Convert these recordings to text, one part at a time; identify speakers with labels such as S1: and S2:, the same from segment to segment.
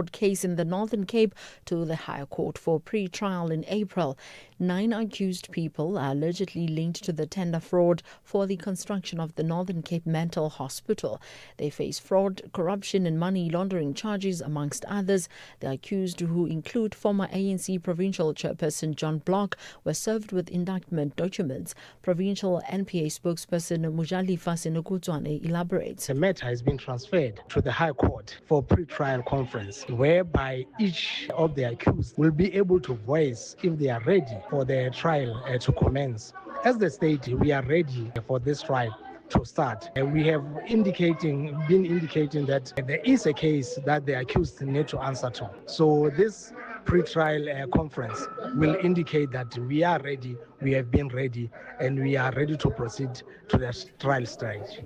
S1: case in the Northern Cape to the High Court for pre-trial in April. 9 accused people are allegedly linked to the tender fraud for the construction of the Northern Cape Mental Hospital. They face fraud, corruption and money laundering charges amongst others. The accused, who include former ANC provincial chairperson John Block, were served with indictment documents. Provincial NPA spokesperson Mujalifa Senokutswane elaborates.
S2: The matter has been transferred to the High Court for pre-trial conference, whereby each of the accused will be able to voice if they are ready for the trial to commence. As the state, we are ready for this trial to start. We have been indicating that there is a case that the accused need to answer to. So this pre-trial conference will indicate that we are ready, we have been ready, and we are ready to proceed to the trial stage.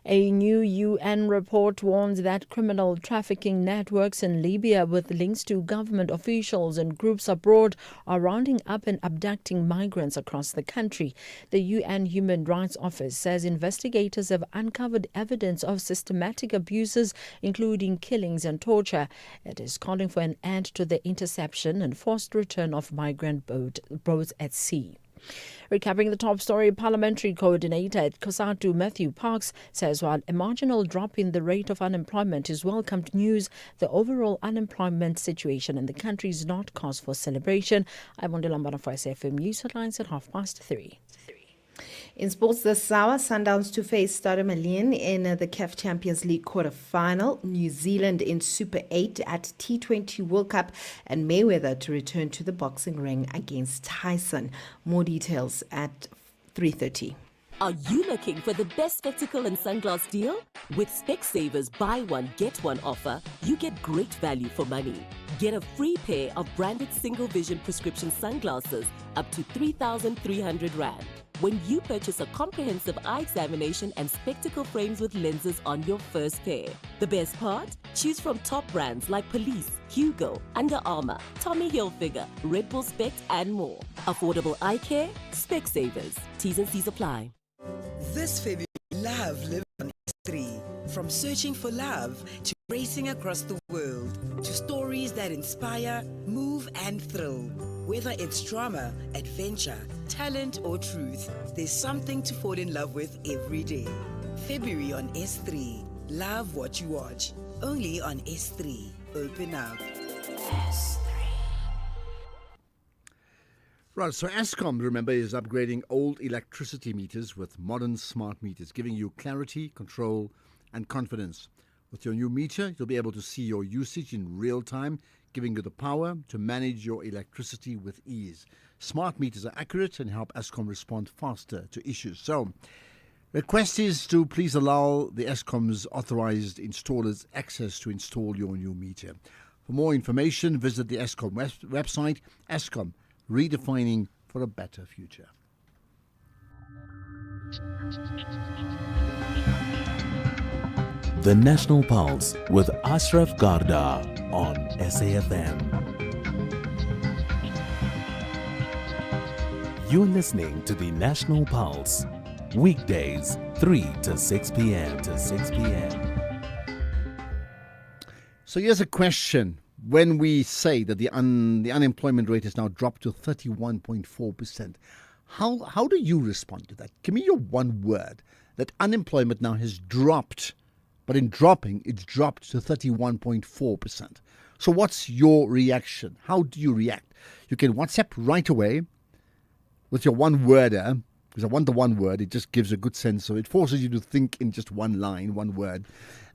S1: A new UN report warns that criminal trafficking networks in Libya with links to government officials and groups abroad are rounding up and abducting migrants across the country. The UN Human Rights Office says investigators have uncovered evidence of systematic abuses, including killings and torture. It is calling for an end to the interception and forced return of migrant boats at sea. Recapping the top story, Parliamentary Coordinator at COSATU, Matthew Parks, says while a marginal drop in the rate of unemployment is welcomed news, the overall unemployment situation in the country is not cause for celebration. I'm Ondilambana for SFM News Headlines at 3:30.
S3: In sports this hour, Sundowns to face Stade Malien in the CAF Champions League quarter-final, New Zealand in Super 8 at T20 World Cup, and Mayweather to return to the boxing ring against Tyson. More details at 3:30.
S4: Are you looking for the best spectacle and sunglass deal? With Specsavers buy one, get one offer, you get great value for money. Get a free pair of branded single vision prescription sunglasses up to 3,300 Rand. When you purchase a comprehensive eye examination and spectacle frames with lenses on your first pair. The best part? Choose from top brands like Police, Hugo, Under Armour, Tommy Hilfiger, Red Bull Spect and more. Affordable eye care? Specsavers. T's and C's apply.
S5: This February, love lives on S3. From searching for love to racing across the world to stories that inspire, move and thrill. Whether it's drama, adventure, talent or truth, there's something to fall in love with every day. February on S3. Love what you watch. Only on S3. Open up. S3.
S6: Right, so Eskom, remember, is upgrading old electricity meters with modern smart meters, giving you clarity, control, and confidence. With your new meter, you'll be able to see your usage in real time, giving you the power to manage your electricity with ease. Smart meters are accurate and help Eskom respond faster to issues. So, request is to please allow the Eskom's authorized installers access to install your new meter. For more information, visit the Eskom website, Eskom, redefining for a better future.
S7: The National Pulse with Ashraf Garda on SAFM. You're listening to the National Pulse, weekdays 3 to 6 p.m.
S6: So here's a question. When we say that the unemployment rate has now dropped to 31.4%, how do you respond to that? Give me your one word that unemployment now has dropped, but in dropping, it's dropped to 31.4%. So what's your reaction? How do you react? You can WhatsApp right away with your one worder, because I want the one word. It just gives a good sense. So it forces you to think in just one line, one word.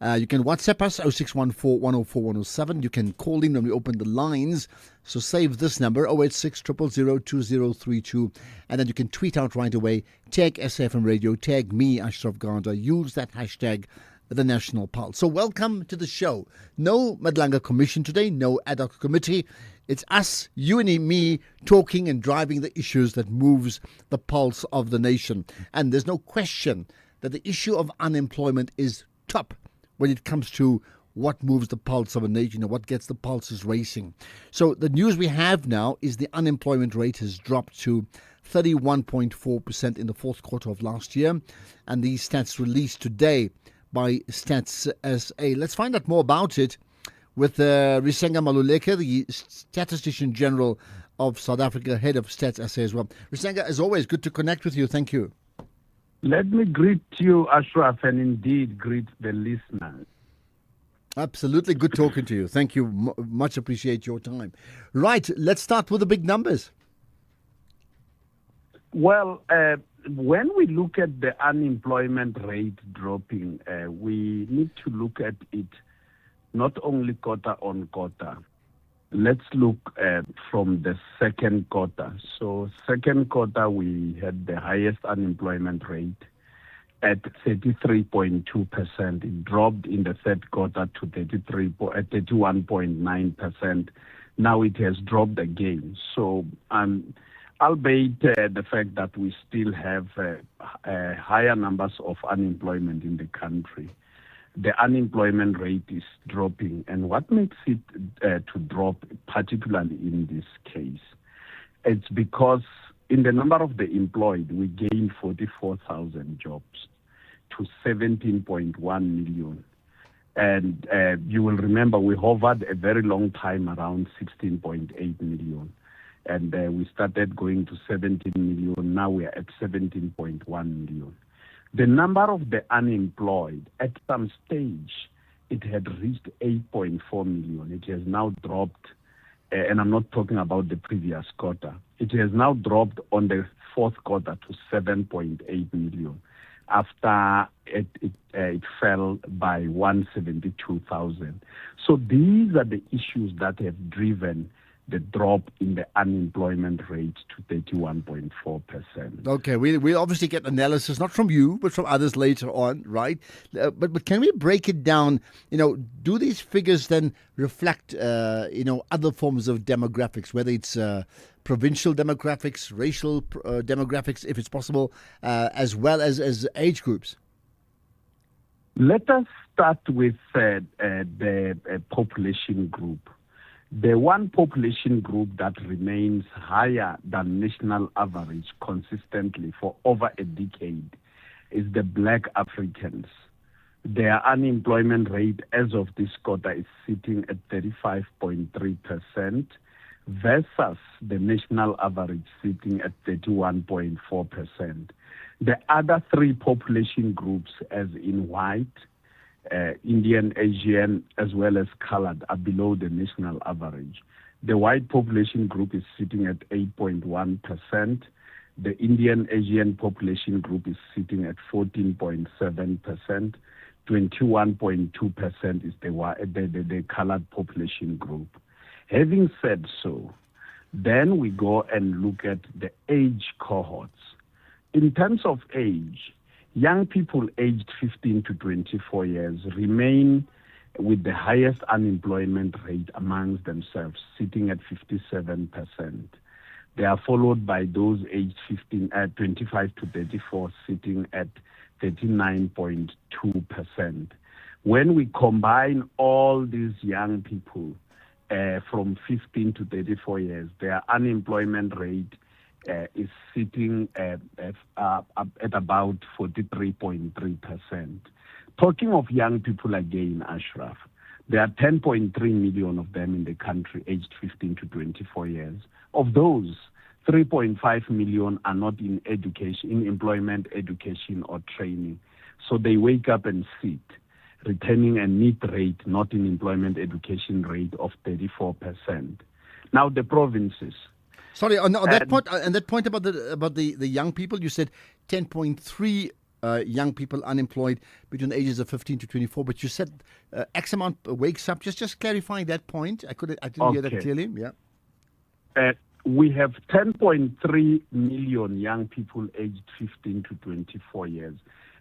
S6: You can WhatsApp us 0614 104 107. You can call in when we open the lines. So save this number 086 000 2032. And then you can tweet out right away. Tag SAFM Radio. Tag me, Ashraf Garda. Use that hashtag, the National Pulse. So welcome to the show. No Madlanga Commission today. No ad hoc committee. It's us, you and me, talking and driving the issues that moves the pulse of the nation. And there's no question that the issue of unemployment is top when it comes to what moves the pulse of a nation and what gets the pulses racing. So the news we have now is the unemployment rate has dropped to 31.4% in the fourth quarter of last year. And these stats released today by Stats SA. Let's find out more about it with Risenga Maluleke, the Statistician General of South Africa, Head of Stats SA as well. Risenga, as always, good to connect with you. Thank you.
S8: Let me greet you, Ashraf, and indeed greet the listeners.
S6: Absolutely good talking to you. Thank you. Much appreciate your time. Right, let's start with the big numbers.
S8: Well, when we look at the unemployment rate dropping, we need to look at it not only quarter on quarter. Let's look from the second quarter. So second quarter, we had the highest unemployment rate at 33.2%. It dropped in the third quarter to 31.9%. Now it has dropped again. So albeit the fact that we still have higher numbers of unemployment in the country, the unemployment rate is dropping. And what makes it to drop, particularly in this case, it's because in the number of the employed, we gained 44,000 jobs to 17.1 million. And you will remember we hovered a very long time around 16.8 million. And we started going to 17 million. Now we are at 17.1 million. The number of the unemployed, at some stage, it had reached 8.4 million. It has now dropped, and I'm not talking about the previous quarter. It has now dropped on the fourth quarter to 7.8 million after it fell by 172,000. So these are the issues that have driven the drop in the unemployment rate to 31.4%.
S6: Okay, we'll obviously get analysis, not from you, but from others later on, right? But can we break it down? Do these figures then reflect, other forms of demographics, whether it's provincial demographics, racial demographics, if it's possible, as well as age groups?
S8: Let us start with the population group. The one population group that remains higher than national average consistently for over a decade is the Black Africans. Their unemployment rate as of this quarter is sitting at 35.3% versus the national average sitting at 31.4%. The other three population groups, as in white, Indian, Asian, as well as colored, are below the national average. The white population group is sitting at 8.1%. The Indian Asian population group is sitting at 14.7%. 21.2% is the colored population group. Having said so, then we go and look at the age cohorts. In terms of age, young people aged 15 to 24 years remain with the highest unemployment rate amongst themselves, sitting at 57%. They are followed by those aged 25 to 34, sitting at 39.2%. When we combine all these young people from 15 to 34 years, their unemployment rate is sitting at about 43.3%. Talking of young people again, Ashraf, there are 10.3 million of them in the country aged 15 to 24 years. Of those, 3.5 million are not in education, in employment, education, or training. So they wake up and sit, retaining a NEET rate, not in employment education rate of 34%. Now the provinces.
S6: Sorry, on that point about the young people, you said 10.3 young people unemployed between the ages of 15 to 24, but you said X amount wakes up. Just clarifying that point. I didn't hear that clearly. Yeah.
S8: We have 10.3 million young people aged 15 to 24 years.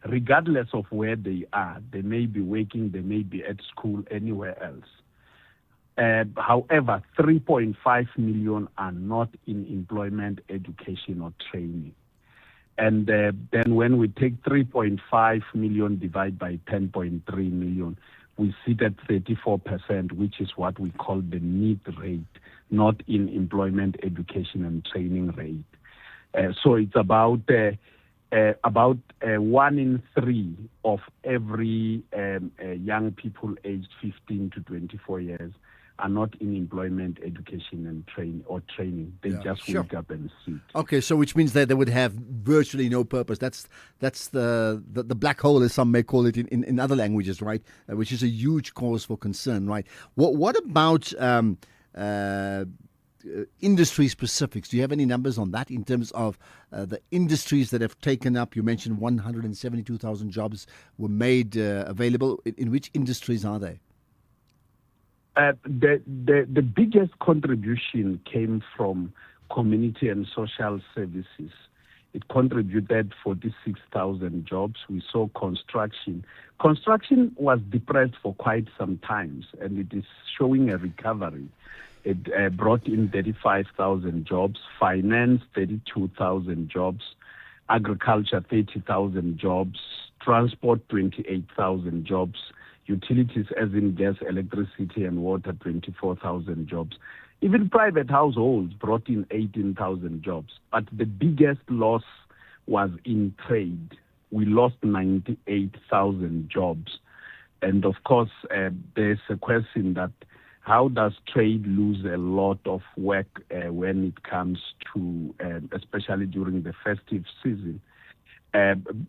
S8: Regardless of where they are, they may be working, they may be at school, anywhere else. However, 3.5 million are not in employment, education, or training. And then when we take 3.5 million divided by 10.3 million, we sit at 34%, which is what we call the NEET rate, not in employment, education, and training rate. So it's about about 1 in 3 of every young people aged 15 to 24 years are not in employment, education, and training. They just wake up and sit.
S6: Okay, so which means that they would have virtually no purpose. That's the black hole, as some may call it in other languages, right? Which is a huge cause for concern, right? What about industry specifics? Do you have any numbers on that in terms of the industries that have taken up? You mentioned 172,000 jobs were made available. In which industries are they?
S8: The biggest contribution came from community and social services. It contributed 46,000 jobs. We saw construction. Construction was depressed for quite some time, and it is showing a recovery. It brought in 35,000 jobs, finance 32,000 jobs, agriculture 30,000 jobs, transport 28,000 jobs, utilities as in gas, electricity and water 24,000 jobs. Even private households brought in 18,000 jobs. But the biggest loss was in trade. We lost 98,000 jobs. And of course, there's a question that how does trade lose a lot of work when it comes to, especially during the festive season?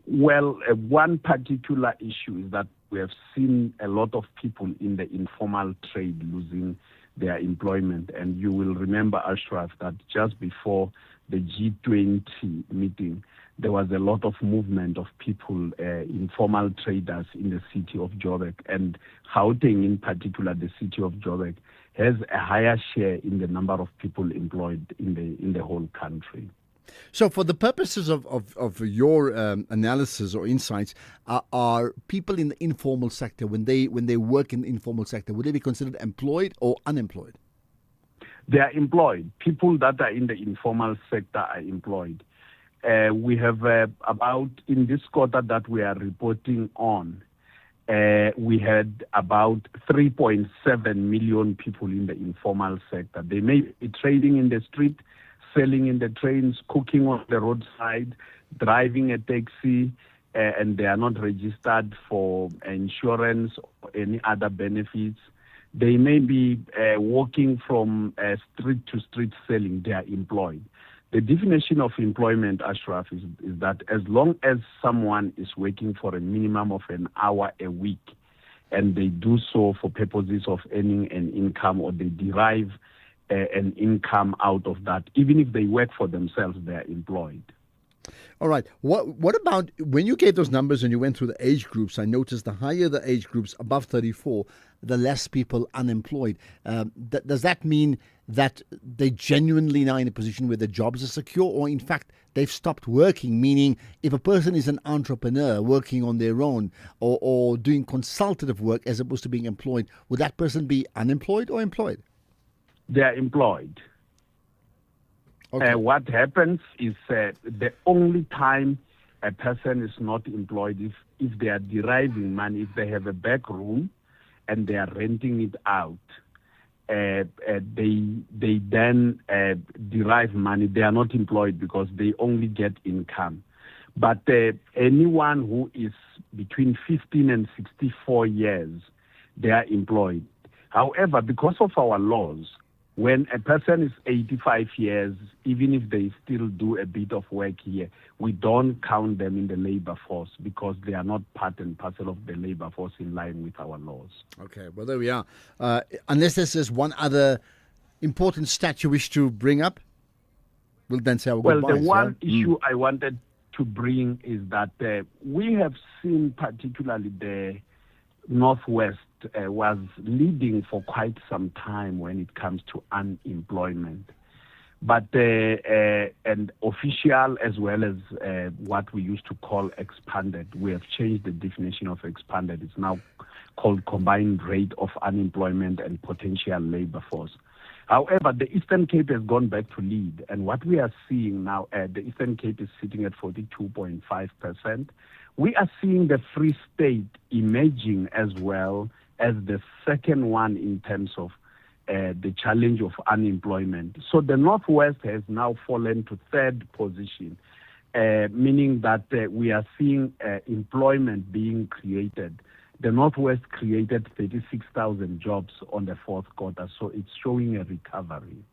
S8: One particular issue is that we have seen a lot of people in the informal trade losing their employment. And you will remember, Ashraf, that just before the G20 meeting, there was a lot of movement of people, informal traders in the city of Joburg. And Gauteng in particular, the city of Joburg, has a higher share in the number of people employed in the whole country.
S6: So for the purposes of your analysis or insights, are people in the informal sector, when they work in the informal sector, would they be considered employed or unemployed?
S8: They are employed. People that are in the informal sector are employed. We have about, in this quarter that we are reporting on, we had about 3.7 million people in the informal sector. They may be trading in the street, selling in the trains, cooking on the roadside, driving a taxi, and they are not registered for insurance or any other benefits. They may be walking from street to street selling. They are employed. The definition of employment, Ashraf, is that as long as someone is working for a minimum of an hour a week, and they do so for purposes of earning an income, or they derive an income out of that, even if they work for themselves, they are employed.
S6: All right. What about when you gave those numbers and you went through the age groups? I noticed the higher the age groups, above 34, the less people unemployed. Does that mean that they genuinely now in a position where their jobs are secure, or in fact they've stopped working? Meaning, if a person is an entrepreneur working on their own or doing consultative work as opposed to being employed, would that person be unemployed or employed?
S8: They are employed.
S6: Okay.
S8: What happens is the only time a person is not employed if they are deriving money, if they have a back room and they are renting it out. They then derive money. They are not employed because they only get income. But anyone who is between 15 and 64 years, they are employed. However, because of our laws, when a person is 85 years, even if they still do a bit of work here, we don't count them in the labor force because they are not part and parcel of the labor force in line with our laws.
S6: Okay, well, there we are. Unless there's one other important stat you wish to bring up, we'll then say our goodbyes.
S8: Well, the one issue I wanted to bring is that we have seen particularly the Northwest was leading for quite some time when it comes to unemployment. But and official as well as what we used to call expanded, we have changed the definition of expanded. It's now called combined rate of unemployment and potential labor force. However, the Eastern Cape has gone back to lead, and what we are seeing now, the Eastern Cape is sitting at 42.5%. We are seeing the Free State emerging as well as the second one in terms of the challenge of unemployment. So the Northwest has now fallen to third position. meaning that we are seeing employment being created. The Northwest created 36,000 jobs on the fourth quarter, so it's showing a recovery.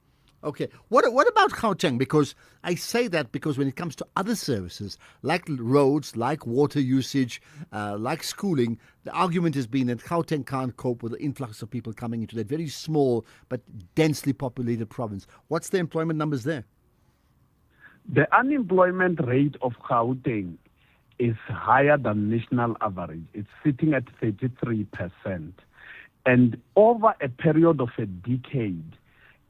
S6: Okay. What about Gauteng? Because I say that because when it comes to other services like roads, like water usage, like schooling, the argument has been that Gauteng can't cope with the influx of people coming into that very small but densely populated province. What's the employment numbers there?
S8: The unemployment rate of Gauteng is higher than national average. It's sitting at 33%. And over a period of a decade,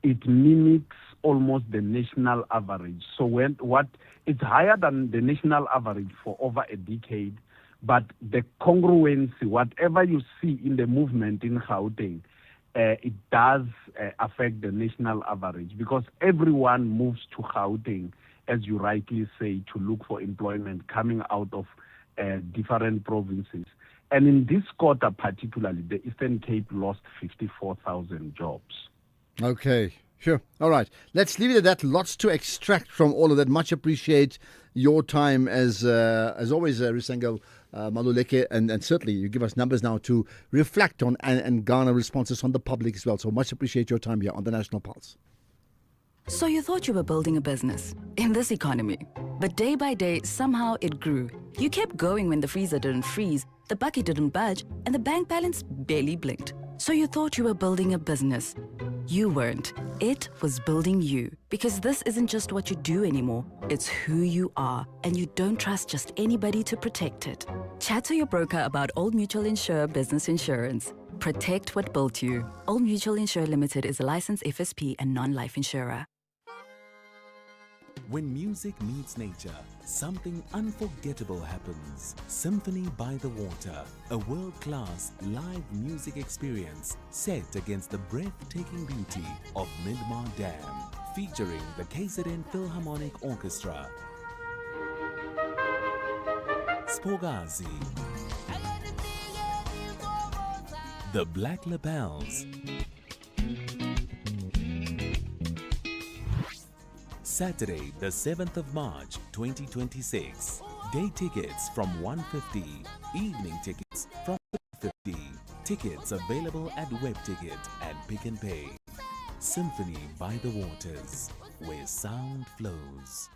S8: it mimics almost the national average. So it's higher than the national average for over a decade, but the congruency, whatever you see in the movement in Gauteng, it does affect the national average because everyone moves to Gauteng, as you rightly say, to look for employment coming out of different provinces. And in this quarter particularly, the Eastern Cape lost 54,000 jobs.
S6: Okay, sure. All right. Let's leave it at that. Lots to extract from all of that. Much appreciate your time as always, Risengo Maluleke, and certainly you give us numbers now to reflect on and garner responses from the public as well. So much appreciate your time here on the National Pulse.
S9: So you thought you were building a business in this economy, but day by day, somehow it grew. You kept going when the freezer didn't freeze, the bucket didn't budge, and the bank balance barely blinked. So you thought you were building a business. You weren't. It was building you. Because this isn't just what you do anymore. It's who you are. And you don't trust just anybody to protect it. Chat to your broker about Old Mutual Insure Business Insurance. Protect what built you. Old Mutual Insure Limited is a licensed FSP and non-life insurer.
S7: When music meets nature, something unforgettable happens. Symphony by the Water, a world-class live music experience set against the breathtaking beauty of Midmar Dam, featuring the KZN Philharmonic Orchestra, Spogazi, the Black Lapels, Saturday, the 7th of March, 2026. Day tickets from 150, evening tickets from 50. Tickets available at WebTicket and Pick n Pay. Symphony by the Waters, where sound flows.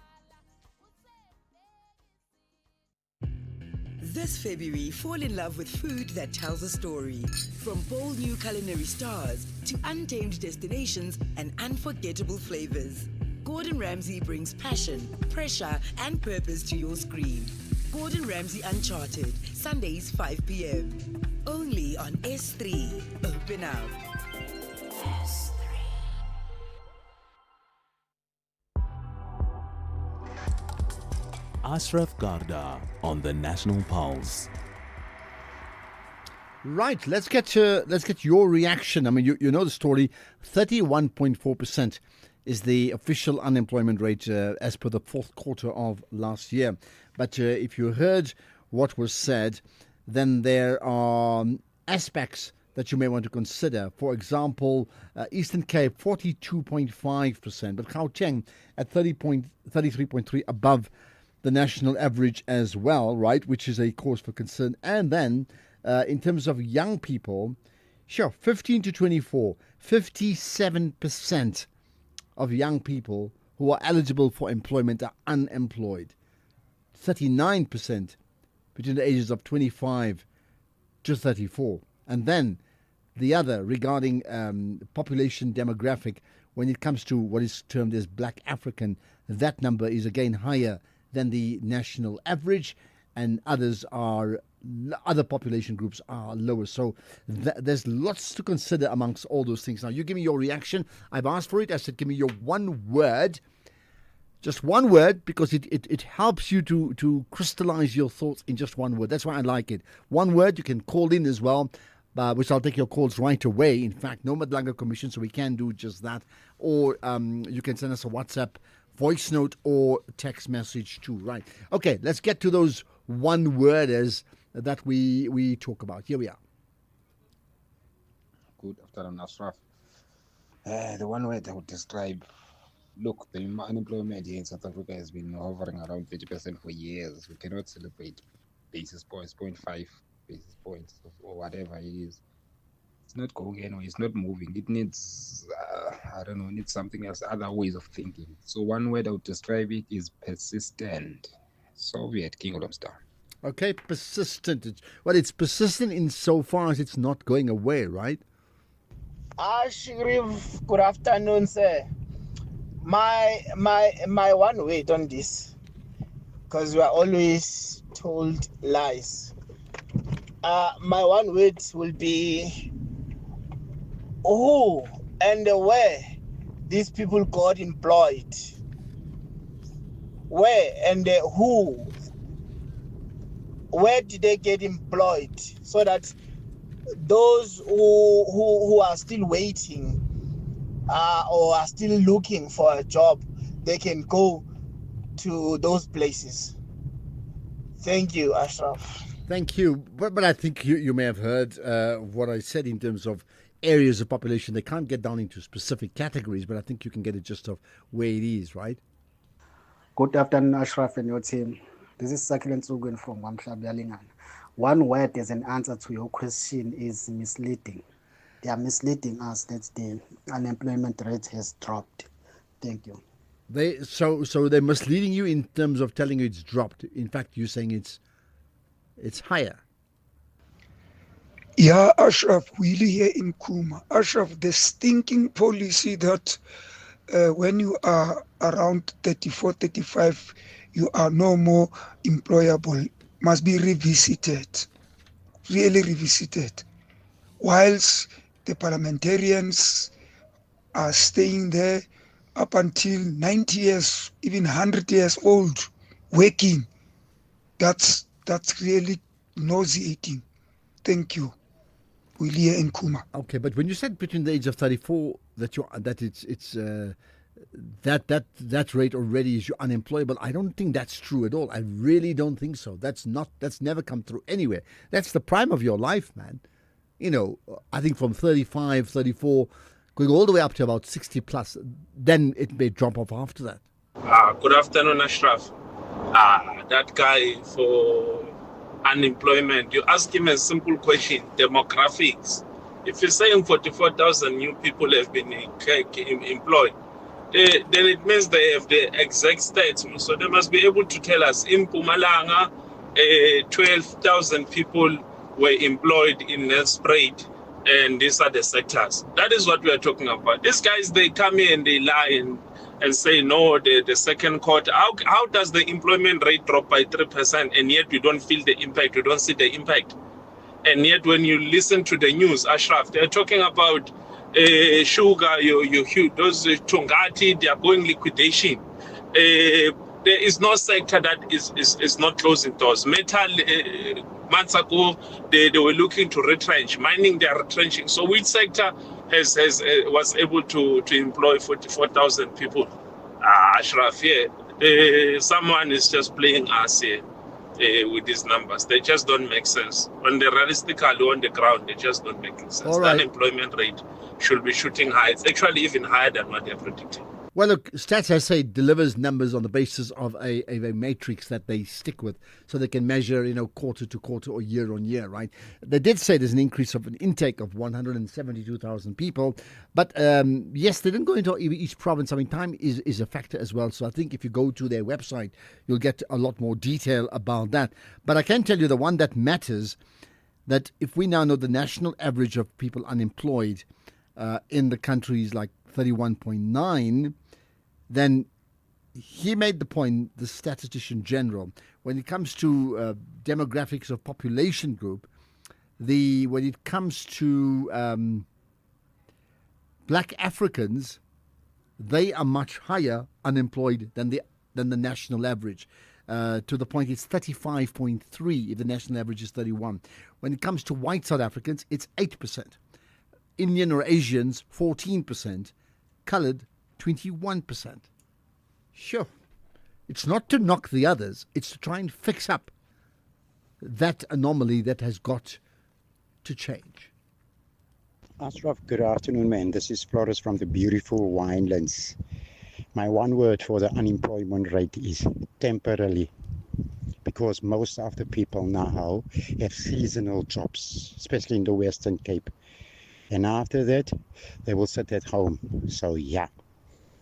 S5: This February, fall in love with food that tells a story. From bold new culinary stars to untamed destinations and unforgettable flavors. Gordon Ramsay brings passion, pressure, and purpose to your screen. Gordon Ramsay Uncharted, Sundays 5 p.m. Only on S3. Open up. S3.
S7: Ashraf Garda on the National Pulse.
S6: Right, let's get your reaction. I mean, you know the story. 31.4% is the official unemployment rate as per the fourth quarter of last year. But if you heard what was said, then there are aspects that you may want to consider. For example, Eastern Cape 42.5%, but Gauteng at 33.3 above the national average as well, right, which is a cause for concern. And then in terms of young people, sure, 15 to 24, 57% of young people who are eligible for employment are unemployed. 39% between the ages of 25 to 34. And then the other regarding population demographic, when it comes to what is termed as Black African, that number is again higher than the national average, and other population groups are lower. So there's lots to consider amongst all those things. Now, you give me your reaction. I've asked for it. I said, give me your one word, just one word, because it helps you to crystallize your thoughts in just one word. That's why I like it. One word. You can call in as well, which I'll take your calls right away. In fact, no Madlanga Commission, so we can do just that. Or you can send us a WhatsApp voice note or text message too. Right. Okay, let's get to those one-worders that we talk about. Here we are.
S10: Good afternoon, Ashraf. The one word I would describe Look, the unemployment here in South Africa has been hovering around 30% for years. We cannot celebrate basis points, 0.5 basis points, or whatever it is. It's not going anywhere. It's not moving. It needs, I don't know, needs something else, other ways of thinking. So one word I would describe it is persistent. Soviet Kingdomstown.
S6: Okay, persistent. It's persistent insofar as it's not going away, right?
S11: Shigriv, good afternoon, sir. My one word on this, because we are always told lies. My one word will be who and where these people got employed. Where and who? Where did they get employed? So that those who are still waiting or are still looking for a job, they can go to those places. Thank you, Ashraf.
S6: Thank you. But I think you may have heard what I said in terms of areas of population. They can't get down into specific categories, but I think you can get a gist of where it is, right?
S12: Good afternoon, Ashraf and your team. This is Sakile Nsugun from Wamhlabyalingan. One word as an answer to your question is misleading. They are misleading us that the unemployment rate has dropped. Thank you.
S6: So they're misleading you in terms of telling you it's dropped. In fact, you're saying it's higher.
S13: Yeah, Ashraf, really here in Kuma. Ashraf, the stinking policy that when you are around 34, 35, you are no more employable must be revisited, really revisited. Whilst the parliamentarians are staying there up until 90 years, even 100 years old, working, that's really nauseating. Thank you. Willia in Kuma.
S6: Okay, but when you said between the age of 34 that rate already is unemployable, I don't think that's true at all. I really don't think so. That's never come through anywhere. That's the prime of your life, man. You know, I think from 35, 34, going all the way up to about 60 plus, then it may drop off after that.
S14: Good afternoon, Ashraf. That guy for unemployment, you ask him a simple question, demographics. If you're saying 44,000 new people have been employed, then it means they have the exact stats. So they must be able to tell us in Mpumalanga, 12,000 people were employed in Nelspruit, and these are the sectors. That is what we are talking about. These guys, they come here and they lie and say, no, the second quarter. How does the employment rate drop by 3% and yet we don't feel the impact, we don't see the impact? And yet when you listen to the news, Ashraf, they're talking about sugar, those Tungati, they are going liquidation. There is no sector that is not closing doors. Metal, months ago, they were looking to retrench. Mining, they are retrenching. So which sector was able to employ 44,000 people? Ashraf, someone is just playing us here with these numbers. They just don't make sense. When they're realistically on the ground, they just don't make sense. Right. The unemployment rate should be shooting high. It's actually even higher than what they're predicting.
S6: Well, look, Stats SA delivers numbers on the basis of a matrix that they stick with, so they can measure, quarter to quarter or year on year, right? They did say there's an increase of an intake of 172,000 people, but yes, they didn't go into each province. I mean, time is a factor as well. So I think if you go to their website, you'll get a lot more detail about that. But I can tell you the one that matters, that if we now know the national average of people unemployed in the country is like 31.9, then he made the point, the statistician general, when it comes to demographics of population group, when it comes to black Africans, they are much higher unemployed than the national average. To the point it's 35.3 if the national average is 31. When it comes to white South Africans, it's 8%. Indian or Asians, 14%. Coloured, 21%. Sure. It's not to knock the others. It's to try and fix up that anomaly that has got to change.
S15: Ashraf, good afternoon, man. This is Flores from the beautiful Winelands. My one word for the unemployment rate is temporarily, because most of the people now have seasonal jobs, especially in the Western Cape. And after that, they will sit at home. So yeah,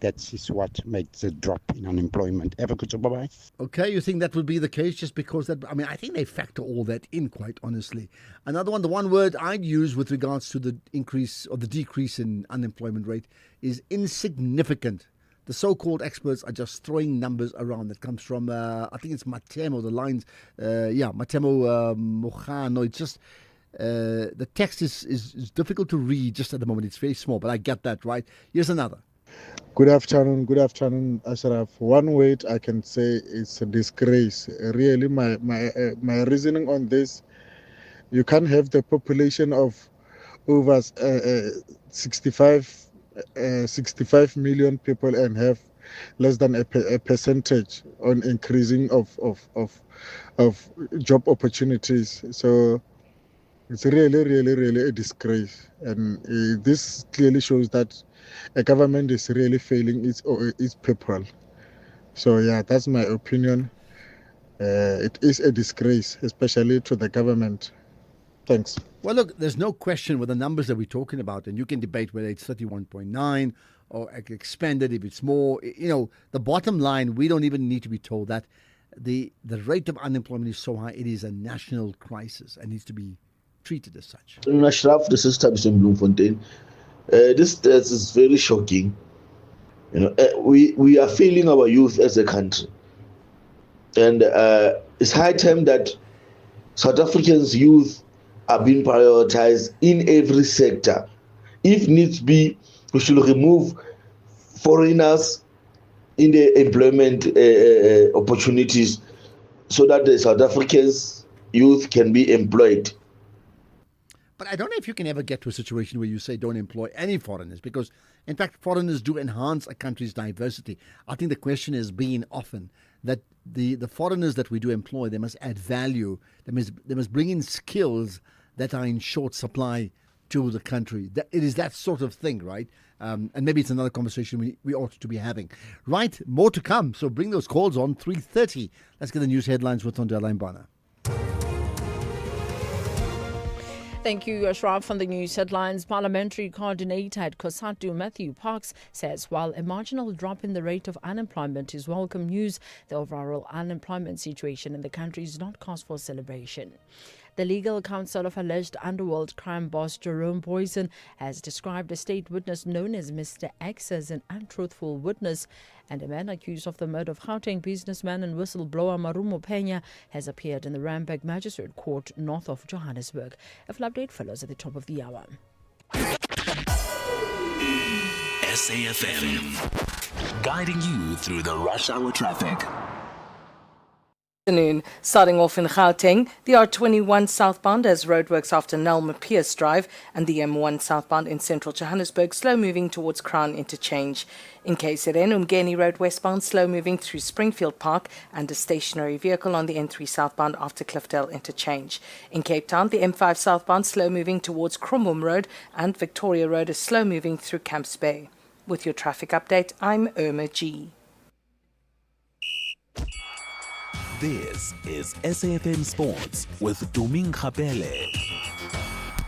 S15: that is what makes the drop in unemployment. Have a good job, bye-bye.
S6: Okay, you think that would be the case just because that, I mean, I think they factor all that in, quite honestly. Another one, the one word I'd use with regards to the increase or the decrease in unemployment rate is insignificant. The so-called experts are just throwing numbers around. That comes from, I think it's Matemo, the lines, Matemo Mojano. It's just, the text is difficult to read just at the moment. It's very small, but I get that, right? Here's another.
S16: Good afternoon, Ashraf. One word I can say is a disgrace. Really, my reasoning on this, you can't have the population of over 65 million people and have less than a percentage on increasing of job opportunities. So it's really a disgrace, and this clearly shows that a government is really failing its people. So yeah, that's my opinion. It is a disgrace, especially to the government. Thanks.
S6: Well, look, there's no question with the numbers that we're talking about, and you can debate whether it's 31.9 or expanded if it's more. You know, the bottom line, we don't even need to be told that the rate of unemployment is so high, it is a national crisis and needs to be treated as such.
S17: Ashraf, this is Tabitha Bloemfontein. This is very shocking. You know, we are failing our youth as a country, and it's high time that South Africans' youth are being prioritized in every sector. If needs be, we should remove foreigners in the employment opportunities so that the South Africans' youth can be employed.
S6: But I don't know if you can ever get to a situation where you say don't employ any foreigners, because, in fact, foreigners do enhance a country's diversity. I think the question has been often that the foreigners that we do employ, they must add value. They must bring in skills that are in short supply to the country. It is that sort of thing, right? And maybe it's another conversation we ought to be having. Right, more to come. So bring those calls on 3:30. Let's get the news headlines with Tondela Mbana.
S1: Thank you, Ashraf. On the news headlines, Parliamentary Coordinator at COSATU, Matthew Parks, says while a marginal drop in the rate of unemployment is welcome news, the overall unemployment situation in the country is not cause for celebration. The legal counsel of alleged underworld crime boss Jerome Boyson has described a state witness known as Mr. X as an untruthful witness, and a man accused of the murder of Gauteng businessman and whistleblower Marumo Pena has appeared in the Randburg Magistrate Court north of Johannesburg. A full update follows at the top of the hour.
S7: SAFM, guiding you through the rush hour traffic.
S18: Afternoon. Starting off in Gauteng, the R21 southbound has roadworks after Nelma Pierce Drive, and the M1 southbound in central Johannesburg slow moving towards Crown Interchange. In KZN, Umgeni Road westbound slow moving through Springfield Park, and a stationary vehicle on the N3 southbound after Cliffdale Interchange. In Cape Town, the M5 southbound slow moving towards Kromboom Road, and Victoria Road is slow moving through Camps Bay. With your traffic update, I'm Irma G.
S7: This is SAFM Sports with Tuming Khapele.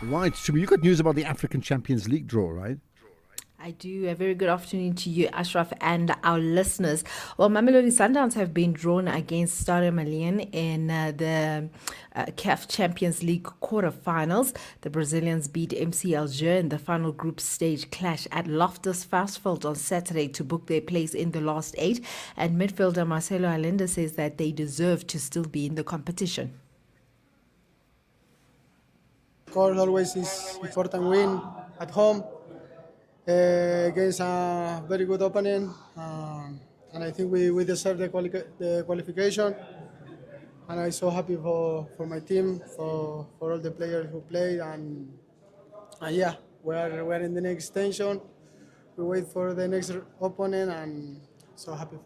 S6: Right, Shumi, you got news about the African Champions League draw, right?
S3: I do. A very good afternoon to you, Ashraf, and our listeners. Well, Mamelodi Sundowns have been drawn against Stade Malien in the CAF Champions League quarterfinals. The Brazilians beat MC Alger in the final group stage clash at Loftus Versfeld on Saturday to book their place in the last 8. And midfielder Marcelo Allende says that they deserve to still be in the competition.
S19: Of course, always is important win at home. Against a very good opponent, and I think we deserve the qualification. And I'm so happy for my team, for all the players who played, and yeah, we're in the next station. We wait for the next opponent, and so happy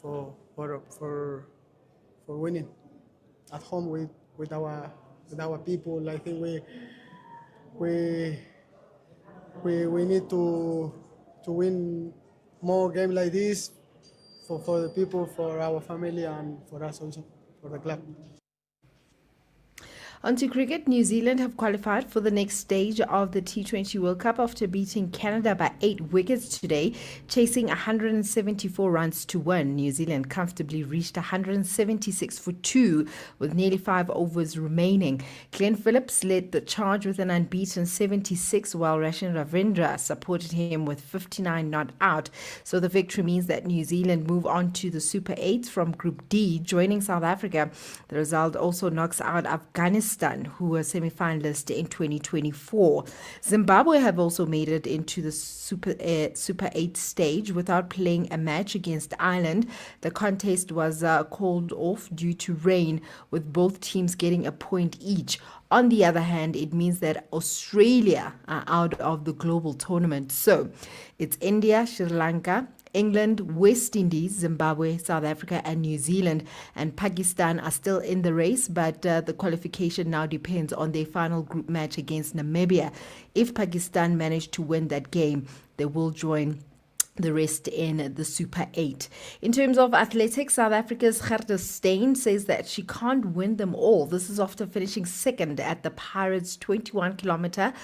S19: for winning at home with our people. I think we need to win more game like this for the people, for our family, and for us also, for the club.
S3: On to cricket, New Zealand have qualified for the next stage of the T20 World Cup after beating Canada by 8 wickets today, chasing 174 runs to win. New Zealand comfortably reached 176 for 2 with nearly 5 overs remaining. Glenn Phillips led the charge with an unbeaten 76, while Rachin Ravindra supported him with 59 not out. So the victory means that New Zealand move on to the Super 8 from Group D, joining South Africa. The result also knocks out Afghanistan, who were semi-finalists in 2024. Zimbabwe have also made it into the Super 8 stage without playing a match against Ireland. The contest was called off due to rain, with both teams getting a point each. On the other hand, it means that Australia are out of the global tournament. So it's India, Sri Lanka, England, West Indies, Zimbabwe, South Africa and New Zealand and Pakistan are still in the race, but the qualification now depends on their final group match against Namibia. If Pakistan manage to win that game, they will join the rest in the Super 8. In terms of athletics, South Africa's Gerda Steyn says that she can't win them all. This is after finishing second at the Pirates 21-kilometer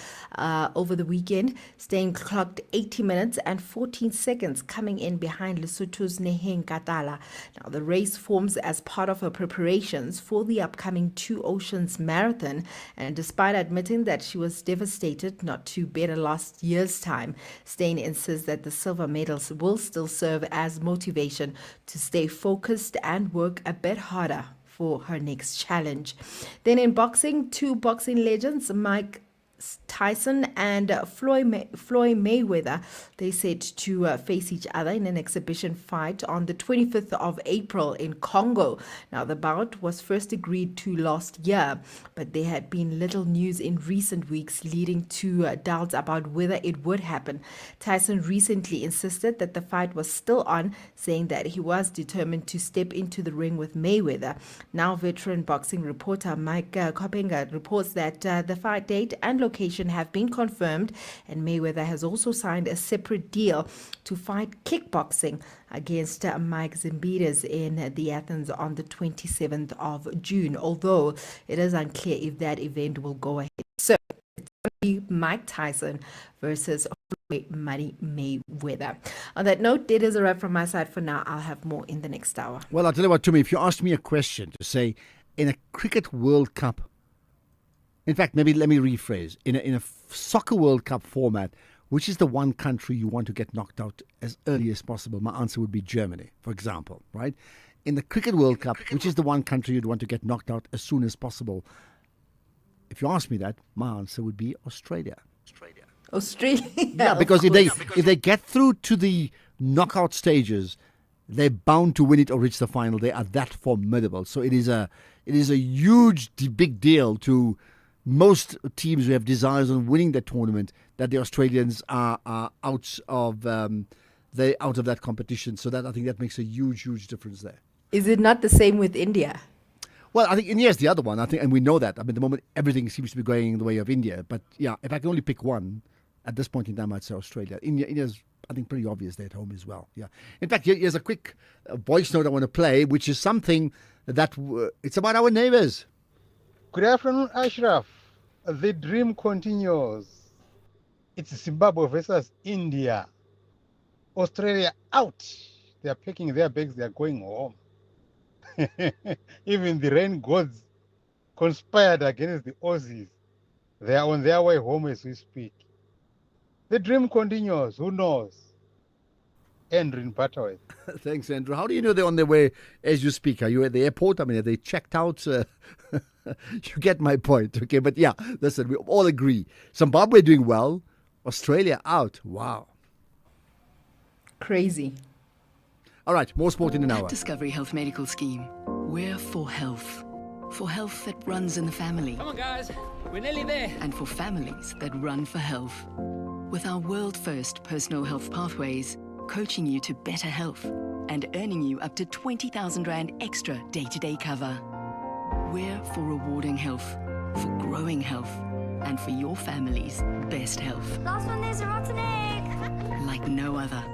S3: over the weekend. Steyn clocked 80 minutes and 14 seconds, coming in behind Lesotho's Neheng Katala. Now, the race forms as part of her preparations for the upcoming Two Oceans Marathon, and despite admitting that she was devastated not to better last year's time, Steyn insists that the silver medals will still serve as motivation to stay focused and work a bit harder for her next challenge. Then in boxing, two boxing legends, Mike Tyson and Floyd Mayweather, they set to face each other in an exhibition fight on the 25th of April in Congo. Now, the bout was first agreed to last year, but there had been little news in recent weeks, leading to doubts about whether it would happen. Tyson recently insisted that the fight was still on, saying that he was determined to step into the ring with Mayweather. Now, veteran boxing reporter Mike Kopenga reports that the fight date and location have been confirmed, and Mayweather has also signed a separate deal to fight kickboxing against Mike Zimbides in the Athens on the 27th of June, although it is unclear if that event will go ahead. So it's going to be Mike Tyson versus Money Mayweather. On that note, it is a wrap from my side for now. I'll have more in the next hour.
S6: Well, I'll tell you what, Tumi, if you asked me a question to say, in a Cricket World Cup, in fact, maybe let me rephrase. In a Soccer World Cup format, which is the one country you want to get knocked out as early as possible? My answer would be Germany, for example, right? In the Cricket World Cup, which is the one country you'd want to get knocked out as soon as possible? If you ask me that, my answer would be Australia.
S3: Australia?
S6: Yeah, because if they get through to the knockout stages, they're bound to win it or reach the final. They are that formidable. So it is a huge, big deal to most teams who have desires on winning the tournament, that the Australians are out of that competition. So that, I think, that makes a huge difference there.
S3: Is it not the same with India?
S6: Well, I think India is the other one. I think, and we know that. I mean, at the moment, everything seems to be going the way of India. But yeah, if I can only pick one at this point in time, I'd say Australia. India's, I think, pretty obvious. They're at home as well. Yeah. In fact, here's a quick voice note I want to play, which is something that it's about our neighbours.
S20: Good afternoon, Ashraf. The dream continues. It's Zimbabwe versus India. Australia out. They are packing their bags. They are going home. Even the rain gods conspired against the Aussies. They are on their way home as we speak. The dream continues. Who knows? Andrew in Butterworth.
S6: Thanks, Andrew. How do you know they're on their way as you speak? Are you at the airport? I mean, are they checked out? You get my point. Okay, but yeah, listen, we all agree. Zimbabwe doing well. Australia out. Wow.
S3: Crazy.
S6: All right, more sport in an hour.
S9: At Discovery Health Medical Scheme, we're for health. For health that runs in the family.
S21: Come on, guys. We're nearly there.
S9: And for families that run for health. With our world-first personal health pathways, coaching you to better health and earning you up to 20,000 Rand extra day-to-day cover. We're for rewarding health, for growing health, and for your family's best health.
S22: Last one, there's a rotten egg.
S9: Like no other.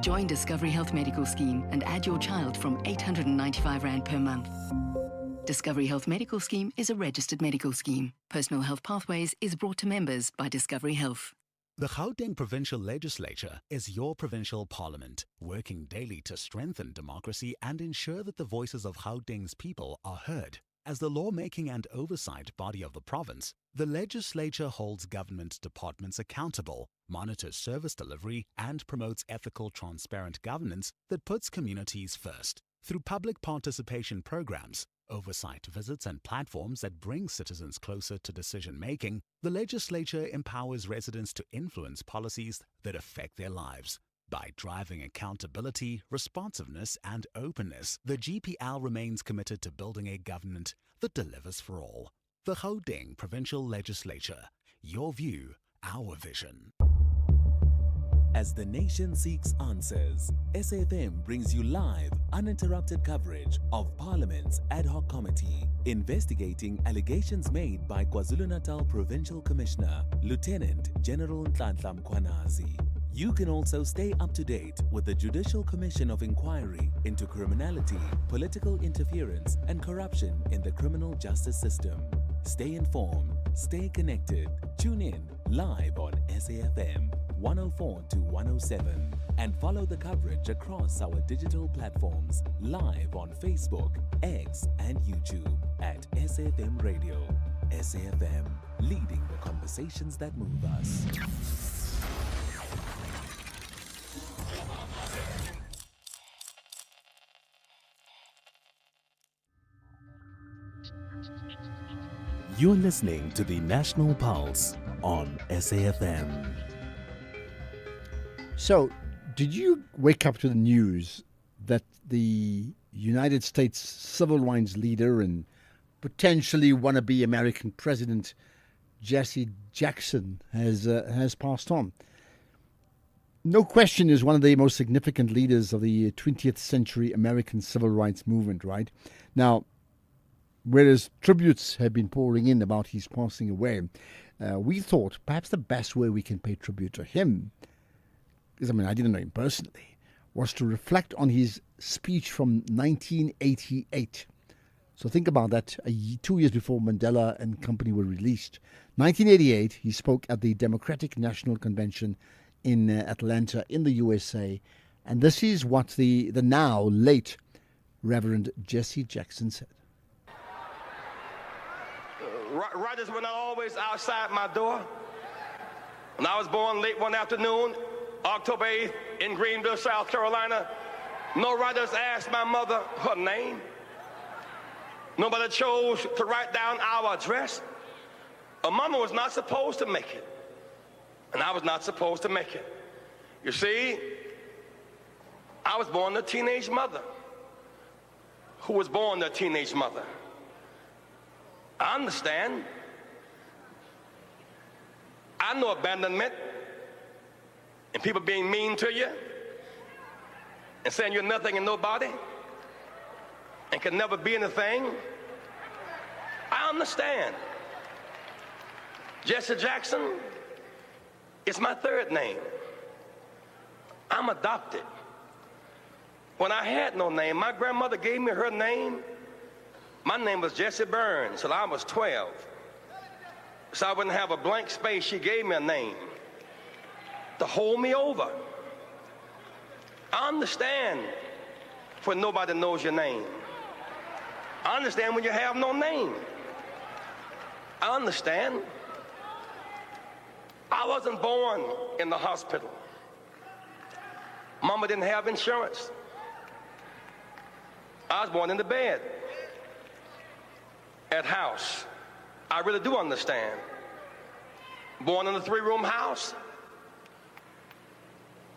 S9: Join Discovery Health Medical Scheme and add your child from 895 Rand per month. Discovery Health Medical Scheme is a registered medical scheme. Personal Health Pathways is brought to members by Discovery Health.
S7: The Gauteng Provincial Legislature is your provincial parliament, working daily to strengthen democracy and ensure that the voices of Gauteng's people are heard. As the lawmaking and oversight body of the province, the legislature holds government departments accountable, monitors service delivery, and promotes ethical, transparent governance that puts communities first. Through public participation programs, oversight visits, and platforms that bring citizens closer to decision-making, the legislature empowers residents to influence policies that affect their lives. By driving accountability, responsiveness, and openness, the GPL remains committed to building a government that delivers for all. The Gauteng Provincial Legislature. Your view, our vision. As the nation seeks answers, SAFM brings you live, uninterrupted coverage of Parliament's Ad Hoc Committee investigating allegations made by KwaZulu-Natal Provincial Commissioner, Lieutenant General Nhlanhla Mkhwanazi. You can also stay up to date with the Judicial Commission of Inquiry into Criminality, Political Interference, and Corruption in the Criminal Justice System. Stay informed, stay connected. Tune in live on SAFM 104 to 107 and follow the coverage across our digital platforms live on Facebook, X, and YouTube at SAFM Radio. SAFM, leading the conversations that move us. You're listening to the National Pulse on SAFM.
S6: So, did you wake up to the news that the United States civil rights leader and potentially wannabe American president Jesse Jackson has passed on? No question, is one of the most significant leaders of the 20th century American civil rights movement, right? Now, whereas tributes have been pouring in about his passing away, we thought perhaps the best way we can pay tribute to him, because I didn't know him personally, was to reflect on his speech from 1988. So think about that, 2 years before Mandela and company were released. 1988, he spoke at the Democratic National Convention in Atlanta in the USA. And this is what the now late Reverend Jesse Jackson said.
S2: Writers were not always outside my door. When I was born late one afternoon, October 8th, in Greenville, South Carolina, no writers asked my mother her name. Nobody chose to write down our address. A mama was not supposed to make it, and I was not supposed to make it. You see, I was born to a teenage mother who was born to a teenage mother. I understand. I know abandonment and people being mean to you and saying you're nothing and nobody and can never be anything. I understand. Jesse Jackson is my third name. I'm adopted. When I had no name, my grandmother gave me her name. My name was Jesse Burns till I was 12. So I wouldn't have a blank space. She gave me a name to hold me over. I understand when nobody knows your name. I understand when you have no name. I understand. I wasn't born in the hospital. Mama didn't have insurance. I was born in the bed. At house. I really do understand. Born in a 3-room house.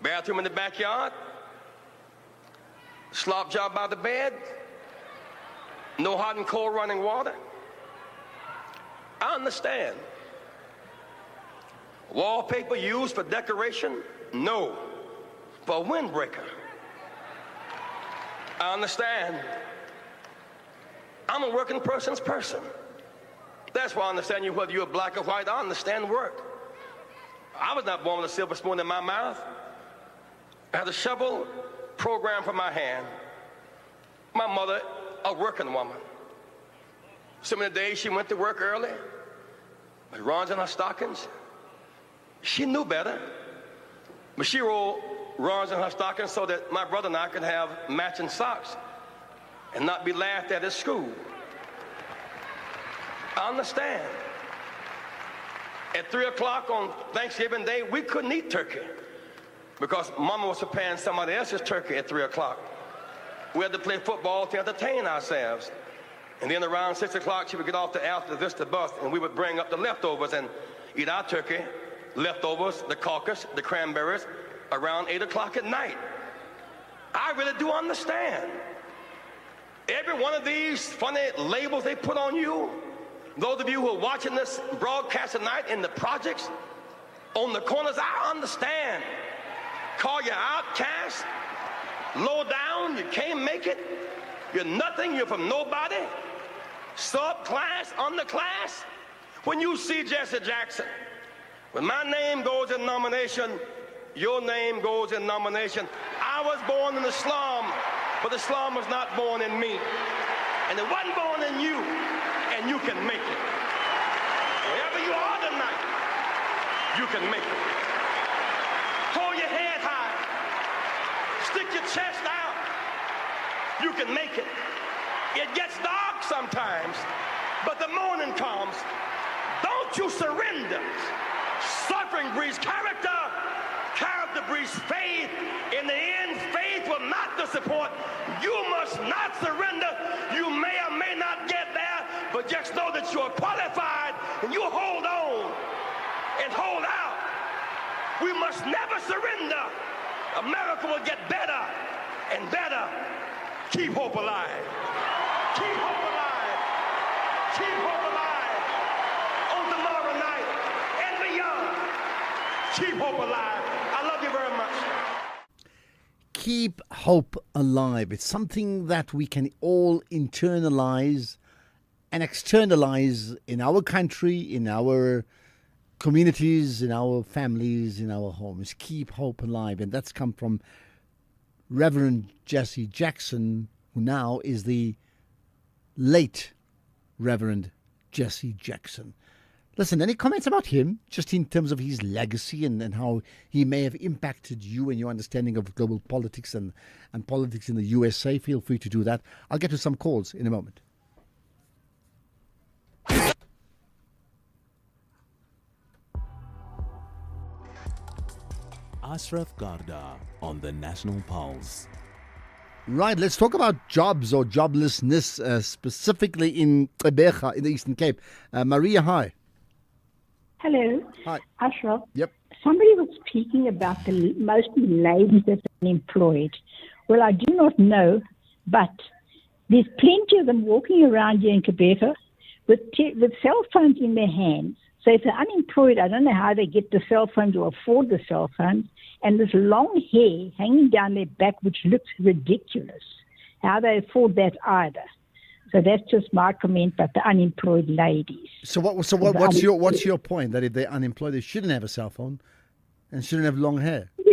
S2: Bathroom in the backyard. Slop job by the bed. No hot and cold running water. I understand. Wallpaper used for decoration? No. For a windbreaker. I understand. I'm a working person's person. That's why I understand you, whether you're black or white. I understand work. I was not born with a silver spoon in my mouth. I had a shovel programmed for my hand. My mother, a working woman. So many days she went to work early, with runs in her stockings. She knew better, but she rolled runs in her stockings so that my brother and I could have matching socks and not be laughed at school. I understand. At 3 o'clock on Thanksgiving Day, we couldn't eat turkey because Mama was preparing somebody else's turkey at 3 o'clock. We had to play football to entertain ourselves. And then around 6 o'clock, she would get off the Alta Vista bus, and we would bring up the leftovers and eat our turkey, leftovers, the caucus, the cranberries, around 8 o'clock at night. I really do understand. Every one of these funny labels they put on you, those of you who are watching this broadcast tonight in the projects, on the corners, I understand. Call you outcast, low down, you can't make it, you're nothing, you're from nobody, subclass, underclass. When you see Jesse Jackson, when my name goes in nomination, your name goes in nomination. I was born in the slum, but the slum was not born in me. And it wasn't born in you, and you can make it. Wherever you are tonight, you can make it. Hold your head high. Stick your chest out. You can make it. It gets dark sometimes, but the morning comes. Don't you surrender. Suffering breeds character. Character breeds faith. In the end, faith will not disappoint. You must not surrender. You may or may not get there, but just know that you're qualified, and you hold on and hold out. We must never surrender. America will get better and better. Keep hope alive. Keep hope alive. Keep hope alive. On tomorrow night and beyond. Keep hope alive. I love you very much.
S6: Keep hope alive. It's something that we can all internalize and externalize in our country, in our communities, in our families, in our homes. Keep hope alive. And that's come from Reverend Jesse Jackson, who now is the late Reverend Jesse Jackson. Listen, any comments about him, just in terms of his legacy and how he may have impacted you and your understanding of global politics and politics in the USA? Feel free to do that. I'll get to some calls in a moment.
S7: Ashraf Garda on the National Pulse.
S6: Right, let's talk about jobs or joblessness, specifically in Gqeberha, in the Eastern Cape. Maria, hi.
S4: Hello.
S6: Hi.
S4: Ashraf.
S6: Yep.
S4: Somebody was speaking about the mostly ladies that are unemployed. Well, I do not know, but there's plenty of them walking around here in Gqeberha with cell phones in their hands. So if they're unemployed, I don't know how they get the cell phones or afford the cell phones, and this long hair hanging down their back, which looks ridiculous. How they afford that either. So that's just my comment about the unemployed ladies.
S6: What's your point? That if they're unemployed, they shouldn't have a cell phone and shouldn't have long hair?
S4: How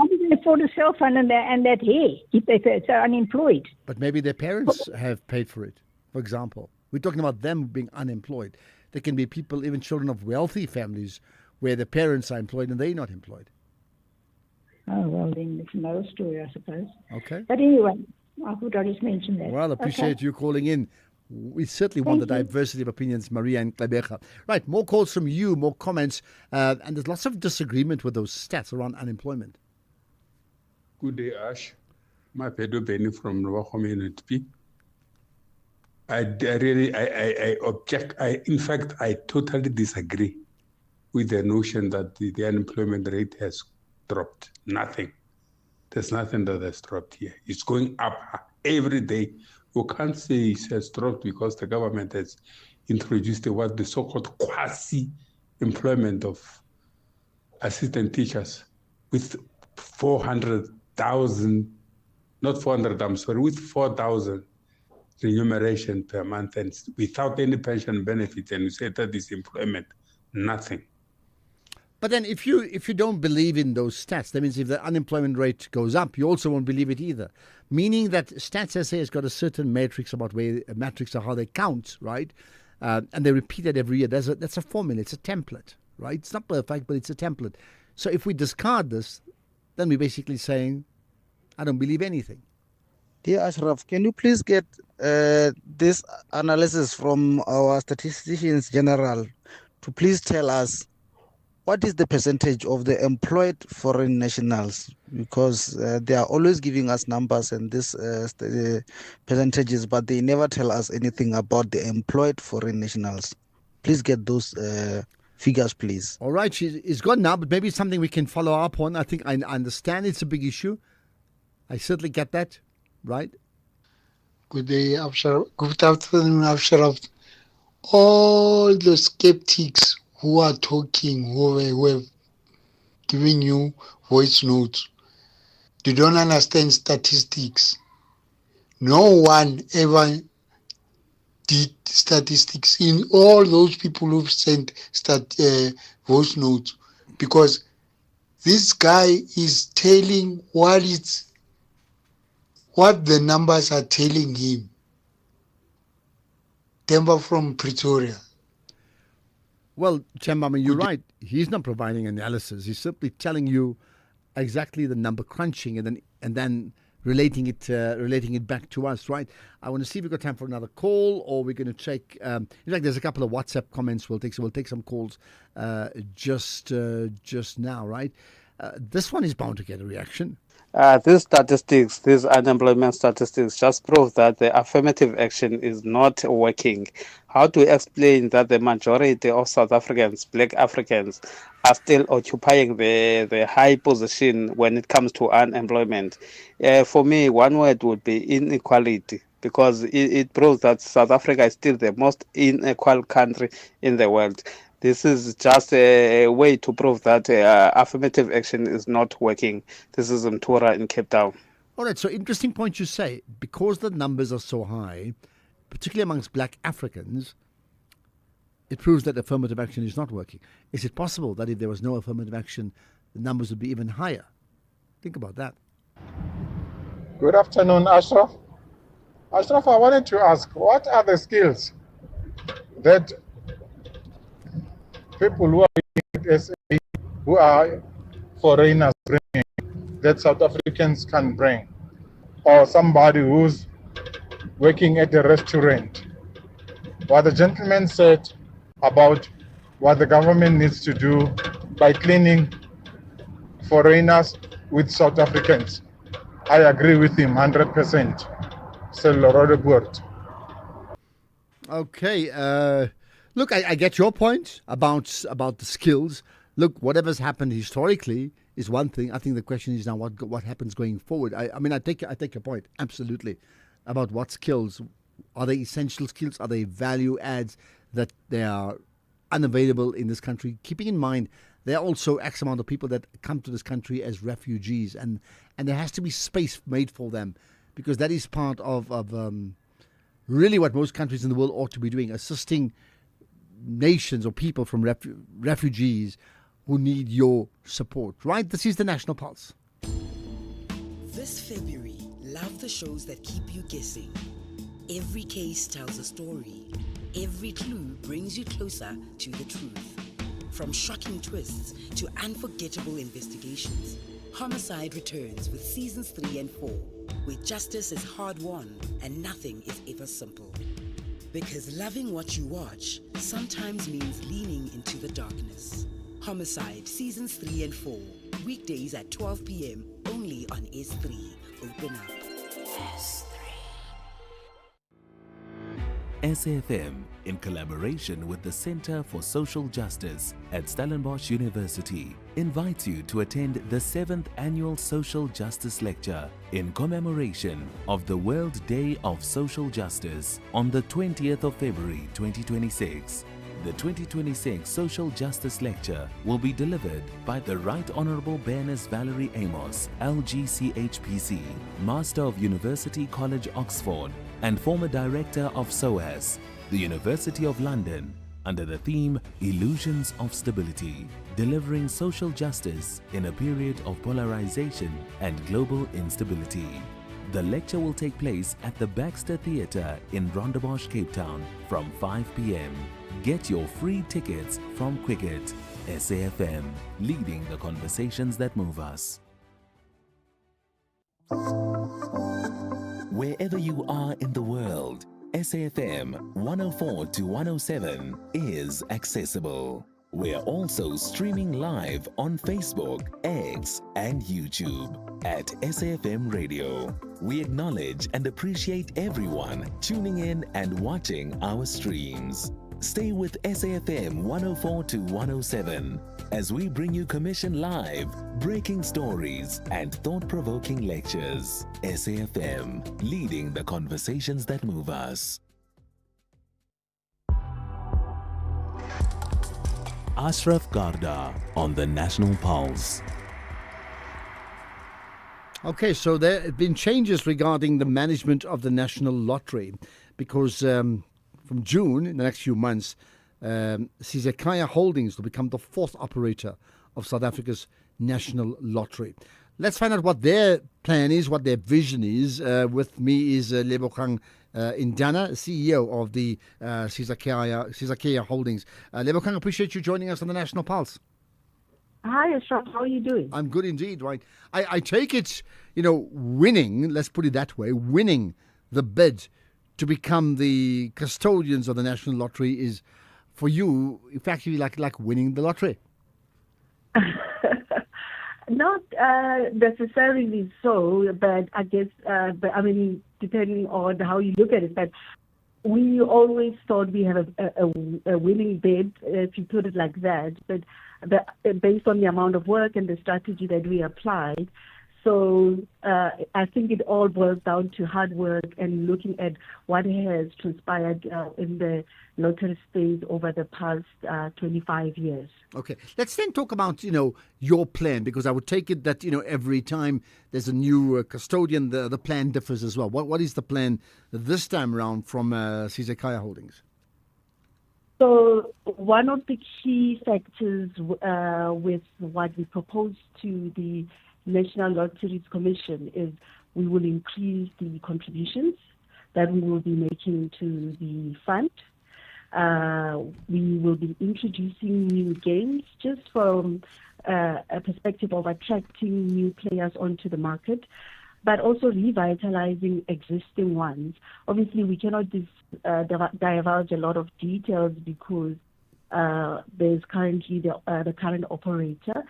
S4: do they afford a cell phone and that hair if they're unemployed?
S6: But maybe their parents have paid for it, for example. We're talking about them being unemployed. There can be people, even children of wealthy families, where the parents are employed and they're not employed.
S4: Oh, well, then it's another story, I suppose.
S6: Okay.
S4: But anyway, I thought I'd just mention that.
S6: Well, appreciate you calling in. We certainly want the diversity of opinions, Maria and Gqeberha. Right, more calls from you, more comments, and there's lots of disagreement with those stats around unemployment.
S22: Good day, Ash. My pedo Benny from Lower Community. I object. In fact, I totally disagree with the notion that the unemployment rate has dropped. Nothing. There's nothing that has dropped here. It's going up every day. You can't say it has dropped because the government has introduced the so-called quasi-employment of assistant teachers with 400,000, not 400, I'm sorry, with 4,000 remuneration per month and without any pension benefits, and you say that is employment. Nothing.
S6: But then if you don't believe in those stats, that means if the unemployment rate goes up, you also won't believe it either. Meaning that Stats SA has got a certain matrix about matrix of how they count, right? And they repeat it every year. That's a formula, it's a template, right? It's not perfect, but it's a template. So if we discard this, then we're basically saying, I don't believe anything.
S5: Dear Ashraf, can you please get this analysis from our statisticians general to please tell us what is the percentage of the employed foreign nationals? Because they are always giving us numbers and this percentages, but they never tell us anything about the employed foreign nationals. Please get those figures, please.
S6: All right, it's gone now, but maybe it's something we can follow up on. I think I understand it's a big issue. I certainly get that, right?
S8: Good day, Ashraf. Good afternoon, Ashraf. All the skeptics who are talking, who have given you voice notes, they don't understand statistics. No one ever did statistics in all those people who've sent voice notes, because this guy is telling what the numbers are telling him. Temba from Pretoria.
S6: Well, Chemba, I mean, you're right. He's not providing analysis. He's simply telling you exactly the number crunching and then relating it back to us, right? I want to see if we've got time for another call, or we're going to check. In fact, there's a couple of WhatsApp comments we'll take. So we'll take some calls just now, right? This one is bound to get a reaction.
S23: These unemployment statistics just prove that the affirmative action is not working. How to explain that the majority of South Africans, Black Africans, are still occupying the high position when it comes to unemployment? For me, one word would be inequality, because it proves that South Africa is still the most unequal country in the world. This is just a way to prove that affirmative action is not working. This is Mtura in Cape Town.
S6: All right, so interesting point you say. Because the numbers are so high, particularly amongst Black Africans, it proves that affirmative action is not working. Is it possible that if there was no affirmative action, the numbers would be even higher? Think about that.
S24: Good afternoon, Ashraf. Ashraf, I wanted to ask, what are the skills that people who are in SA, who are foreigners bringing, that South Africans can bring? Or somebody who's working at a restaurant? What the gentleman said about what the government needs to do by cleaning foreigners with South Africans, I agree with him 100%. C'est le word.
S6: Okay, look, I get your point about the skills. Look, whatever's happened historically is one thing. I think the question is now what happens going forward. I mean, I take your point absolutely about what skills are they essential skills? Are they value adds that they are unavailable in this country? Keeping in mind there are also X amount of people that come to this country as refugees, and there has to be space made for them, because that is part of really what most countries in the world ought to be doing, assisting nations or people from refugees who need your support, right? This is the National Pulse.
S25: This February, love the shows that keep you guessing. Every case tells a story. Every clue brings you closer to the truth. From shocking twists to unforgettable investigations, Homicide returns with seasons 3 and 4, where justice is hard-won and nothing is ever simple. Because loving what you watch sometimes means leaning into the darkness. Homicide Seasons 3 and 4, weekdays at 12 p.m. only on S3. Open up. S3.
S7: SAFM, in collaboration with the Center for Social Justice at Stellenbosch University, invites you to attend the 7th Annual Social Justice Lecture in commemoration of the World Day of Social Justice on the 20th of February 2026. The 2026 Social Justice Lecture will be delivered by the Right Honourable Baroness Valerie Amos, LGCHPC, Master of University College Oxford, and former Director of SOAS, the University of London, under the theme Illusions of Stability, delivering social justice in a period of polarization and global instability. The lecture will take place at the Baxter Theatre in Rondebosch, Cape Town from 5 p.m. Get your free tickets from Quicket. SAFM, leading the conversations that move us. Wherever you are in the world, SAFM 104 to 107 is accessible. We're also streaming live on Facebook, X, and YouTube at SAFM Radio. We acknowledge and appreciate everyone tuning in and watching our streams. Stay with SAFM 104 to 107 as we bring you commission live, breaking stories, and thought-provoking lectures. SAFM, leading the conversations that move us. Ashraf Garda on the National Pulse.
S6: Okay, so there have been changes regarding the management of the National Lottery because from June, in the next few months, Sizekaya Holdings will become the fourth operator of South Africa's National Lottery. Let's find out what their plan is, what their vision is. With me is Lebogang Indana, CEO of the Sizekaya Holdings. Lebogang, appreciate you joining us on the National Pulse.
S10: Hi, Ashraf. How are you doing?
S6: I'm good indeed, right? I take it, winning, let's put it that way, winning the bid to become the custodians of the National Lottery is, for you, effectively like winning the lottery.
S10: Not necessarily so, but I guess, depending on how you look at it, but we always thought we have a winning bid, if you put it like that, but based on the amount of work and the strategy that we applied. So I think it all boils down to hard work and looking at what has transpired in the lottery space over the past 25 years.
S6: Okay, let's then talk about, your plan, because I would take it that, every time there's a new custodian, the plan differs as well. What is the plan this time around from Sizekaya Holdings?
S10: So one of the key factors with what we propose to the National Lotteries Commission is we will increase the contributions that we will be making to the fund. We will be introducing new games just from a perspective of attracting new players onto the market, but also revitalizing existing ones. Obviously, we cannot divulge a lot of details because there's currently the current operator.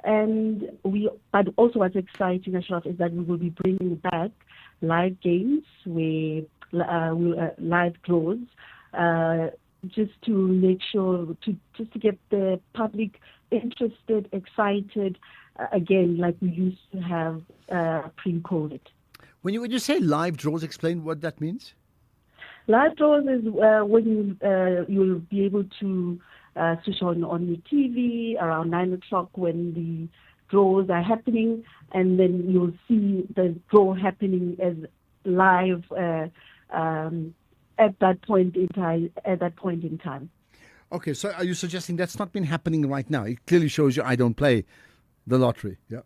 S10: But also what's exciting, Ashraf, is that we will be bringing back live games, live draws, just to make sure, just to get the public interested, excited, again, like we used to have pre-COVID.
S6: When you say live draws, explain what that means.
S10: Live draws is when you'll be able to switch on your TV around 9 o'clock when the draws are happening, and then you'll see the draw happening as live at that point in time.
S6: Okay, so are you suggesting that's not been happening right now? It clearly shows you I don't play the lottery. Yeah.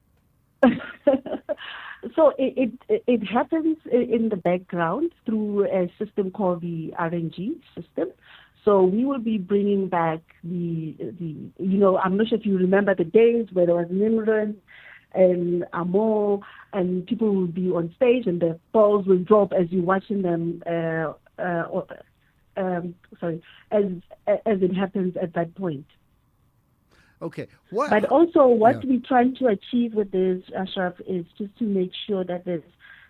S10: So it happens in the background through a system called the RNG system. So we will be bringing back the I'm not sure if you remember the days where there was Nimrod and Amo, and people will be on stage and the balls will drop as you're watching them. As it happens at that point.
S6: Okay.
S10: But also what we're trying to achieve with this, Ashraf, is just to make sure that there's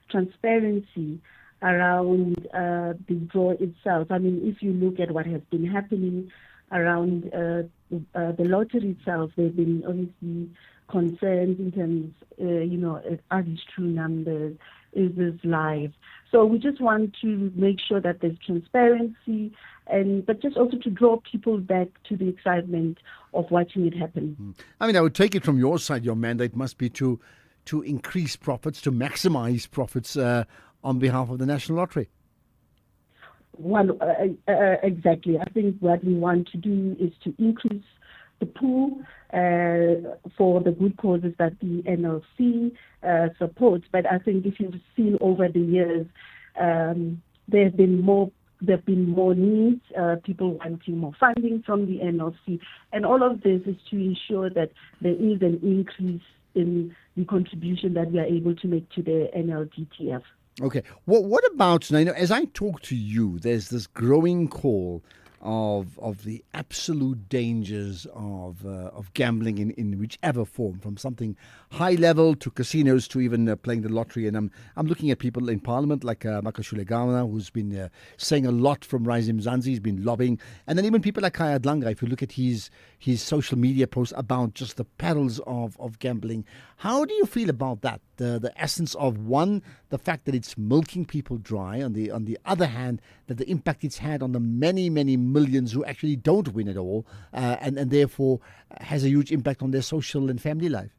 S10: transparency around the draw itself. I mean, if you look at what has been happening around the lottery itself, there have been obviously concerns in terms, are these true numbers? Is this live? So we just want to make sure that there's transparency, but just also to draw people back to the excitement of watching it happen.
S6: I mean, I would take it from your side, your mandate must be to increase profits, to maximize profits on behalf of the National Lottery.
S10: Exactly. I think what we want to do is to increase the pool for the good causes that the NLC supports. But I think if you've seen over the years, there have been more needs, people wanting more funding from the NLC, and all of this is to ensure that there is an increase in the contribution that we are able to make to the NLDTF.
S6: Okay. What about now? As I talk to you, there's this growing call of the absolute dangers of gambling in whichever form, from something high level to casinos to even playing the lottery. And I'm looking at people in Parliament like Makashule Gama, who's been saying a lot from Rise Mzansi. He's been lobbying, and then even people like Kaya Dlanga. If you look at his social media posts about just the perils of gambling, how do you feel about that? The essence of one, the fact that it's milking people dry. On the other hand, that the impact it's had on the many millions who actually don't win at all, and therefore has a huge impact on their social and family life.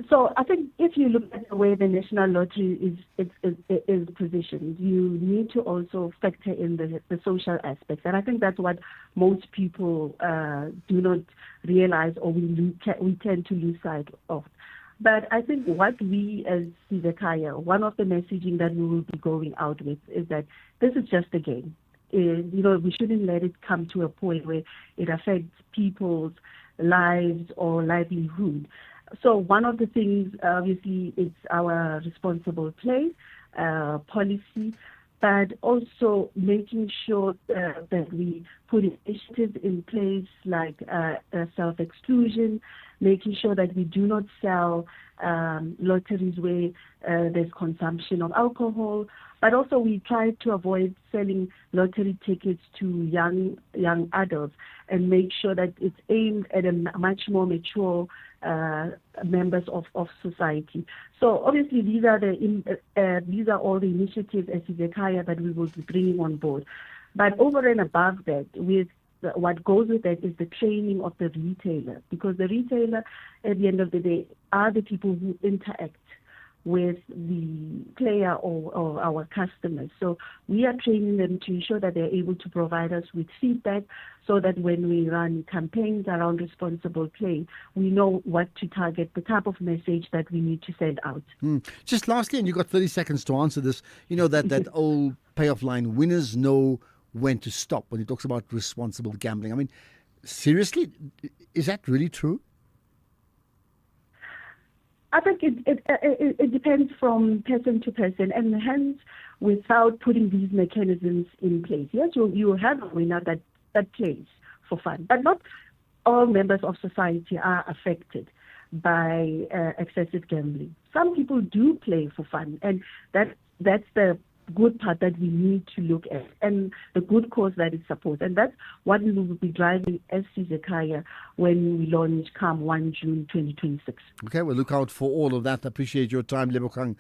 S10: So I think if you look at the way the National Lottery is positioned, you need to also factor in the social aspects. And I think that's what most people do not realize, or we tend to lose sight of. But I think what we as Sizekaya, one of the messaging that we will be going out with is that this is just a game. We shouldn't let it come to a point where it affects people's lives or livelihood. So one of the things, obviously, it's our responsible play policy, but also making sure that we put initiatives in place like self-exclusion, making sure that we do not sell lotteries where there's consumption of alcohol, but also we try to avoid selling lottery tickets to young adults and make sure that it's aimed at a much more mature members of society. So obviously these are all the initiatives as Sizekaya that we will be bringing on board. But over and above that, what goes with that is the training of the retailer, because the retailer at the end of the day are the people who interact with the player or our customers. So we are training them to ensure that they're able to provide us with feedback so that when we run campaigns around responsible play, we know what to target, the type of message that we need to send out.
S6: Just lastly, and you've got 30 seconds to answer this, that old payoff line, winners know when to stop, when he talks about responsible gambling. I mean, seriously, is that really true?
S10: I think it depends from person to person, and hence, without putting these mechanisms in place, yes, you have a winner that plays for fun, but not all members of society are affected by excessive gambling. Some people do play for fun, and that's the good part that we need to look at, and the good cause that it supports. And that's what we will be driving as Sizekaya when we launch come 1 June 2026.
S6: Okay, we'll look out for all of that. Appreciate your time, Lebokang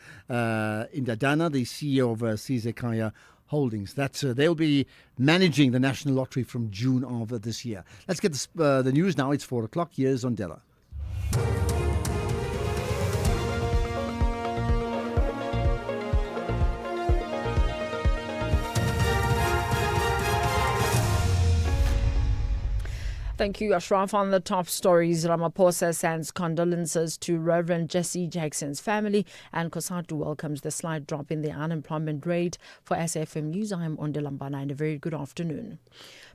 S6: Indadana, the CEO of Sizekaya Holdings. They'll be managing the National Lottery from June of this year. Let's get the news now. It's 4 o'clock. Here's Ondela.
S1: Thank you, Ashraf. On the top stories, Ramaphosa sends condolences to Reverend Jesse Jackson's family, and COSATU welcomes the slight drop in the unemployment rate. For SAFM News, I am Ondelambana, and a very good afternoon.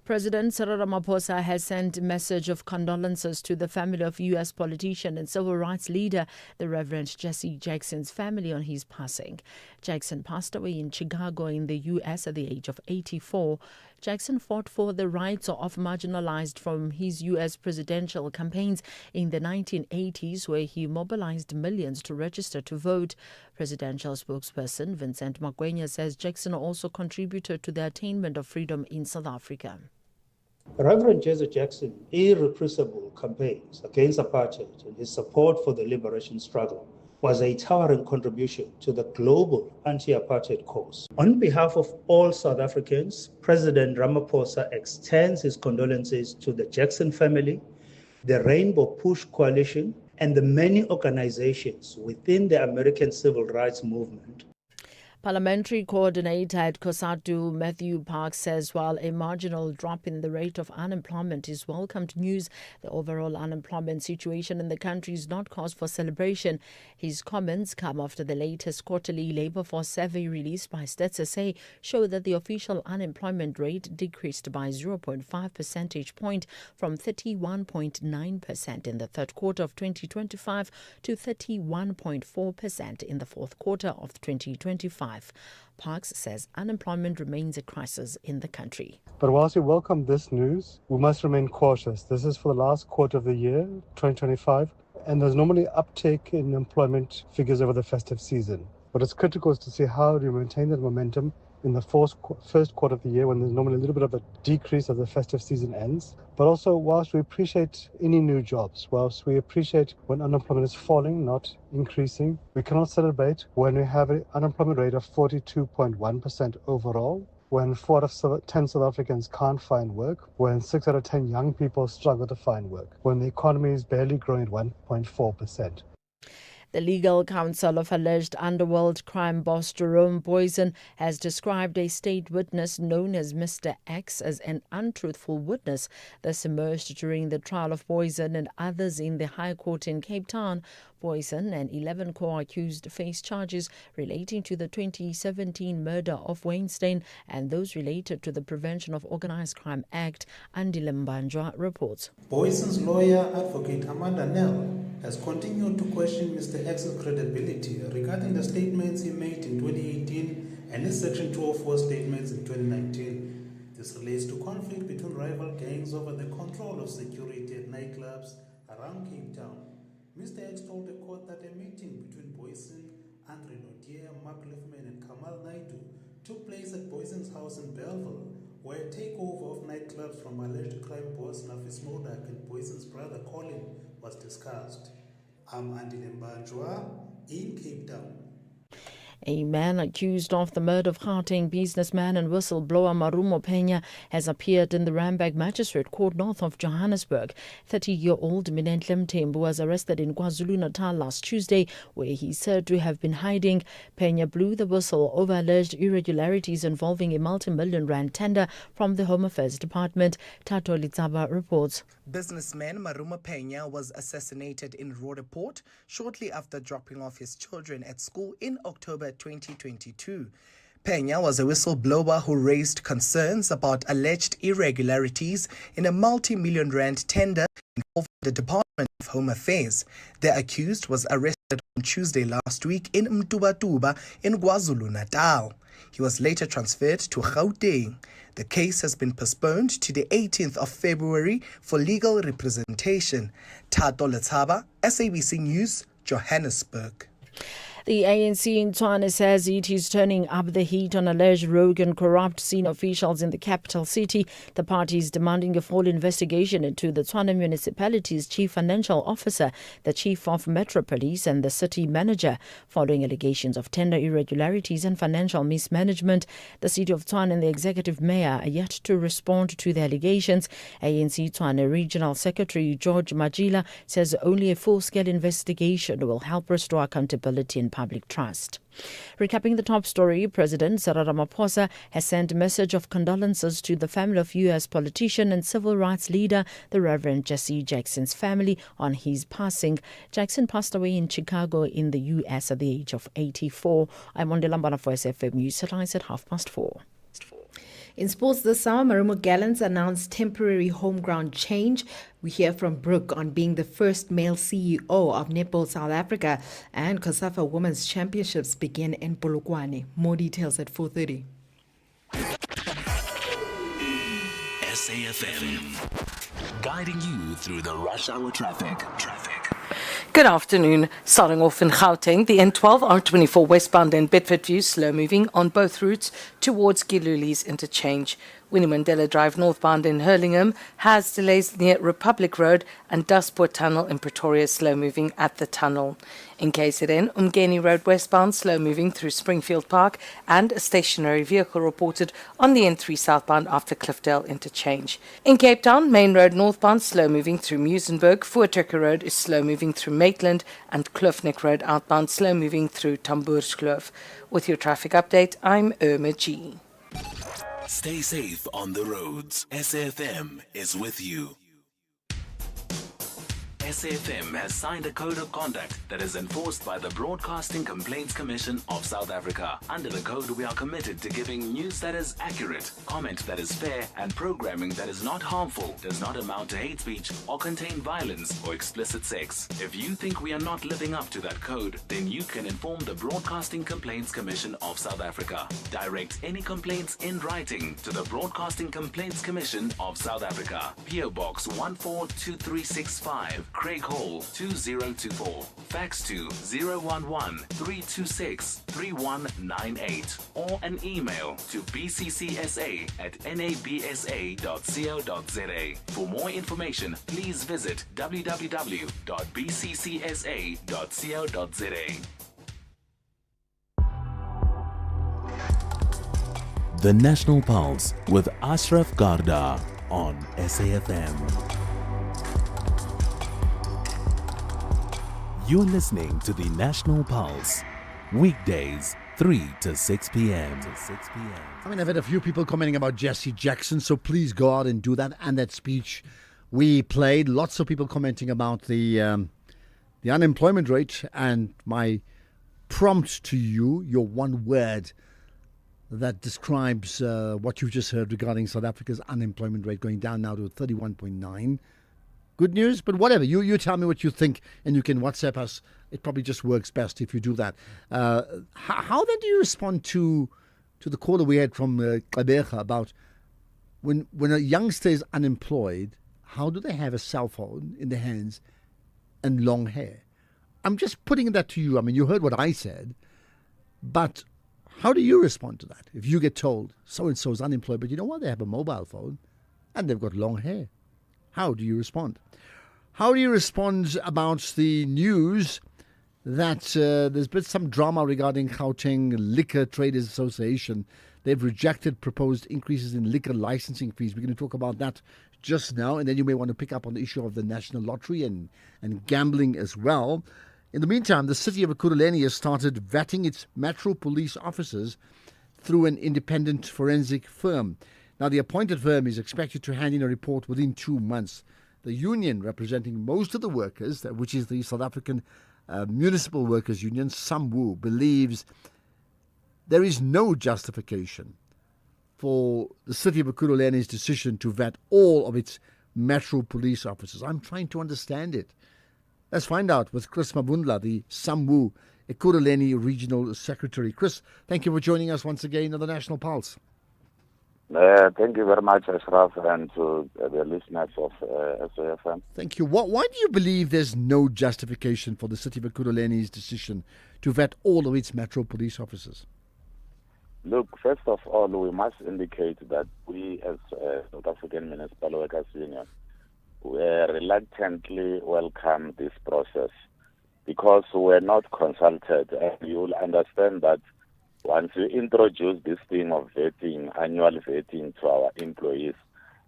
S1: President Cyril Ramaphosa has sent a message of condolences to the family of U.S. politician and civil rights leader, the Reverend Jesse Jackson's family, on his passing. Jackson passed away in Chicago in the U.S. at the age of 84. Jackson fought for the rights of marginalized from his U.S. presidential campaigns in the 1980s, where he mobilized millions to register to vote. Presidential spokesperson Vincent Magwenya says Jackson also contributed to the attainment of freedom in South Africa.
S11: Reverend Jesse Jackson's irrepressible campaigns against apartheid and his support for the liberation struggle was a towering contribution to the global anti-apartheid cause. On behalf of all South Africans, President Ramaphosa extends his condolences to the Jackson family, the Rainbow Push Coalition, and the many organizations within the American civil rights movement.
S1: Parliamentary coordinator at COSATU, Matthew Parks, says while a marginal drop in the rate of unemployment is welcomed news, the overall unemployment situation in the country is not cause for celebration. His comments come after the latest quarterly labour force survey released by Stats SA show that the official unemployment rate decreased by 0.5 percentage point from 31.9% in the third quarter of 2025 to 31.4% in the fourth quarter of 2025. Parks says unemployment remains a crisis in the country.
S12: But whilst we welcome this news, we must remain cautious. This is for the last quarter of the year, 2025, and there's normally uptake in employment figures over the festive season. What is critical is to see how we maintain that momentum in the first quarter of the year when there's normally a little bit of a decrease as the festive season ends. But also, whilst we appreciate any new jobs, whilst we appreciate when unemployment is falling, not increasing, we cannot celebrate when we have an unemployment rate of 42.1% overall, when 4 out of 10 South Africans can't find work, when 6 out of 10 young people struggle to find work, when the economy is barely growing at 1.4%.
S1: The legal counsel of alleged underworld crime boss Jerome Boysen has described a state witness known as Mr. X as an untruthful witness. This emerged during the trial of Boysen and others in the High Court in Cape Town. Boysen and 11 co-accused face charges relating to the 2017 murder of Weinstein and those related to the Prevention of Organised Crime Act. Andile Mbanjwa reports.
S13: Boysen's lawyer, Advocate Amanda Nell, has continued to question Mr. X's credibility regarding the statements he made in 2018 and his Section 204 statements in 2019. This relates to conflict between rival gangs over the control of security at nightclubs around Cape Town. Mr. X told the court that a meeting between Boysen, Andre Naudé, Mark Liffman and Kamal Naidu took place at Boysen's house in Belleville, where a takeover of nightclubs from alleged crime boss Nafis Modak and Boysen's brother Colin was discussed. I'm Andile Mbanjwa in Cape Town.
S1: A man accused of the murder of Gauteng businessman and whistleblower Marumo Pena has appeared in the Randburg Magistrate Court north of Johannesburg. 30-year-old Minenhle Mthembu was arrested in KwaZulu-Natal last Tuesday, where he's said to have been hiding. Pena blew the whistle over alleged irregularities involving a multi-million rand tender from the Home Affairs Department. Tato Litsaba reports.
S14: Businessman Marumo Pena was assassinated in Roodepoort shortly after dropping off his children at school in October 2022. Pena was a whistleblower who raised concerns about alleged irregularities in a multi-million rand tender involving the Department of Home Affairs. The accused was arrested on Tuesday last week in Mtubatuba in KwaZulu-Natal. He was later transferred to Gauteng. The case has been postponed to the 18th of February for legal representation. Tato Letsaba, SABC News, Johannesburg.
S1: The ANC in Tshwane says it is turning up the heat on alleged rogue and corrupt senior officials in the capital city. The party is demanding a full investigation into the Tshwane municipality's chief financial officer, the chief of Metro Police and the city manager. Following allegations of tender irregularities and financial mismanagement, the city of Tshwane and the executive mayor are yet to respond to the allegations. ANC Tshwane Regional Secretary George Majila says only a full-scale investigation will help restore accountability and public trust. Recapping the top story, President Cyril Ramaphosa has sent a message of condolences to the family of U.S. politician and civil rights leader, the Reverend Jesse Jackson's family, on his passing. Jackson passed away in Chicago in the U.S. at the age of 84. I'm Ondela Mbana for SFM News. Headlines at 4:30.
S3: In sports this hour, Marumo Gallants announced temporary home ground change. We hear from Brooke on being the first male CEO of Netball South Africa, and COSAFA Women's Championships begin in Polokwane. More details at 4:30.
S15: SAFM, guiding you through the rush hour traffic.
S18: Good afternoon. Starting off in Gauteng, the N12 R24 westbound and Bedford View slow moving on both routes towards Giluli's interchange. Winnie Mandela Drive northbound in Hurlingham has delays near Republic Road and Dustport Tunnel in Pretoria, slow moving at the tunnel. In KZN, Umgeni Road westbound, slow moving through Springfield Park, and a stationary vehicle reported on the N3 southbound after Cliffdale interchange. In Cape Town, Main Road northbound, slow moving through Muizenberg, Voortrekker Road is slow moving through Maitland, and Kloofnek Road outbound, slow moving through Tamboerskloof. With your traffic update, I'm Irma G.
S15: Stay safe on the roads. SAFM is with you. SAFM has signed a code of conduct that is enforced by the Broadcasting Complaints Commission of South Africa. Under the code, we are committed to giving news that is accurate, comment that is fair, and programming that is not harmful, does not amount to hate speech, or contain violence or explicit sex. If you think we are not living up to that code, then you can inform the Broadcasting Complaints Commission of South Africa. Direct any complaints in writing to the Broadcasting Complaints Commission of South Africa. PO Box 142365. Craig Hall 2024. Fax to 011-326-3198 or an email to bccsa@nabsa.co.za. For more information, please visit www.bccsa.co.za.
S7: The National Pulse with Ashraf Garda on SAFM. You're listening to the National Pulse, weekdays 3 to 6 p.m.
S6: I mean, I've had a few people commenting about Jesse Jackson, so please go out and do that. And that speech we played, lots of people commenting about the unemployment rate, and my prompt to you, your one word that describes what you've just heard regarding South Africa's unemployment rate going down now to 31.9. Good news, but whatever. You tell me what you think, and you can WhatsApp us. It probably just works best if you do that. How then do you respond to the caller we had from Gqeberha about when a youngster is unemployed, how do they have a cell phone in their hands and long hair? I'm just putting that to you. I mean, you heard what I said, but how do you respond to that? If you get told so-and-so is unemployed, but you know what? They have a mobile phone and they've got long hair. How do you respond? How do you respond about the news that there's been some drama regarding Gauteng Liquor Traders Association? They've rejected proposed increases in liquor licensing fees. We're going to talk about that just now, and then you may want to pick up on the issue of the National Lottery and gambling as well. In the meantime, the city of Ekurhuleni has started vetting its Metro Police officers through an independent forensic firm. Now, the appointed firm is expected to hand in a report within 2 months. The union representing most of the workers, which is the South African Municipal Workers Union, SAMWU, believes there is no justification for the city of Ekurhuleni's decision to vet all of its Metro Police officers. I'm trying to understand it. Let's find out with Chris Mabundla, the SAMWU Ekurhuleni Regional Secretary. Chris, thank you for joining us once again on the National Pulse.
S16: Thank you very much, Ashraf, and to the listeners of SAFM.
S6: Thank you. Why do you believe there's no justification for the city of Ekurhuleni's decision to vet all of its Metro Police officers?
S16: Look, first of all, we must indicate that we, as South African Municipal Workers Union, we reluctantly welcome this process because we're not consulted, and you'll understand that once you introduce this thing of vetting, annual vetting to our employees,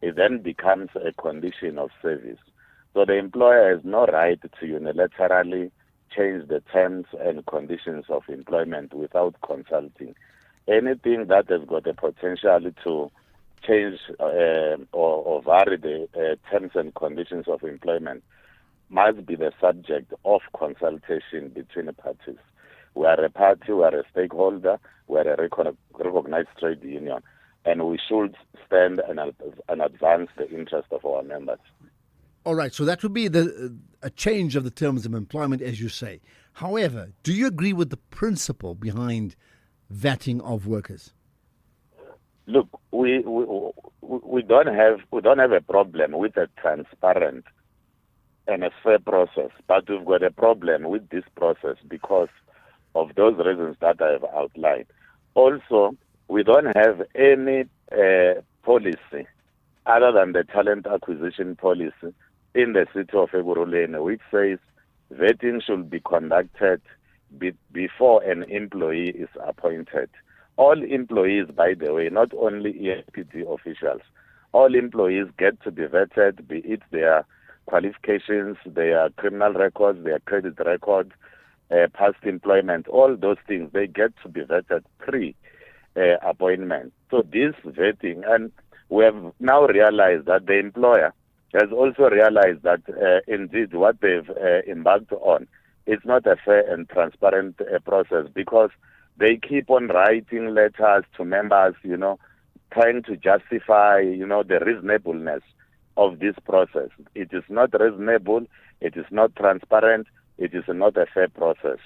S16: it then becomes a condition of service. So the employer has no right to unilaterally change the terms and conditions of employment without consulting. Anything that has got the potential to change or vary the terms and conditions of employment must be the subject of consultation between the parties. We are a party, we are a stakeholder, we are a recognized trade union, and we should stand and advance the interest of our members.
S6: All right, so that would be a change of the terms of employment, as you say. However, do you agree with the principle behind vetting of workers?
S16: Look, we don't have a problem with a transparent and a fair process, but we've got a problem with this process because of those reasons that I have outlined. Also, we don't have any policy other than the talent acquisition policy in the city of Ekurhuleni, which says vetting should be conducted before an employee is appointed. All employees, by the way, not only EMPD officials, all employees get to be vetted, be it their qualifications, their criminal records, their credit records, past employment, all those things, they get to be vetted pre-appointment. So this vetting, and we have now realized that the employer has also realized that indeed what they've embarked on is not a fair and transparent process, because they keep on writing letters to members, trying to justify, the reasonableness of this process. It is not reasonable, it is not transparent, it is not a fair process,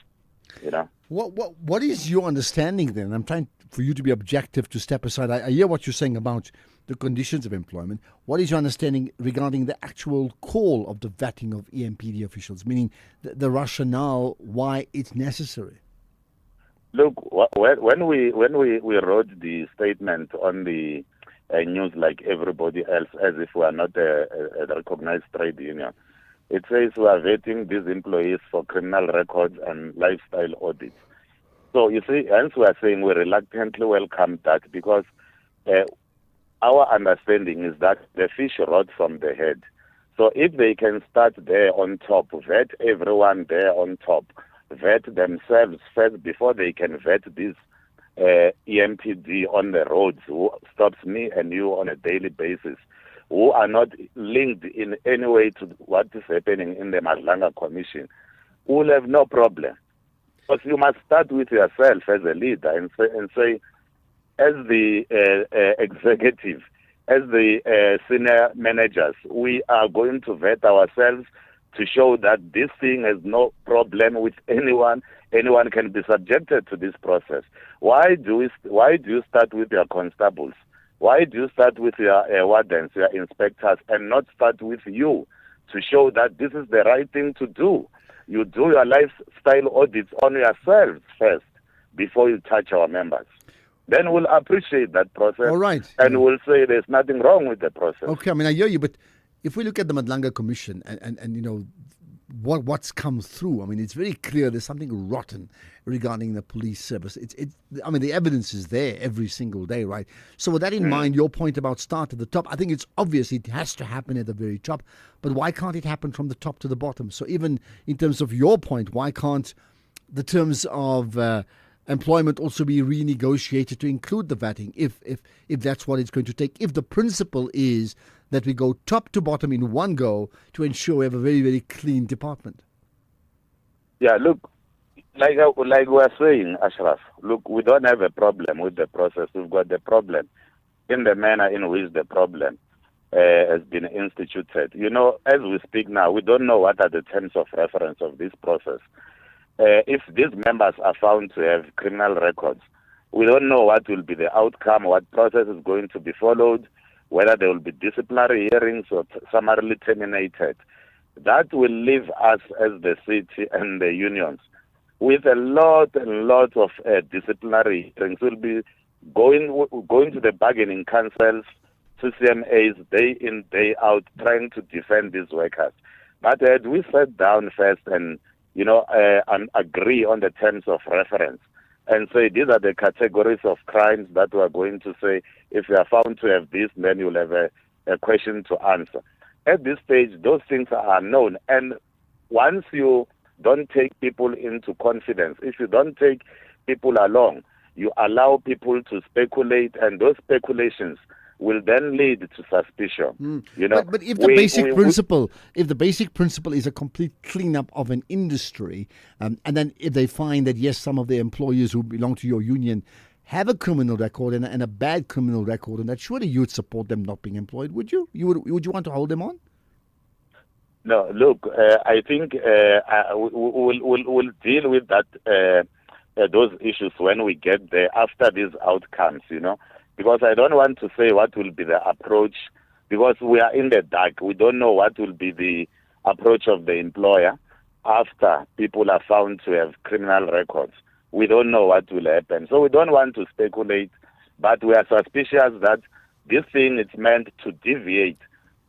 S6: What is your understanding then? I'm trying for you to be objective, to step aside. I hear what you're saying about the conditions of employment. What is your understanding regarding the actual call of the vetting of EMPD officials, meaning the rationale why it's necessary?
S16: Look, when we wrote the statement on the news like everybody else, as if we are not a recognized trade union, it says we are vetting these employees for criminal records and lifestyle audits. So you see, hence we are saying we reluctantly welcome that, because our understanding is that the fish rot from the head. So if they can start there on top, vet everyone there on top, vet themselves first before they can vet this EMPD on the roads, who stops me and you on a daily basis, who are not linked in any way to what is happening in the Madlanga Commission, who will have no problem. But you must start with yourself as a leader and say, as the executive, as the senior managers, we are going to vet ourselves to show that this thing has no problem with anyone. Anyone can be subjected to this process. Why do you start with your constables? Why do you start with your wardens, your inspectors, and not start with you to show that this is the right thing to do? You do your lifestyle audits on yourselves first before you touch our members. Then we'll appreciate that process.
S6: All right.
S16: And we'll say there's nothing wrong with the process.
S6: Okay, I hear you, but if we look at the Madlanga Commission and what's come through, it's very clear there's something rotten regarding the police service. The evidence is there every single day, right? So with that in mind, your point about start at the top, I think it's obvious it has to happen at the very top, but why can't it happen from the top to the bottom? So even in terms of your point, why can't the terms of employment also be renegotiated to include the vetting if that's what it's going to take? If the principle is that we go top to bottom in one go to ensure we have a very, very clean department.
S16: Yeah, look, like we're saying, Ashraf, look, we don't have a problem with the process. We've got the problem in the manner in which the problem has been instituted. As we speak now, we don't know what are the terms of reference of this process. If these members are found to have criminal records, we don't know what will be the outcome, what process is going to be followed, whether there will be disciplinary hearings or summarily terminated. That will leave us as the city and the unions with a lot and lot of disciplinary hearings. We'll be going to the bargaining councils, CCMAs, day in, day out, trying to defend these workers. But we sat down first and agree on the terms of reference and say these are the categories of crimes that we are going to say, if you are found to have this, then you'll have a question to answer. At this stage, those things are known. And once you don't take people into confidence, if you don't take people along, you allow people to speculate, and those speculations will then lead to suspicion.
S6: But if the basic principle is a complete cleanup of an industry, and then if they find that yes, some of the employees who belong to your union have a criminal record and a bad criminal record, and that surely you would support them not being employed, would you? Would you want to hold them on?
S16: No, look, I think we'll deal with that those issues when we get there after these outcomes, because I don't want to say what will be the approach, because we are in the dark. We don't know what will be the approach of the employer after people are found to have criminal records. We don't know what will happen. So we don't want to speculate, but we are suspicious that this thing is meant to deviate,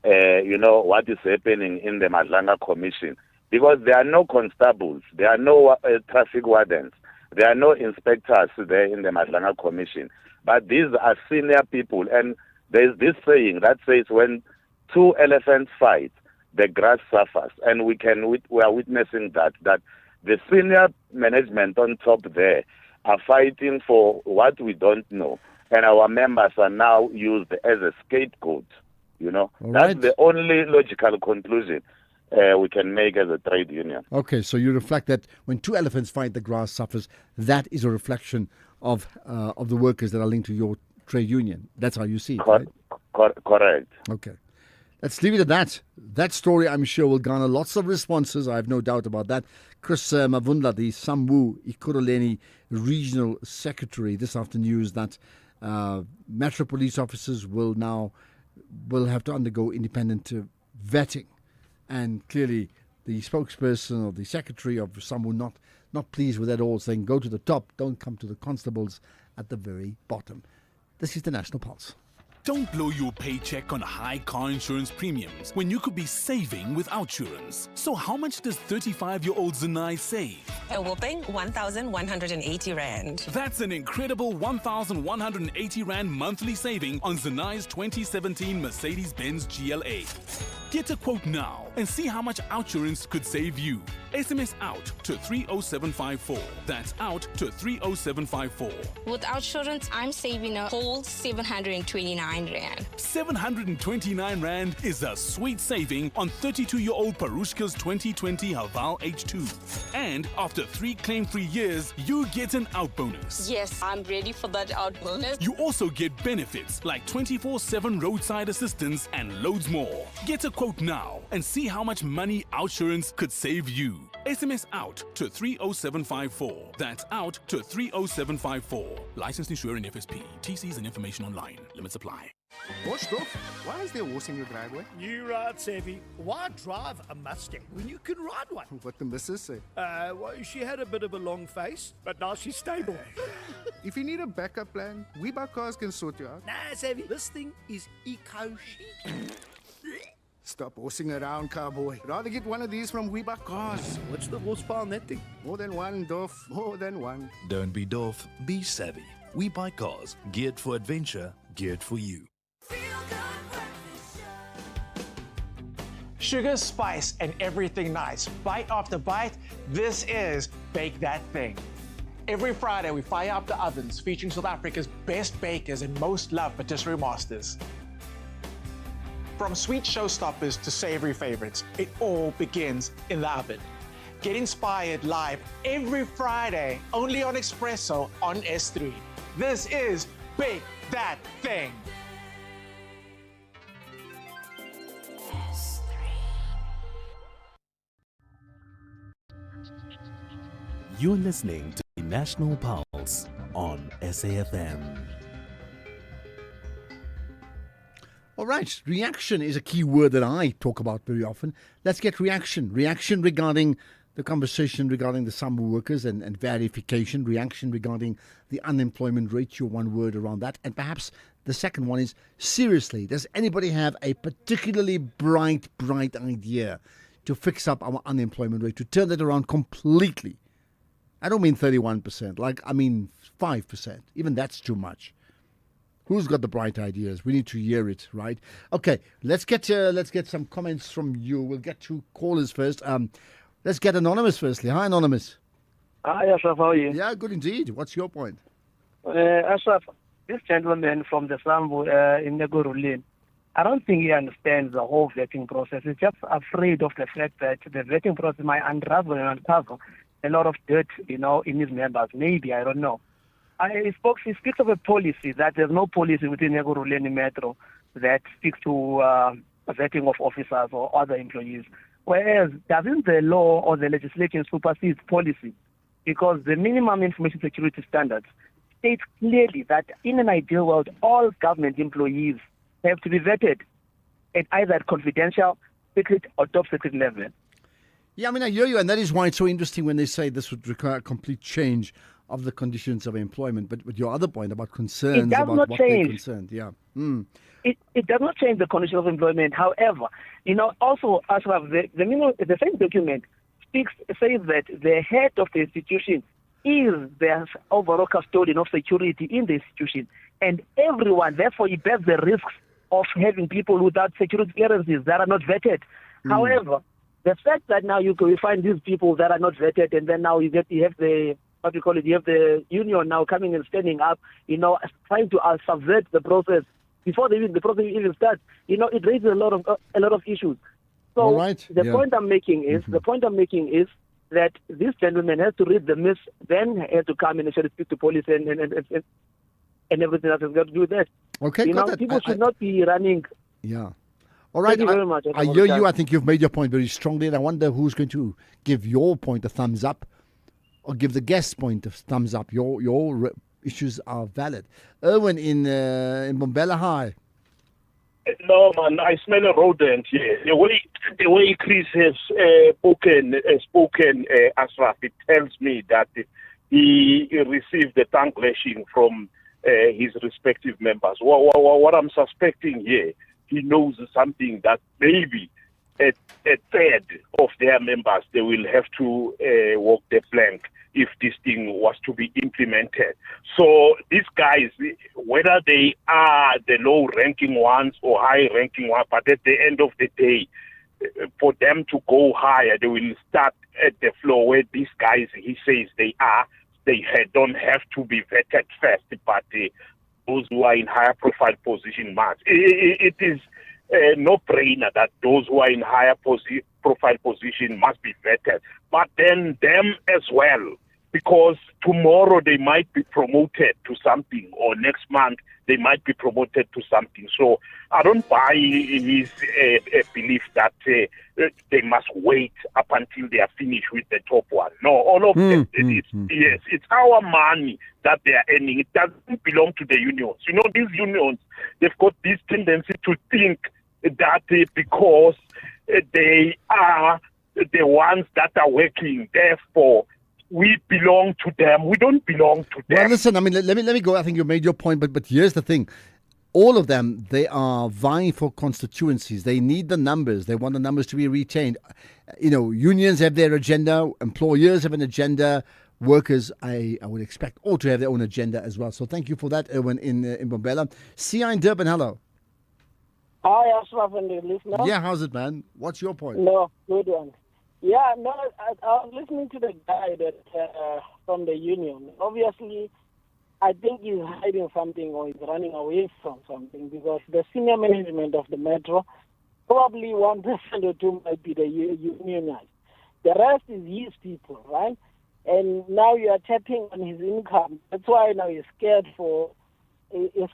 S16: what is happening in the Madlanga Commission. Because there are no constables, there are no traffic wardens, there are no inspectors there in the Madlanga Commission. But these are senior people, and there's this saying that says when two elephants fight, the grass suffers, and we are witnessing that the senior management on top there are fighting for what we don't know, and our members are now used as a scapegoat. That's the only logical conclusion we can make as a trade union.
S6: Okay, so you reflect that when two elephants fight, the grass suffers. That is a reflection of the workers that are linked to your trade union. That's how you see it, right?
S16: Correct.
S6: Okay. Let's leave it at that. That story, I'm sure, will garner lots of responses. I have no doubt about that. Chris Mavundla, the Sambu Ekurhuleni Regional Secretary, this afternoon news that Metro Police officers will have to undergo independent vetting. And clearly, the spokesperson or the secretary of Sambu not pleased with that all, saying go to the top, don't come to the constables at the very bottom. This is the National Pulse.
S7: Don't blow your paycheck on high car insurance premiums when you could be saving with Outsurance. So how much does 35-year-old Zanai save?
S9: A whopping 1,180 Rand.
S7: That's an incredible 1,180 Rand monthly saving on Zanai's 2017 Mercedes-Benz GLA. Get a quote now and see how much Outsurance could save you. SMS out to 30754. That's out to 30754.
S17: With Outsurance, I'm saving a whole 729 Rand.
S7: 729 Rand is a sweet saving on 32-year-old Parushka's 2020 Haval H2. And after 3 claim-free years, you get an out bonus.
S17: Yes, I'm ready for that out bonus.
S7: You also get benefits like 24/7 roadside assistance and loads more. Get a quote now and see how much money Outsurance could save you. SMS out to 30754. That's out to 30754. Licensed insurer in FSP. TCs and information online. Limits apply.
S19: What's stuff? Why is there a horse in your driveway?
S20: You right, Savvy. Why drive a Mustang when you can ride one?
S19: What the missus say?
S20: Well, she had a bit of a long face, but now she's stable.
S19: If you need a backup plan, WeBuyCars can sort you out.
S20: Nah, Savvy, this thing is eco-chic.
S19: Stop horsing around, cowboy. Rather get one of these from WeBuyCars.
S20: What's the horsepower on that thing?
S19: More than one, Dolph. More than one.
S21: Don't be Dolph, be savvy. WeBuyCars. Geared for adventure, geared for you.
S26: Sugar, spice, and everything nice. Bite after bite, this is Bake That Thing. Every Friday, we fire up the ovens, featuring South Africa's best bakers and most loved patisserie masters. From sweet showstoppers to savory favorites, it all begins in the oven. Get inspired live every Friday, only on Espresso on S3. This is Bake That Thing.
S7: You're listening to the National Pulse on SAFM.
S6: All right, reaction is a key word that I talk about very often. Let's get reaction. Reaction regarding the conversation regarding the Sambu workers and verification. Reaction regarding the unemployment rate, your one word around that. And perhaps the second one is, seriously, does anybody have a particularly bright idea to fix up our unemployment rate, to turn that around completely? I don't mean 31%, I mean 5%. Even that's too much. Who's got the bright ideas? We need to hear it, right? Okay, let's get some comments from you. We'll get to callers first. Let's get Anonymous firstly. Hi, Anonymous.
S27: Hi, Ashraf. How are you?
S6: Yeah, good indeed. What's your point?
S27: Ashraf, this gentleman from the Sambu in Ekurhuleni, I don't think he understands the whole vetting process. He's just afraid of the fact that the vetting process might unravel and uncover a lot of dirt, in his members. Maybe, I don't know. He speaks of a policy, that there's no policy within Ekurhuleni Metro that speaks to vetting of officers or other employees. Whereas, doesn't the law or the legislation supersede policy? Because the minimum information security standards states clearly that in an ideal world, all government employees have to be vetted at either confidential, secret, or top secret level.
S6: Yeah, I hear you, and that is why it's so interesting when they say this would require a complete change of the conditions of employment. But your other point about concerns
S27: It does
S6: about
S27: not
S6: what they're
S27: change.
S6: concerned, yeah.
S27: It does not change the condition of employment. However, also, Ashraf, the same document says that the head of the institution is the overall custodian of security in the institution, and everyone, therefore, he bears the risks of having people without security clearances that are not vetted. However, the fact that now you find these people that are not vetted, and then now you have the you have the union now coming and standing up, trying to subvert the process before the process even starts. It raises a lot of issues. So the point I'm making is that this gentleman has to read the miss, then has to come and actually speak to police and everything that has got to do with that.
S6: Okay, got that.
S27: People should not be running.
S6: Yeah. All right.
S27: Thank you very much.
S6: I hear you. I think you've made your point very strongly, and I wonder who's going to give your point a thumbs up or give the guest point a thumbs up. Your issues are valid. Erwin in Mbombela, hi.
S2: No, man, I smell a rodent here. The way Chris has spoken, Ashraf, it tells me that he received the tongue lashing from his respective members. What I'm suspecting here, he knows something that maybe a third of their members, they will have to walk the plank if this thing was to be implemented. So these guys, whether they are the low-ranking ones or high-ranking ones, but at the end of the day, for them to go higher, they will start at the floor where these guys, he says they are. They don't have to be vetted first, but those who are in higher profile position must. It is a no-brainer that those who are in higher profile position must be vetted, but then them as well, because tomorrow they might be promoted to something, or next month they might be promoted to something. So I don't buy his belief that they must wait up until they are finished with the top one. No, all of them. Yes, it's our money that they are earning. It doesn't belong to the unions. These unions, they've got this tendency to think that because they are the ones that are working, therefore we belong to them. We don't belong to them.
S6: Well, listen, I mean, let me go. I think you made your point, but here's the thing. All of them, they are vying for constituencies. They need the numbers. They want the numbers to be retained. Unions have their agenda. Employers have an agenda. Workers, I would expect, all to have their own agenda as well. So thank you for that, Erwin in Mbombela. Sia in Durban, hello.
S4: Hi, Ashraf and the listener.
S6: Yeah, how's it, man? What's your point?
S4: No, good one. Yeah, no, I was listening to the guy that from the union. Obviously, I think he's hiding something or he's running away from something, because the senior management of the metro, probably 1% or 2 might be the unionized. The rest is his people, right? And now you are tapping on his income. That's why now he's scared for this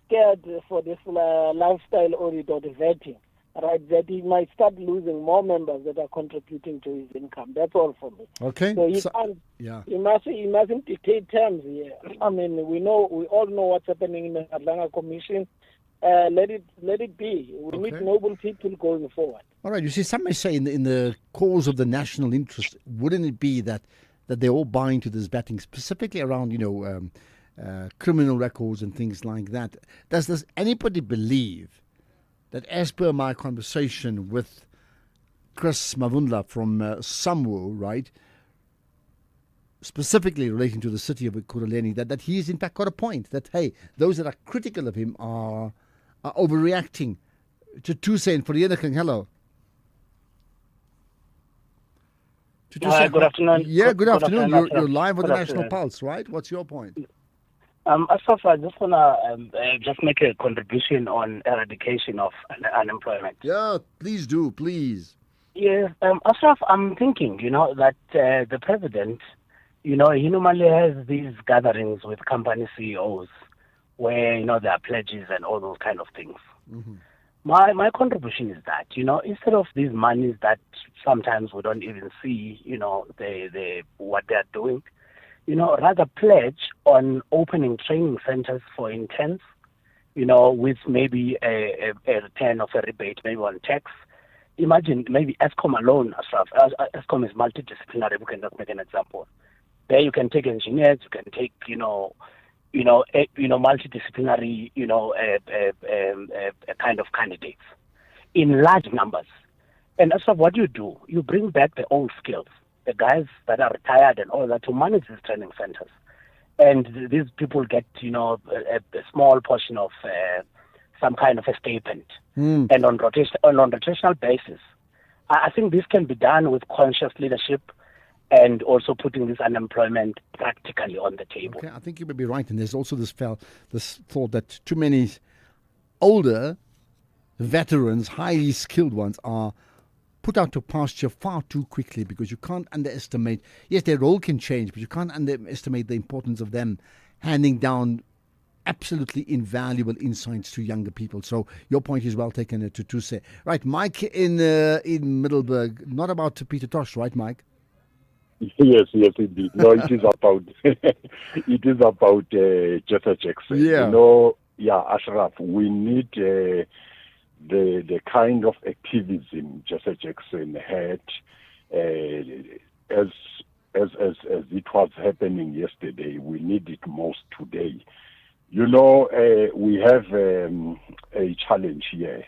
S4: lifestyle audit or the vetting, right? That he might start losing more members that are contributing to his income. That's all for me.
S6: Okay.
S4: So he can't.
S6: Yeah.
S4: He mustn't dictate terms here. I mean, we all know what's happening in the Atlanta Commission. Let it be. We need noble people going forward.
S6: All right. You see, some may say in the cause of the national interest, wouldn't it be that they're all buying to this betting, specifically around criminal records and things like that? Does anybody believe that, as per my conversation with Chris Mavundla from Samwo, right, specifically relating to the city of Ekurhuleni, that he's in fact got a point, that, hey, those that are critical of him are overreacting. To say for the other thing, hello.
S5: Hi, good afternoon.
S6: Yeah, good afternoon. You're live on
S5: Good
S6: the National
S5: afternoon.
S6: Pulse, right? What's your point?
S5: Ashraf, I just want to just make a contribution on eradication of unemployment.
S6: Yeah, please do, please.
S5: Yeah, Ashraf, I'm thinking, that the president, he normally has these gatherings with company CEOs where, there are pledges and all those kind of things.
S6: Mm-hmm.
S5: My contribution is that, instead of these monies that sometimes we don't even see, what they're doing, rather pledge on opening training centers for interns, with maybe a return of a rebate, maybe on tax. Imagine maybe Eskom alone, Ashraf. Eskom is multidisciplinary. We can just make an example. There you can take engineers, you can take, multidisciplinary, kind of candidates in large numbers. And that's what you do. You bring back the old skills, the guys that are retired and all that, to manage these training centers. And these people get, a small portion of some kind of a stipend. And on rotational basis, I think this can be done with conscious leadership and also putting this unemployment practically on the table.
S6: Okay, I think you may be right. And there's also this thought that too many older veterans, highly skilled ones, are put out to pasture far too quickly, because you can't underestimate, yes, their role can change, but you can't underestimate the importance of them handing down absolutely invaluable insights to younger people. So your point is well taken, to say. Right, Mike in Middelburg, not about Peter Tosh, right, Mike?
S8: Yes, indeed. No, it is about Jesse Jackson.
S6: Yeah.
S8: Ashraf, we need the kind of activism Jesse Jackson had as it was happening yesterday. We need it most today. We have a challenge here,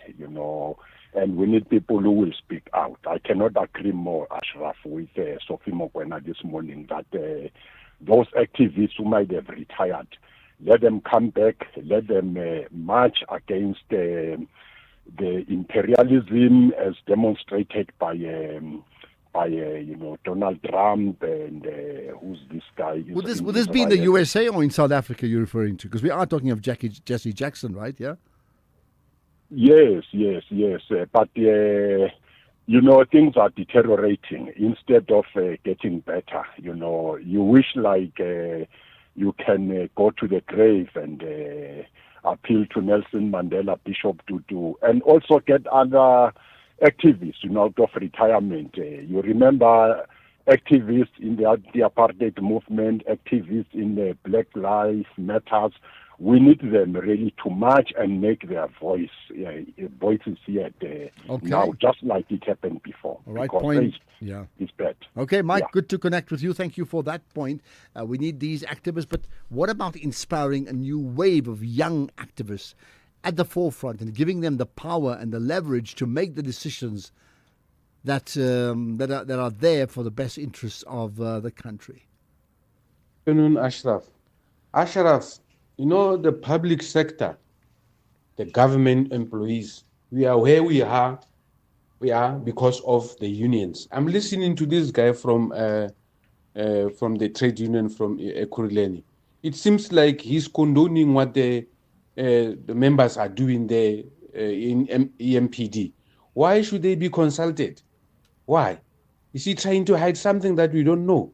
S8: and we need people who will speak out. I cannot agree more, Ashraf, with Sophie Mokoena this morning, that those activists who might have retired, let them come back, let them march against the imperialism as demonstrated by Donald Trump and who's this guy?
S6: Would this be in the USA or in South Africa you're referring to? Because we are talking of Jesse Jackson, right? Yeah.
S8: Yes. But things are deteriorating instead of getting better. You wish you can go to the grave and appeal to Nelson Mandela, Bishop Tutu, and also get other activists, out of retirement. You remember activists in the apartheid movement, activists in the Black Lives Matters. We need them really to march and make their voices heard now, just like it happened before.
S6: All right, point.
S8: It's bad.
S6: Okay, Mike, good to connect with you. Thank you for that point. We need these activists, but what about inspiring a new wave of young activists at the forefront and giving them the power and the leverage to make the decisions that are there for the best interests of the country?
S10: Good afternoon, Ashraf. The public sector, the government employees, we are where we are because of the unions. I'm listening to this guy from the trade union from Ekurhuleni. It seems like he's condoning what the members are doing there in EMPD. Why should they be consulted? Why? Is he trying to hide something that we don't know?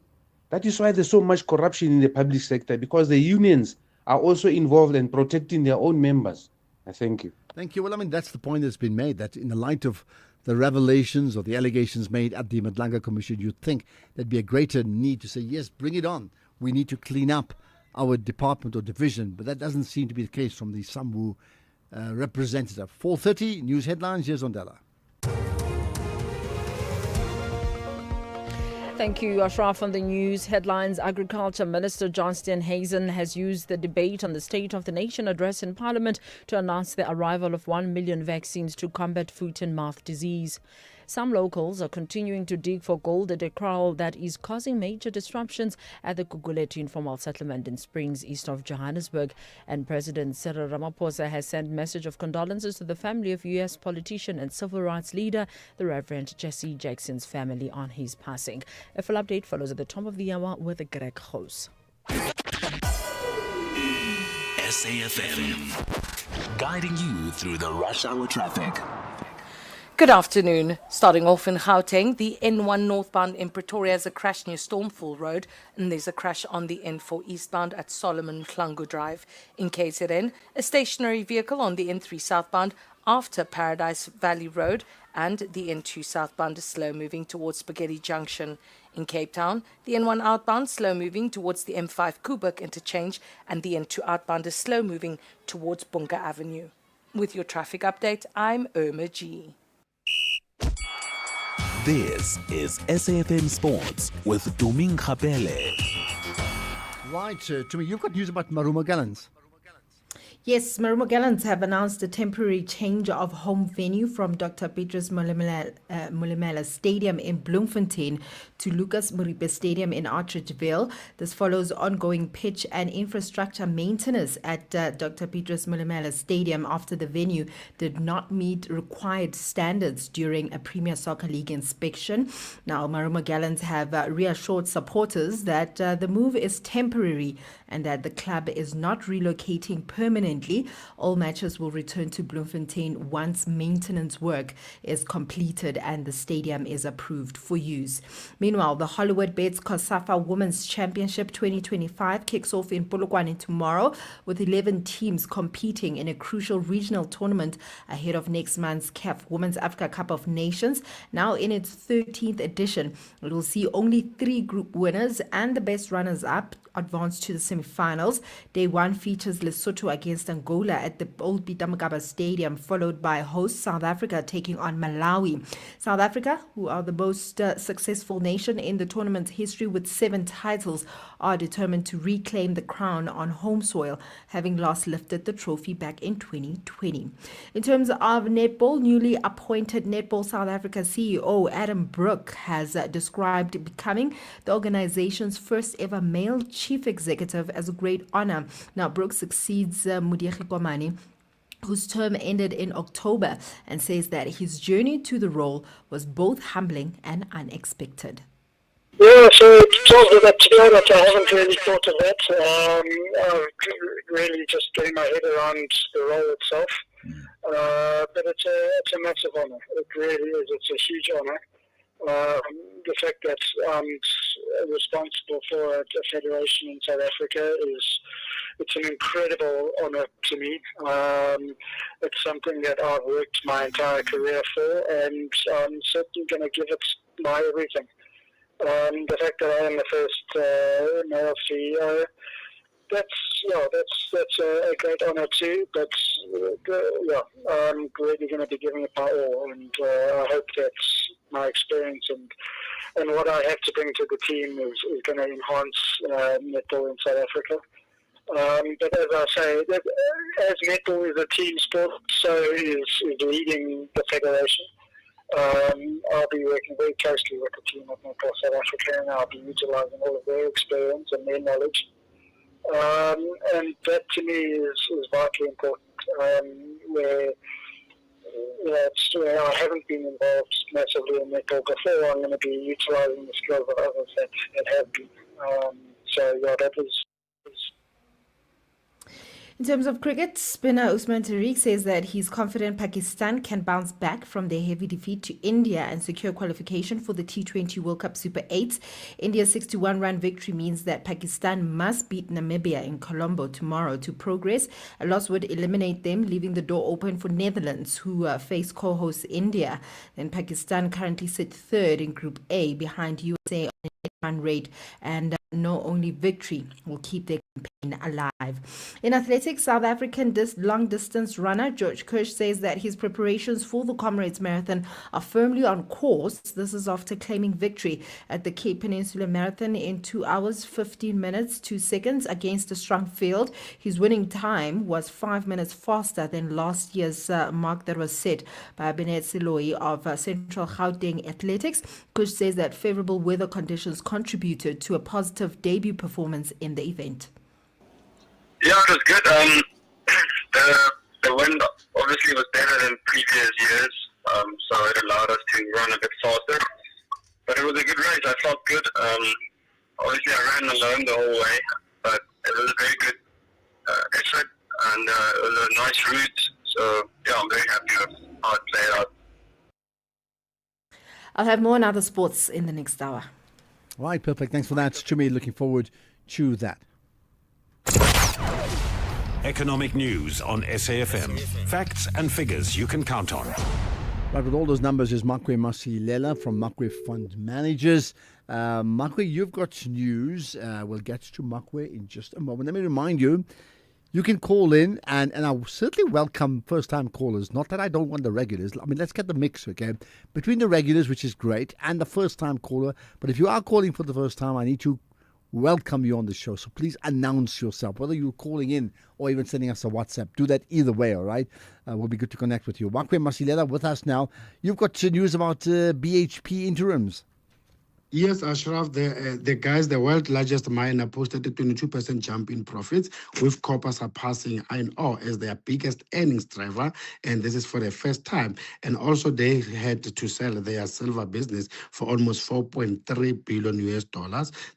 S10: That is why there's so much corruption in the public sector, because the unions are also involved in protecting their own members. I thank you.
S6: Thank you. Well, that's the point that's been made, that in the light of the revelations or the allegations made at the Madlanga Commission, you'd think there'd be a greater need to say, yes, bring it on. We need to clean up our department or division. But that doesn't seem to be the case from the SAMWU representative. 4:30, news headlines. Here's Ondela.
S1: Thank you, Ashraf. On the news headlines, Agriculture Minister John Steenhuisen has used the debate on the State of the Nation address in Parliament to announce the arrival of 1 million vaccines to combat foot and mouth disease. Some locals are continuing to dig for gold at a kraal that is causing major disruptions at the Gugulethu informal settlement in Springs, east of Johannesburg. And President Cyril Ramaphosa has sent a message of condolences to the family of U.S. politician and civil rights leader, the Reverend Jesse Jackson's family, on his passing. A full update follows at the top of the hour with Greg Hoos.
S15: SAFM, guiding you through the rush hour traffic.
S18: Good afternoon. Starting off in Gauteng, the N1 northbound in Pretoria has a crash near Stormful Road, and there's a crash on the N4 eastbound at Solomon Klangu Drive. In KZN, a stationary vehicle on the N3 southbound after Paradise Valley Road, and the N2 southbound is slow moving towards Spaghetti Junction. In Cape Town, the N1 outbound slow moving towards the M5 Koeberg interchange, and the N2 outbound is slow moving towards Bunga Avenue. With your traffic update, I'm Irma G.
S7: This is SAFM Sports with Tuming Khapele.
S6: Right, Tumi, you've got news about Maruma Gallants.
S3: Yes, Maruma Gallants have announced a temporary change of home venue from Dr. Petrus Molemela Stadium in Bloemfontein to Lucas Moripe Stadium in Archridgeville. This follows ongoing pitch and infrastructure maintenance at Dr. Petrus Molemela Stadium after the venue did not meet required standards during a Premier Soccer League inspection. Now, Maruma Gallants have reassured supporters that the move is temporary and that the club is not relocating permanently. All matches will return to Bloemfontein once maintenance work is completed and the stadium is approved for use. Meanwhile, the Hollywood Bets COSAFA Women's Championship 2025 kicks off in Polokwane tomorrow with 11 teams competing in a crucial regional tournament ahead of next month's CAF Women's Africa Cup of Nations. Now in its 13th edition, it will see only 3 group winners and the best runners-up advance to the semi-finals. Day 1 features Lesotho against Angola at the Old Peter Mokaba Stadium, followed by host South Africa taking on Malawi. South Africa, who are the most successful nation in the tournament's history with 7 titles, are determined to reclaim the crown on home soil, having last lifted the trophy back in 2020. In terms of netball, newly appointed Netball South Africa CEO Adam Brook has described becoming the organization's first ever male chief executive as a great honor. Now, Brook succeeds Mudiegi Komane, whose term ended in October, and says that his journey to the role was both humbling and unexpected.
S11: Yeah, so to be honest, I haven't really thought of that. I'm really just getting my head around the role itself. But it's a massive honor. It really is. It's a huge honor. The fact that I'm responsible for a federation in South Africa it's an incredible honor to me. It's something that I've worked my entire career for, and I'm certainly going to give it my everything. The fact that I am the first male CEO, that's a great honor too. But I'm really going to be giving it my all, and I hope that my experience and what I have to bring to the team is going to enhance netball in South Africa. But as I say, as netball is a team sport, so is leading the federation. I'll be working very closely with the team of Netball South Africa, and I'll be utilising all of their experience and their knowledge. And that to me is vitally important. Where I haven't been involved massively in netball before, I'm going to be utilising the skills of others that have been. That is.
S3: In terms of cricket, spinner Usman Tariq says that he's confident Pakistan can bounce back from their heavy defeat to India and secure qualification for the T20 World Cup Super 8. India's 61-run victory means that Pakistan must beat Namibia in Colombo tomorrow to progress. A loss would eliminate them, leaving the door open for Netherlands, who face co-host India. Then Pakistan currently sit third in Group A behind USA on a run rate, and no only victory will keep their campaign alive. In athletics, South African long-distance runner George Kirsch says that his preparations for the Comrades Marathon are firmly on course. This is after claiming victory at the Cape Peninsula Marathon in 2 hours, 15 minutes, 2 seconds against a strong field. His winning time was 5 minutes faster than last year's mark that was set by Benet Siloi of Central Gauteng Athletics. Kirsch says that favorable weather conditions contributed to a positive debut performance in the event.
S12: Yeah, it was good. The wind obviously was better than previous years, so it allowed us to run a bit faster. But it was a good race. I felt good. Obviously, I ran alone the whole way, but it was a very good effort, and it was a nice route. So, yeah, I'm very happy with how it played out.
S3: I'll have more on other sports in the next hour.
S6: Right, perfect. Thanks for that, Chumi. Looking forward to that.
S13: Economic news on SAFM. Facts and figures you can count on.
S6: Right, with all those numbers is Makwe Masilela from Makwe Fund Managers. Makwe, you've got news. We'll get to Makwe in just a moment. Let me remind you, you can call in, and I certainly welcome first-time callers. Not that I don't want the regulars. I mean, let's get the mix, okay? Between the regulars, which is great, and the first-time caller. But if you are calling for the first time, I need to welcome you on the show. So please announce yourself, whether you're calling in or even sending us a WhatsApp. Do that either way, all right? We'll be good to connect with you. Makwe Masilela with us now. You've got news about BHP interims.
S9: Yes, Ashraf, the guys, the world's largest miner, posted a 22% jump in profits, with copper surpassing iron ore as their biggest earnings driver, and this is for the first time. And also, they had to sell their silver business for almost $4.3 billion.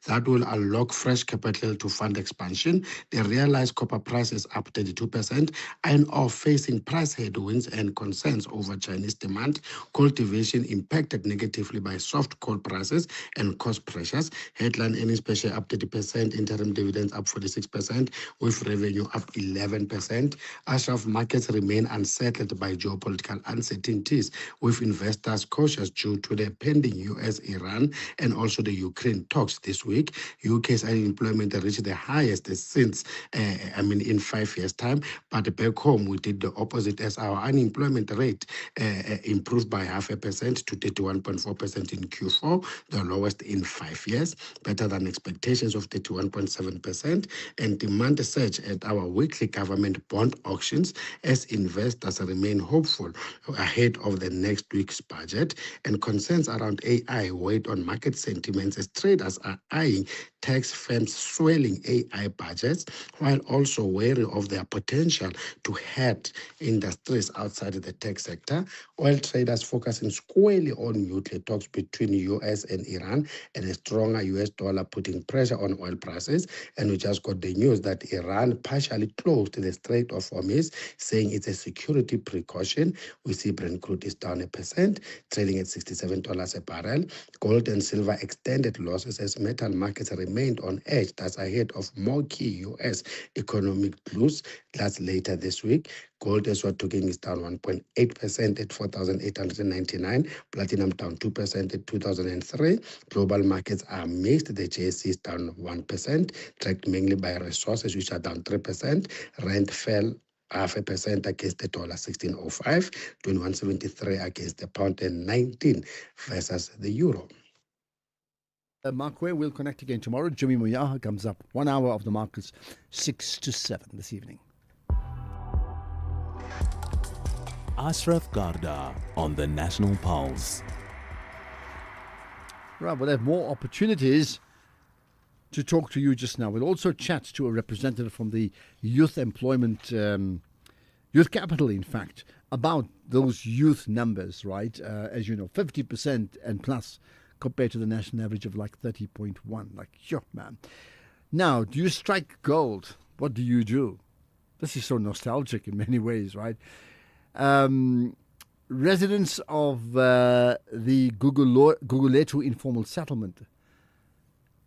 S9: That will unlock fresh capital to fund expansion. The realized copper price is up 32%. Iron ore facing price headwinds and concerns over Chinese demand. Cultivation impacted negatively by soft coal prices and cost pressures. Headline earnings per share up 30%, interim dividends up 46%, with revenue up 11%. Ashraf, markets remain unsettled by geopolitical uncertainties, with investors cautious due to the pending US-Iran and also the Ukraine talks this week. UK's unemployment reached the highest since, in 5 years' time. But back home, we did the opposite, as our unemployment rate improved by 0.5% to 31.4% in Q4, the lowest in 5 years, better than expectations of 31.7%, and demand surge at our weekly government bond auctions as investors remain hopeful ahead of the next week's budget, and concerns around AI weighed on market sentiments as traders are eyeing tech firms swelling AI budgets, while also wary of their potential to hurt industries outside the tech sector. Oil traders focusing squarely on nuclear talks between US and Iran, and a stronger US dollar putting pressure on oil prices. And we just got the news that Iran partially closed the Strait of Hormuz, saying it's a security precaution. We see Brent crude is down 1%, trading at $67 a barrel. Gold and silver extended losses as metal markets remained on edge. That's ahead of more key US economic news. That's later this week. Gold, as we're talking, is down 1.8% at 4,899. Platinum down 2% at 2,003. Global markets are mixed. The JSE is down 1%, tracked mainly by resources, which are down 3%. Rand fell 0.5% against the dollar, 16.05, 21.73 against the pound, and 19 versus the euro.
S6: Makwe, we'll connect again tomorrow. Jimmy Moyaha comes up 1 hour of the markets, 6 to 7 this evening.
S7: Ashraf Garda on the National Pulse.
S6: Right, we'll have more opportunities to talk to you just now. We'll also chat to a representative from the Youth Employment, Youth Capital, in fact, about those youth numbers, right? As you know, 50% and plus compared to the national average of like 30.1. Like, sure, man. Now, do you strike gold? What do you do? This is so nostalgic in many ways, right? Residents of the Gugulethu informal settlement,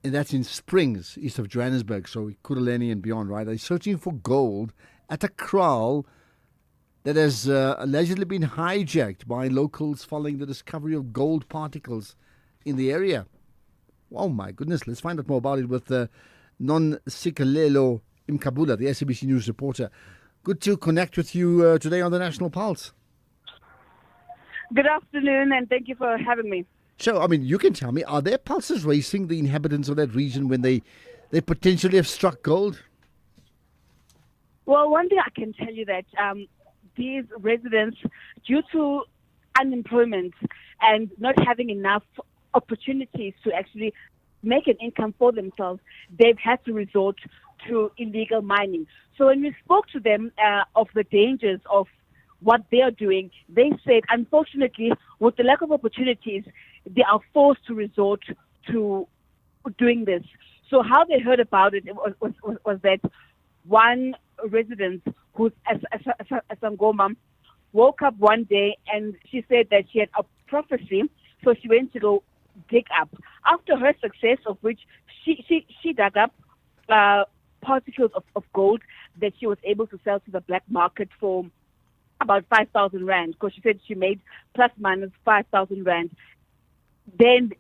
S6: and that's in Springs, east of Johannesburg, so Kuruleni and beyond, right? They're searching for gold at a kraal that has allegedly been hijacked by locals following the discovery of gold particles in the area. Oh my goodness, let's find out more about it with Non-Sikalelo Imkabula, the SABC News reporter. Good to connect with you today on the National Pulse.
S14: Good afternoon, and thank you for having me.
S6: So, I mean, you can tell me, are their pulses racing, the inhabitants of that region, when they potentially have struck gold?
S14: Well, one thing I can tell you that these residents, due to unemployment and not having enough opportunities to actually make an income for themselves, they've had to resort to illegal mining. So when we spoke to them of the dangers of what they are doing, they said, unfortunately, with the lack of opportunities, they are forced to resort to doing this. So how they heard about it was that one resident, who's a Sangoma, woke up one day and she said that she had a prophecy, so she went to go dig up. After her success, of which she dug up particles of gold that she was able to sell to the black market for about 5,000 rand, because she said she made plus minus 5,000 rand. Then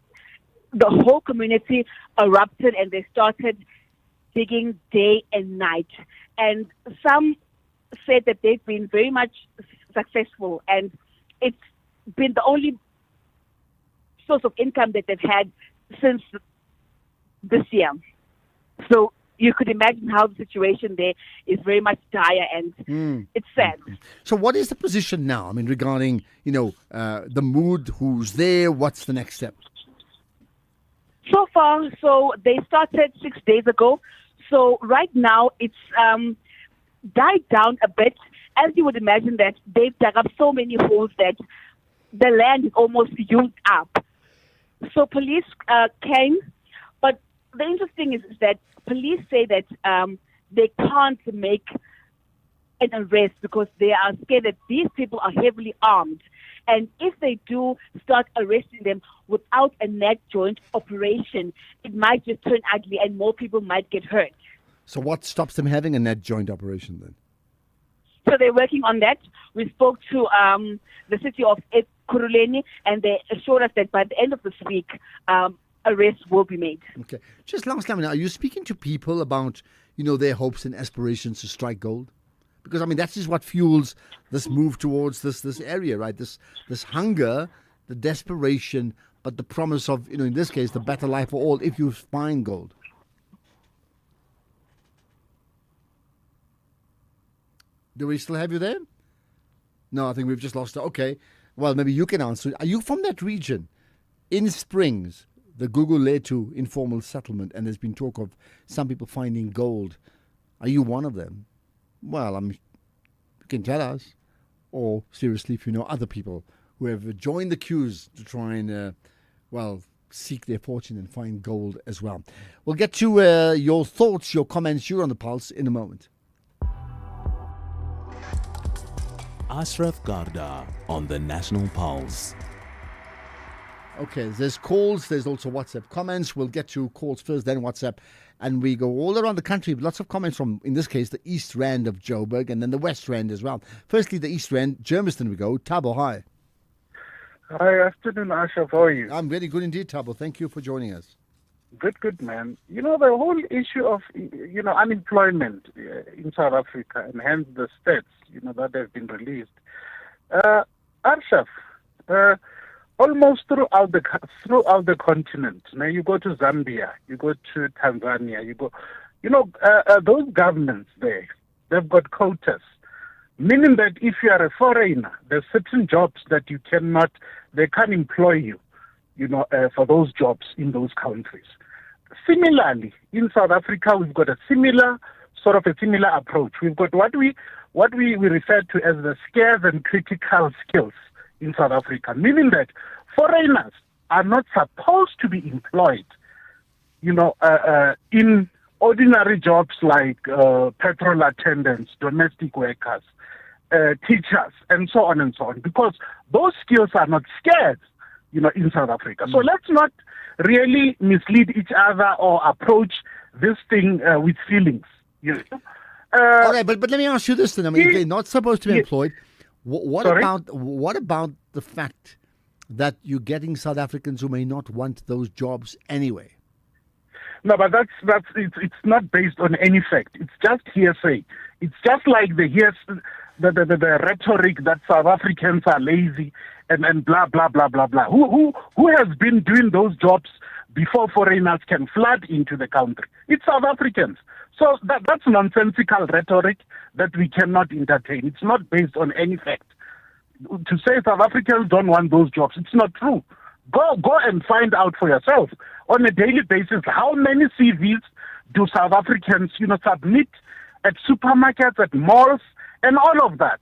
S14: the whole community erupted and they started digging day and night. And some said that they've been very much successful, and it's been the only source of income that they've had since this year. So you could imagine how the situation there is very much dire, and it's sad.
S6: So what is the position now? I mean, regarding, the mood, who's there, what's the next step?
S14: So far, so they started 6 days ago. So right now it's died down a bit. As you would imagine that they've dug up so many holes that the land is almost used up. So police came, but the interesting is that police say that they can't make an arrest because they are scared that these people are heavily armed. And if they do start arresting them without a net joint operation, it might just turn ugly and more people might get hurt.
S6: So what stops them having a net joint operation then?
S14: So they're working on that. We spoke to the city of Ekurhuleni, and they assured us that by the end of this week, arrests will be made.
S6: Okay. Just last time, are you speaking to people about, their hopes and aspirations to strike gold? Because, that is what fuels this move towards this area, right? This hunger, the desperation, but the promise of, in this case, the better life for all if you find gold. Do we still have you there? No, I think we've just lost it. Okay. Well, maybe you can answer. Are you from that region? In Springs, the Gugulethu informal settlement, and there's been talk of some people finding gold. Are you one of them? Well, you can tell us. Or, seriously, if you know other people who have joined the queues to try and, seek their fortune and find gold as well. We'll get to your thoughts, your comments. You're on the pulse in a moment.
S7: Ashraf Garda on the National Pulse.
S6: Okay, there's calls, there's also WhatsApp comments. We'll get to calls first, then WhatsApp. And we go all around the country. Lots of comments from, in this case, the East Rand of Joburg and then the West Rand as well. Firstly, the East Rand, Germiston we go. Thabo, hi.
S16: Hi, afternoon, Ashraf. How are you?
S6: I'm very good indeed, Thabo. Thank you for joining us.
S16: Good, man. The whole issue of, unemployment in South Africa and hence the stats, that have been released. Ashraf, almost throughout the continent. Now you go to Zambia, you go to Tanzania, those governments there, they've got quotas, meaning that if you are a foreigner, there's certain jobs that they can't employ you, for those jobs in those countries. Similarly, in South Africa, we've got a similar approach. We've got what we refer to as the scarce and critical skills in South Africa, meaning that foreigners are not supposed to be employed, in ordinary jobs like petrol attendants, domestic workers, teachers, and so on, because those skills are not scarce, in South Africa. So let's not really mislead each other or approach this thing with feelings.
S6: Okay, but let me ask you this then. They're not supposed to be employed. What about the fact that you're getting South Africans who may not want those jobs anyway?
S16: No, but it's not based on any fact. It's just hearsay. It's just like the rhetoric that South Africans are lazy and blah blah blah blah blah. Who has been doing those jobs before foreigners can flood into the country? It's South Africans. So that's nonsensical rhetoric that we cannot entertain. It's not based on any fact. To say South Africans don't want those jobs, it's not true. Go and find out for yourself on a daily basis how many CVs do South Africans, submit at supermarkets, at malls, and all of that.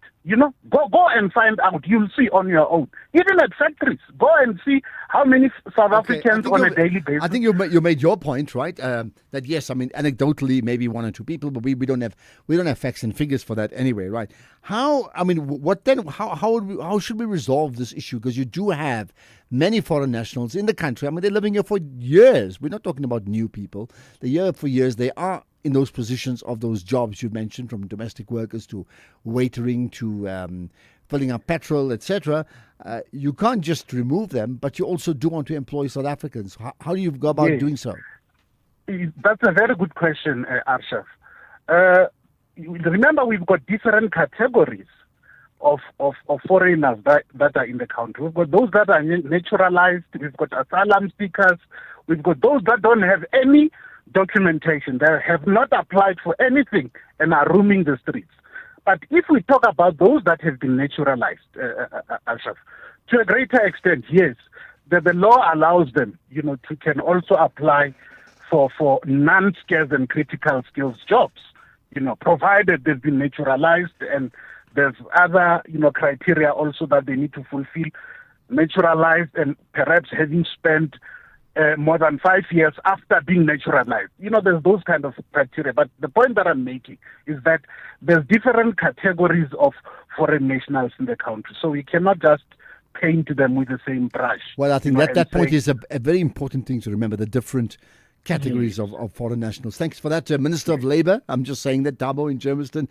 S16: Go and find out. You'll see on your own. Even at factories, go and see how many South Africans on a daily basis.
S6: I think you made your point, right? That yes, anecdotally, maybe one or two people, but we don't have facts and figures for that anyway, right? How should we resolve this issue? Because you do have many foreign nationals in the country. They're living here for years. We're not talking about new people. They're here for years. They are in those positions of those jobs you mentioned, from domestic workers to waitering to filling up petrol, etc. You can't just remove them, but you also do want to employ South Africans. How do you go about doing so?
S16: That's a very good question, Ashraf. Remember, we've got different categories of foreigners that are in the country. We've got those that are naturalized, we've got asylum seekers, we've got those that don't have any documentation. They have not applied for anything and are roaming the streets. But if we talk about those that have been naturalized, Ashraf, to a greater extent, yes, the law allows them, to can also apply for non-skilled and critical skills jobs, provided they've been naturalized, and there's other, criteria also that they need to fulfill, naturalized and perhaps having spent more than 5 years after being naturalized. There's those kind of criteria. But the point that I'm making is that there's different categories of foreign nationals in the country. So we cannot just paint them with the same brush.
S6: Well, I think that point is a very important thing to remember, the different categories of foreign nationals. Thanks for that, Minister of Labour. I'm just saying that, Dabo in Germiston.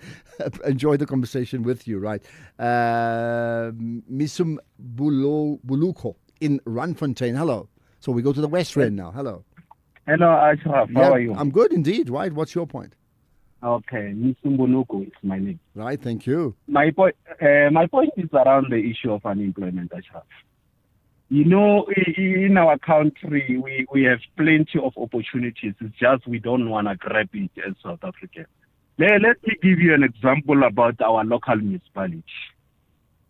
S6: Enjoyed the conversation with you, right? Misum Buluko in Randfontein. Hello. So we go to the West Rand now. Hello.
S17: Hello, Ashraf. How are you?
S6: I'm good indeed. Right. What's your point?
S17: Okay. Misumbunuku is my name.
S6: Right. Thank you.
S17: My point is around the issue of unemployment, Ashraf. In our country, we have plenty of opportunities. It's just we don't want to grab it as South Africa. Let me give you an example about our local municipality.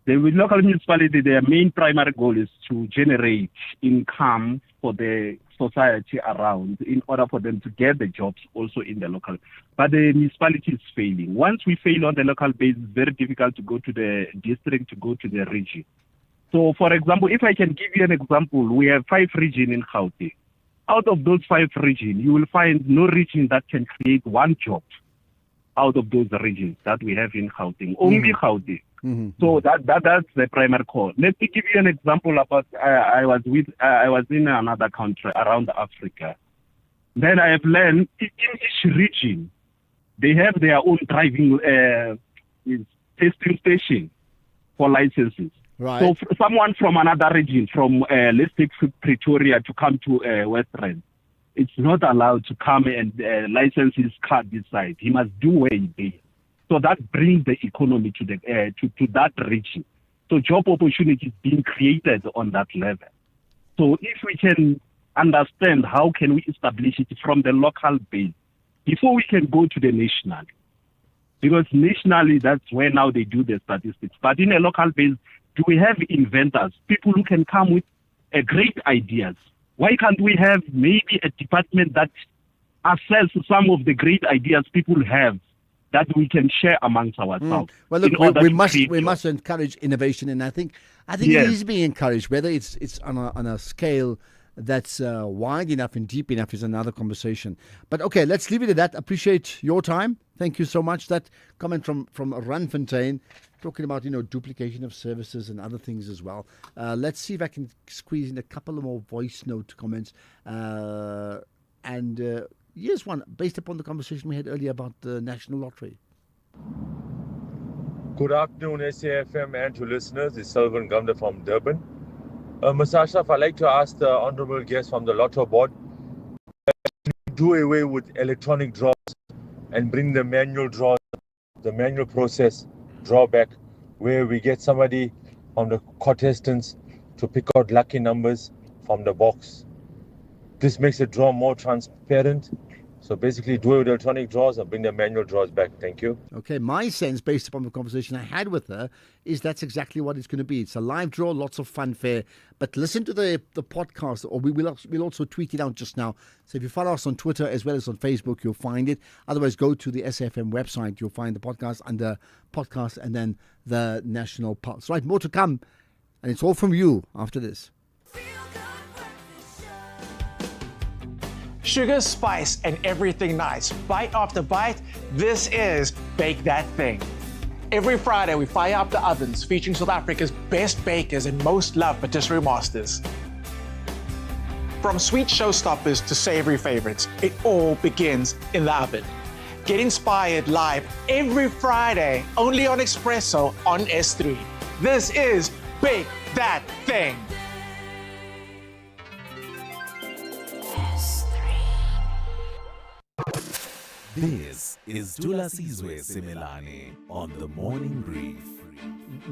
S17: The local municipality, their main primary goal is to generate income for the society around in order for them to get the jobs also in the local. But the municipality is failing. Once we fail on the local base, it's very difficult to go to the district, to go to the region. So, for example, if I can give you an example, we have 5 regions in Gauteng. Out of those 5 regions, you will find no region that can create 1 job out of those regions that we have in Gauteng. Only Gauteng. So that's the primary call. Let me give you an example about I was in another country around Africa. Then I have learned in each region they have their own driving testing station for licenses.
S6: Right.
S17: So someone from another region, from let's take Pretoria to come to West Rand, it's not allowed to come and license his car this side. He must do where he is. So that brings the economy to that region. So job opportunities being created on that level. So if we can understand how can we establish it from the local base before we can go to the national. Because nationally, that's where now they do the statistics. But in a local base, do we have inventors, people who can come with great ideas? Why can't we have maybe a department that assesses some of the great ideas people have that we can share amongst ourselves?
S6: Well, look, we must encourage innovation, and I think yes, it is being encouraged. Whether it's on a scale that's wide enough and deep enough is another conversation. But okay, let's leave it at that. Appreciate your time. Thank you so much. That comment from Randfontein, talking about duplication of services and other things as well. Let's see if I can squeeze in a couple of more voice note comments. Here's one based upon the conversation we had earlier about the National Lottery.
S19: Good afternoon, SAFM and to listeners. It's Sylvan Gumda from Durban. Mr. Ashraf, I'd like to ask the Honourable Guest from the Lotto Board to do away with electronic draws and bring the manual draws, the manual process drawback, where we get somebody from the contestants to pick out lucky numbers from the box. This makes the draw more transparent. So basically do it with electronic draws and bring the manual draws back. Thank you.
S6: Okay, my sense, based upon the conversation I had with her, is that's exactly what it's going to be. It's a live draw, lots of fanfare. But listen to the podcast, or we'll also tweet it out just now. So if you follow us on Twitter as well as on Facebook, you'll find it. Otherwise, go to the SAFM website. You'll find the podcast under podcast and then the National Pulse. Right, more to come. And it's all from you after this.
S26: Sugar, spice, and everything nice. Bite after bite, this is Bake That Thing. Every Friday, we fire up the ovens, featuring South Africa's best bakers and most loved patisserie masters. From sweet showstoppers to savory favorites, it all begins in the oven. Get inspired live every Friday, only on Expresso on S3. This is Bake That Thing.
S7: This is Dula Sizwe Simelane on the Morning Brief.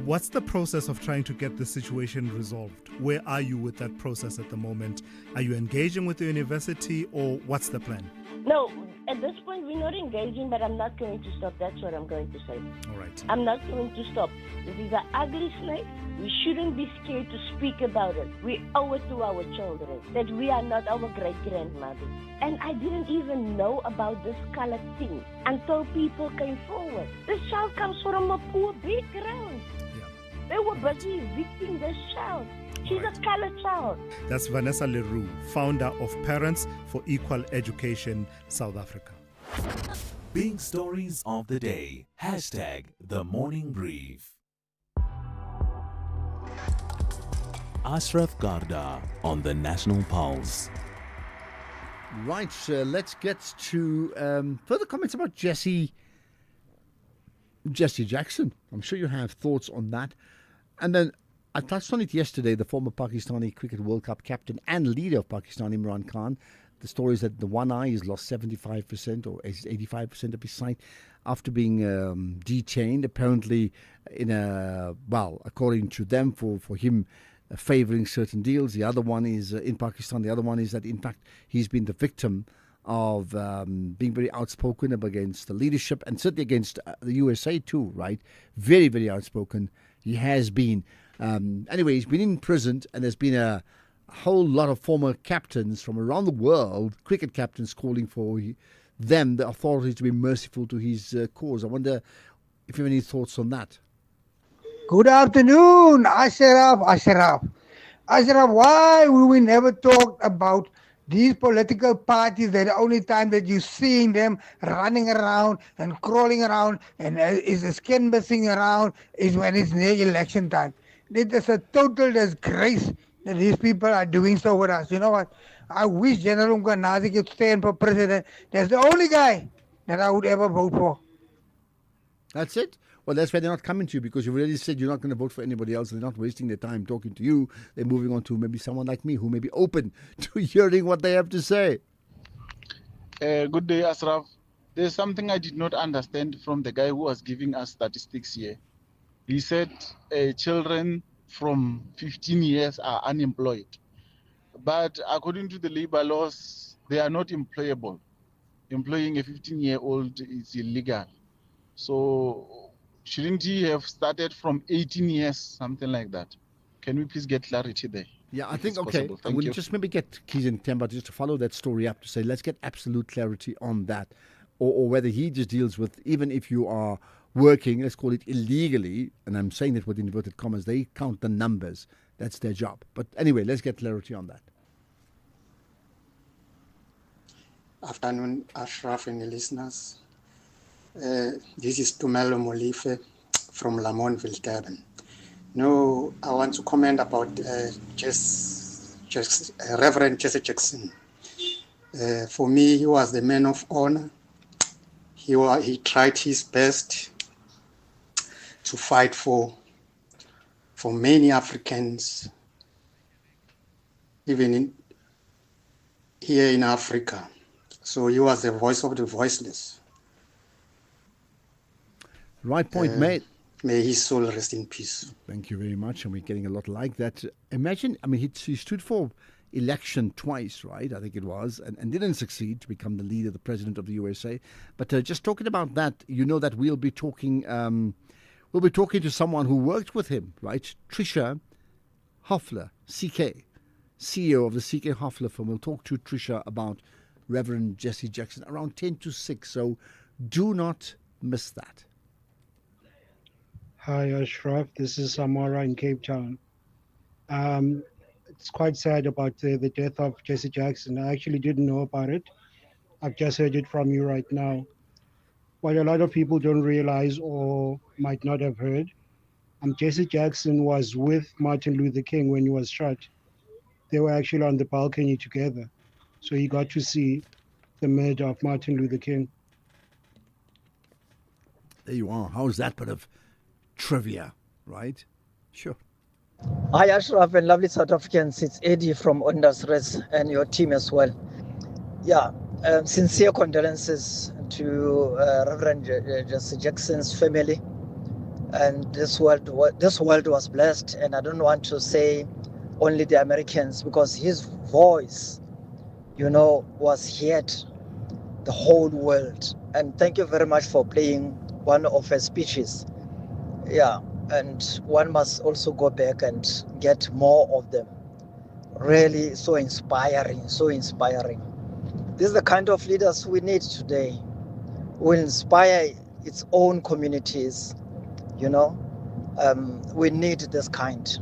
S20: What's the process of trying to get the situation resolved? Where are you with that process at the moment? Are you engaging with the university, or what's the plan?
S2: No, at this point we're not engaging, but I'm not going to stop. That's what I'm going to say.
S6: All right.
S2: I'm not going to stop. This is an ugly snake. We shouldn't be scared to speak about it. We owe it to our children that we are not our great-grandmothers. And I didn't even know about this color thing until people came forward. This child comes from a poor background. They were busy evicting this child. She's a colored child.
S20: That's Vanessa Leroux, founder of Parents for Equal Education South Africa.
S7: Big stories of the day. Hashtag the morning brief. Ashraf Garda on the National Pulse.
S6: Right, let's get to further comments about Jesse Jackson. I'm sure you have thoughts on that. And then I touched on it yesterday, the former Pakistani Cricket World Cup captain and leader of Pakistan, Imran Khan. The story is that the one eye has lost 75% or 85% of his sight after being detained, apparently according to them, for him favouring certain deals. The other one is in Pakistan. The other one is that, in fact, he's been the victim of being very outspoken against the leadership and certainly against the USA too, right? Very, very outspoken. He has been. Anyway, he's been imprisoned, and there's been a whole lot of former captains from around the world, cricket captains, calling for the authorities, to be merciful to his cause. I wonder if you have any thoughts on that.
S21: Good afternoon, Ashraf. Ashraf, why will we never talk about these political parties? That the only time that you're seeing them running around and crawling around and is the skin missing around is when it's near election time. It is a total disgrace that these people are doing so with us. You know what? I wish General Mkhwanazi could stand for president. That's the only guy that I would ever vote for.
S6: That's it? Well, that's why they're not coming to you, because you've already said you're not going to vote for anybody else. They're not wasting their time talking to you. They're moving on to maybe someone like me who may be open to hearing what they have to say.
S22: Good day, Ashraf. There's something I did not understand from the guy who was giving us statistics here. He said children from 15 years are unemployed. But according to the labor laws, they are not employable. Employing a 15-year-old is illegal. So shouldn't he have started from 18 years, something like that? Can we please get clarity there?
S6: Yeah, I think, okay,
S22: possible.
S6: I'm going to just maybe get Keys and Temba just to follow that story up to say, let's get absolute clarity on that. Or whether he just deals with, even if you are working, let's call it illegally, and I'm saying it with inverted commas, they count the numbers. That's their job. But anyway, let's get clarity on that.
S23: Afternoon, Ashraf and the listeners. This is Tumelo Molife from Lamontville, Durban. No, I want to comment about Reverend Jesse Jackson. For me, he was the man of honor. He tried his best to fight for many Africans, even here in Africa. So he was the voice of the voiceless.
S6: Right point, mate.
S23: May his soul rest in peace.
S6: Thank you very much. And we're getting a lot like that. Imagine, I mean, he stood for election twice, right? I think it was, and didn't succeed to become the leader, the president of the USA. But just talking about that, you know that we'll be talking to someone who worked with him, right? Tricia Hoffler, CK, CEO of the CK Hoffler firm. We'll talk to Tricia about Reverend Jesse Jackson around 10 to 6. So do not miss that.
S24: Hi, Ashraf. This is Samara in Cape Town. It's quite sad about the death of Jesse Jackson. I actually didn't know about it. I've just heard it from you right now. What a lot of people don't realize or might not have heard, Jesse Jackson was with Martin Luther King when he was shot. They were actually on the balcony together. So he got to see the murder of Martin Luther King.
S6: There you are. How's that bit of trivia, right? Sure.
S25: Hi, Ashraf and lovely South Africans. It's Eddie from Ondasres and your team as well. Yeah, sincere condolences to Reverend Jesse Jackson's family. And this world was blessed. And I don't want to say only the Americans, because his voice, was heard the whole world. And thank you very much for playing one of her speeches. Yeah, and one must also go back and get more of them. Really so inspiring, so inspiring. This is the kind of leaders we need today. Will inspire its own communities, you know. We need this kind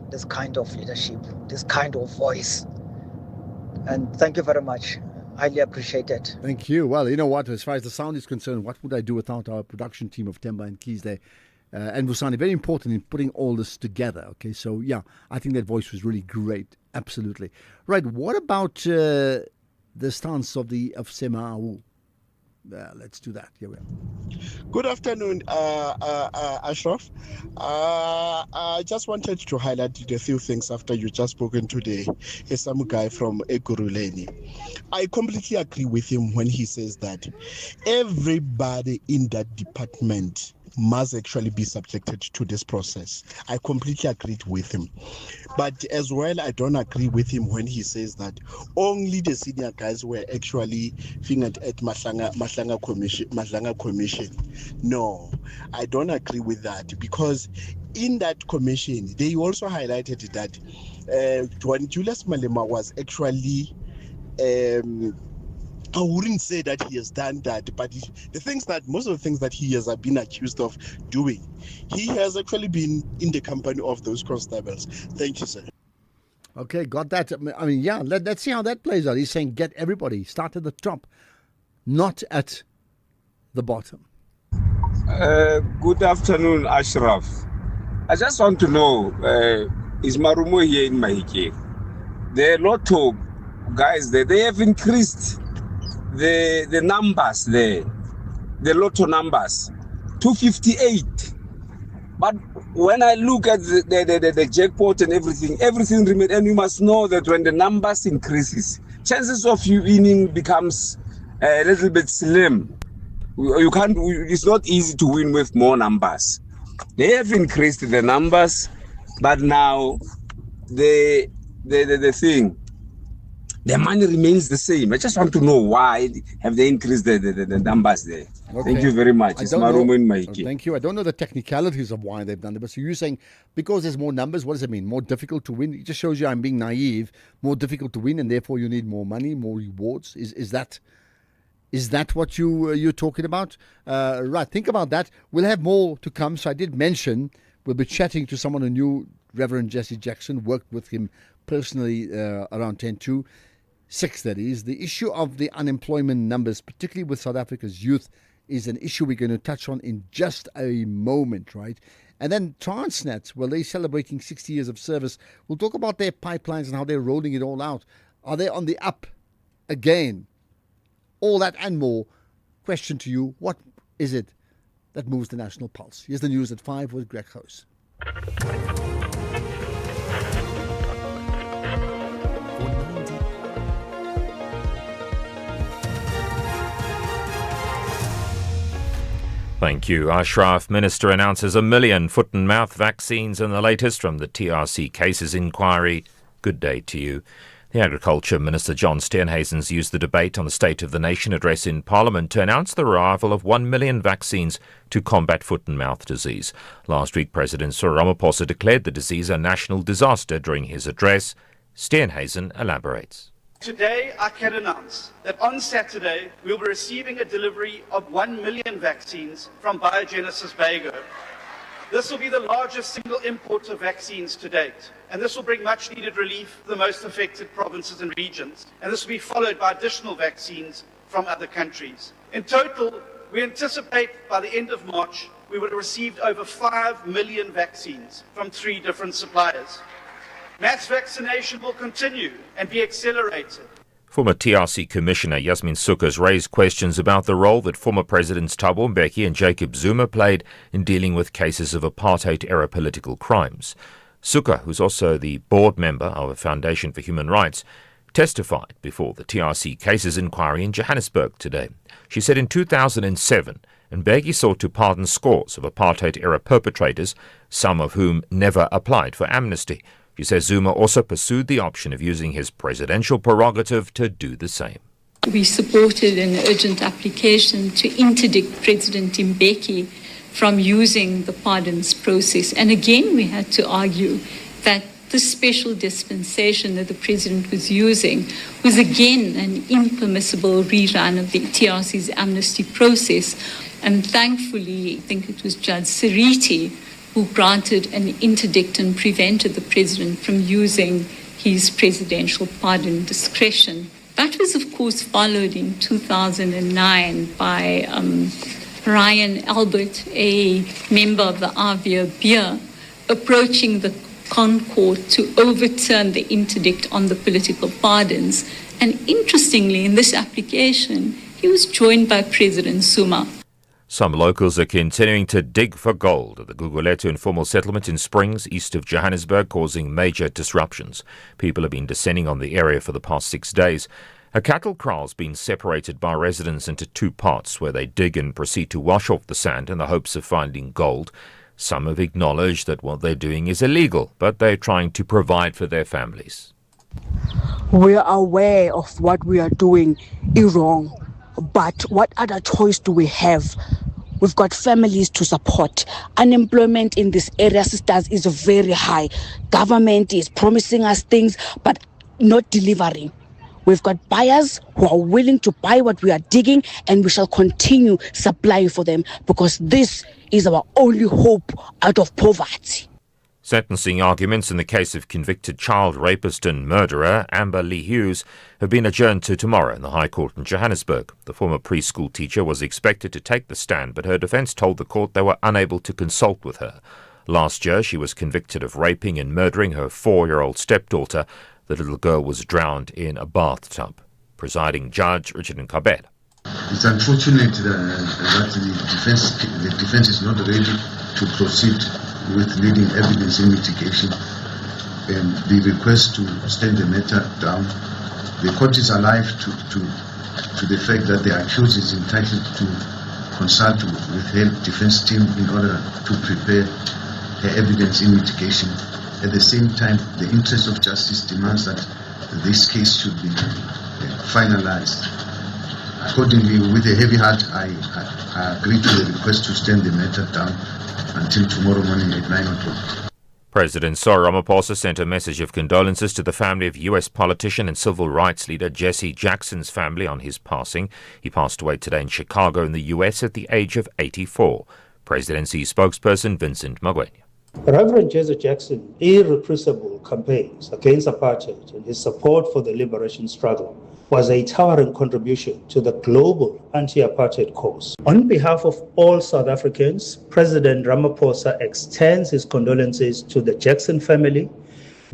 S25: of leadership, this kind of voice. And thank you very much. Highly appreciate it.
S6: Thank you. Well, you know what, as far as the sound is concerned, what would I do without our production team of Temba and Keys there? And Vusani, very important in putting all this together. Okay, so yeah, I think that voice was really great. Absolutely. Right, what about the stance of Sema-Awu? Let's do that. Here we are.
S1: Good afternoon, Ashraf. I just wanted to highlight a few things after you just spoken to the Esamu guy from Ekurhuleni. I completely agree with him when he says that everybody in that department must actually be subjected to this process. I completely agreed with him. But as well, I don't agree with him when he says that only the senior guys were actually fingered at Mahlanga Commission. No, I don't agree with that, because in that commission, they also highlighted that when Julius Malema was actually I wouldn't say that he has done that, but most of the things that he has been accused of doing, he has actually been in the company of those constables. Thank you, sir.
S6: Okay, got that. I mean, yeah, let's see how that plays out. He's saying get everybody, start at the top, not at the bottom.
S4: Good afternoon, Ashraf. I just want to know, is Marumo here in Mahike? The Lotto guys there, they have increased the numbers there, the Lotto numbers, 258. But when I look at the jackpot and everything remains, and you must know that when the numbers increases, chances of you winning becomes a little bit slim. You can't. It's not easy to win with more numbers. They have increased the numbers, but now the thing. The money remains the same. I just want to know why have they increased the numbers there. Okay. Thank you very much. It's Marumo in Mahike.
S6: Thank you. I don't know the technicalities of why they've done it, but so you're saying because there's more numbers, what does it mean? More difficult to win? It just shows you I'm being naive. More difficult to win, and therefore you need more money, more rewards. Is that what you're talking about? Right. Think about that. We'll have more to come. So I did mention we'll be chatting to someone who knew Reverend Jesse Jackson, worked with him personally around 10-2. 6, that is. The issue of the unemployment numbers, particularly with South Africa's youth, is an issue we're going to touch on in just a moment, right? And then Transnet, well, they're celebrating 60 years of service. We'll talk about their pipelines and how they're rolling it all out. Are they on the up again? All that and more. Question to you, what is it that moves the national pulse? Here's the news at 5 with Greg House.
S5: Thank you, Ashraf. Minister announces 1 million foot and mouth vaccines in the latest from the TRC cases inquiry. Good day to you. The Agriculture Minister John Steenhuisen's used the debate on the State of the Nation address in Parliament to announce the arrival of 1 million vaccines to combat foot and mouth disease. Last week, President Cyril Ramaphosa declared the disease a national disaster during his address. Steenhuisen elaborates.
S8: Today, I can announce that on Saturday, we'll be receiving a delivery of 1 million vaccines from Biogenesis Bago. This will be the largest single import of vaccines to date, and this will bring much needed relief to the most affected provinces and regions, and this will be followed by additional vaccines from other countries. In total, we anticipate by the end of March, we would have received over 5 million vaccines from 3 different suppliers. Mass vaccination will continue and be accelerated.
S5: Former TRC Commissioner Yasmin Sukha raised questions about the role that former Presidents Thabo Mbeki and Jacob Zuma played in dealing with cases of apartheid-era political crimes. Sukha, who's also the board member of a Foundation for Human Rights, testified before the TRC cases inquiry in Johannesburg today. She said in 2007, Mbeki sought to pardon scores of apartheid-era perpetrators, some of whom never applied for amnesty. She says Zuma also pursued the option of using his presidential prerogative to do the same.
S3: We supported an urgent application to interdict President Mbeki from using the pardons process. And again, we had to argue that the special dispensation that the President was using was again an impermissible rerun of the TRC's amnesty process. And thankfully, I think it was Judge Sariti who granted an interdict and prevented the President from using his presidential pardon discretion. That was, of course, followed in 2009 by Ryan Albert, a member of the Avia Beer, approaching the Concord to overturn the interdict on the political pardons. And interestingly, in this application, he was joined by President Zuma.
S5: Some locals are continuing to dig for gold at the Gugulethu informal settlement in Springs, east of Johannesburg, causing major disruptions. People have been descending on the area for the past 6 days. A cattle kraal's been separated by residents into two parts, where they dig and proceed to wash off the sand in the hopes of finding gold. Some have acknowledged that what they're doing is illegal, but they're trying to provide for their families.
S10: We are aware of what we are doing is wrong, but what other choice do we have? We've got families to support. Unemployment in this area, sisters, is very high. Government is promising us things, but not delivering. We've got buyers who are willing to buy what we are digging, and we shall continue supplying for them because this is our only hope out of poverty.
S5: Sentencing arguments in the case of convicted child rapist and murderer Amber Lee Hughes have been adjourned to tomorrow in the High Court in Johannesburg. The former preschool teacher was expected to take the stand, but her defence told the court they were unable to consult with her. Last year, she was convicted of raping and murdering her 4-year-old stepdaughter. The little girl was drowned in a bathtub. Presiding Judge Richard Nkabela.
S11: It's unfortunate that the defense is not ready to proceed with leading evidence in mitigation, and the request to stand the matter down. The court is alive to the fact that the accused is entitled to consult with her defense team in order to prepare her evidence in mitigation. At the same time, the interest of justice demands that this case should be finalized. Accordingly, with a heavy heart, I agree to the request to stand the matter down until tomorrow morning at 9 o'clock.
S5: President Cyril Ramaphosa sent a message of condolences to the family of U.S. politician and civil rights leader Jesse Jackson's family on his passing. He passed away today in Chicago in the U.S. at the age of 84. Presidency spokesperson Vincent Magwenya.
S12: Reverend Jesse Jackson irrepressible campaigns against apartheid and his support for the liberation struggle was a towering contribution to the global anti-apartheid cause. On behalf of all South Africans, President Ramaphosa extends his condolences to the Jackson family,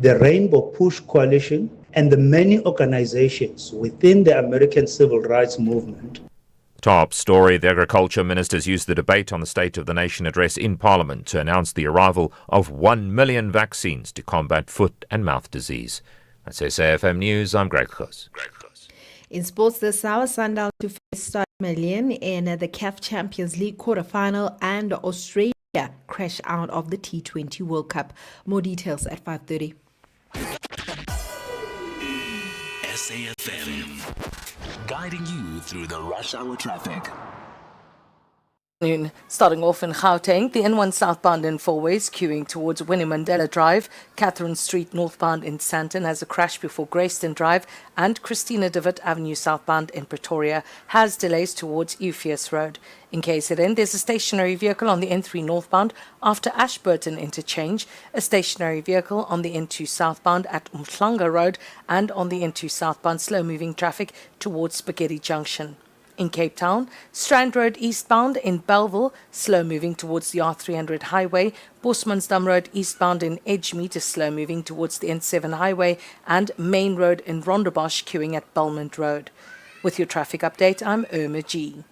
S12: the Rainbow Push Coalition, and the many organizations within the American civil rights movement.
S5: Top story, the Agriculture Ministers used the debate on the State of the Nation address in Parliament to announce the arrival of 1 million vaccines to combat foot and mouth disease. That's SAFM News, I'm Greg Khos.
S15: In sports this hour, Sundown to face Stade Malien in the CAF Champions League quarterfinal, and Australia crash out of the T20 World Cup. More details at 5:30.
S7: SAFM, guiding you through the rush hour traffic.
S18: Starting off in Gauteng, the N1 southbound in four ways, queuing towards Winnie Mandela Drive. Catherine Street northbound in Sandton has a crash before Grayston Drive, and Christina de Wit Avenue southbound in Pretoria has delays towards Euphues Road. In KZN, there's a stationary vehicle on the N3 northbound after Ashburton interchange, a stationary vehicle on the N2 southbound at Umhlanga Road, and on the N2 southbound slow-moving traffic towards Spaghetti Junction. In Cape Town, Strand Road eastbound in Bellville, slow moving towards the R300 highway. Bosmansdam Road eastbound in Edgemead is slow moving towards the N7 highway, and Main Road in Rondebosch queuing at Belmont Road. With your traffic update, I'm Irma G.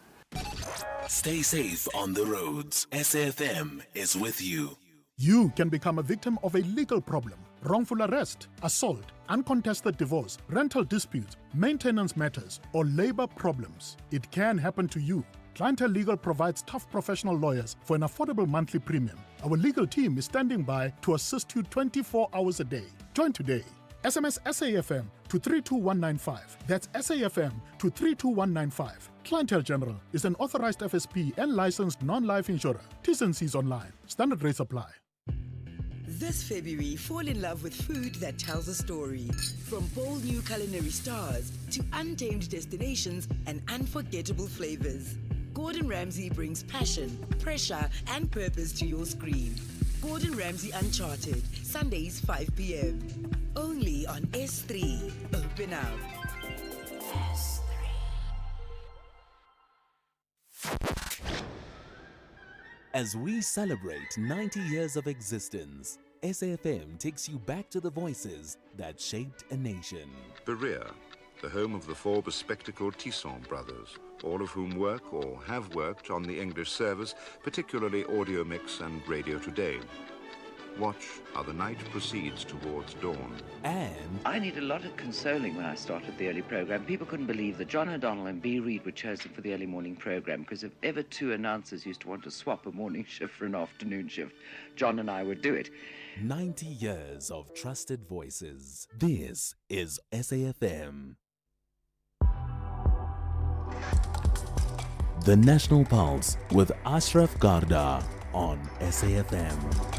S7: Stay safe on the roads. SAFM is with you.
S27: You can become a victim of a legal problem: wrongful arrest, assault, uncontested divorce, rental disputes, maintenance matters, or labor problems. It can happen to you. Clientele Legal provides tough professional lawyers for an affordable monthly premium. Our legal team is standing by to assist you 24 hours a day. Join today. SMS SAFM to 32195. That's SAFM to 32195. Clientele General is an authorized FSP and licensed non-life insurer. T's and C's online. Standard rates apply.
S9: This February, fall in love with food that tells a story. From bold new culinary stars to untamed destinations and unforgettable flavors. Gordon Ramsay brings passion, pressure, and purpose to your screen. Gordon Ramsay Uncharted, Sundays 5 p.m. Only on S3. Open up.
S7: As we celebrate 90 years of existence, SAFM takes you back to the voices that shaped a nation.
S13: Berea, the home of the four bespectacled Tisson brothers, all of whom work or have worked on the English service, particularly Audio Mix and Radio Today. Watch how the night proceeds towards dawn.
S7: And
S14: I need a lot of consoling when I started the early program. People couldn't believe that John O'Donnell and B. Reid were chosen for the early morning program, because if ever two announcers used to want to swap a morning shift for an afternoon shift, John and I would do it.
S7: 90 years of trusted voices. This is SAFM. The National Pulse with Ashraf Garda on SAFM.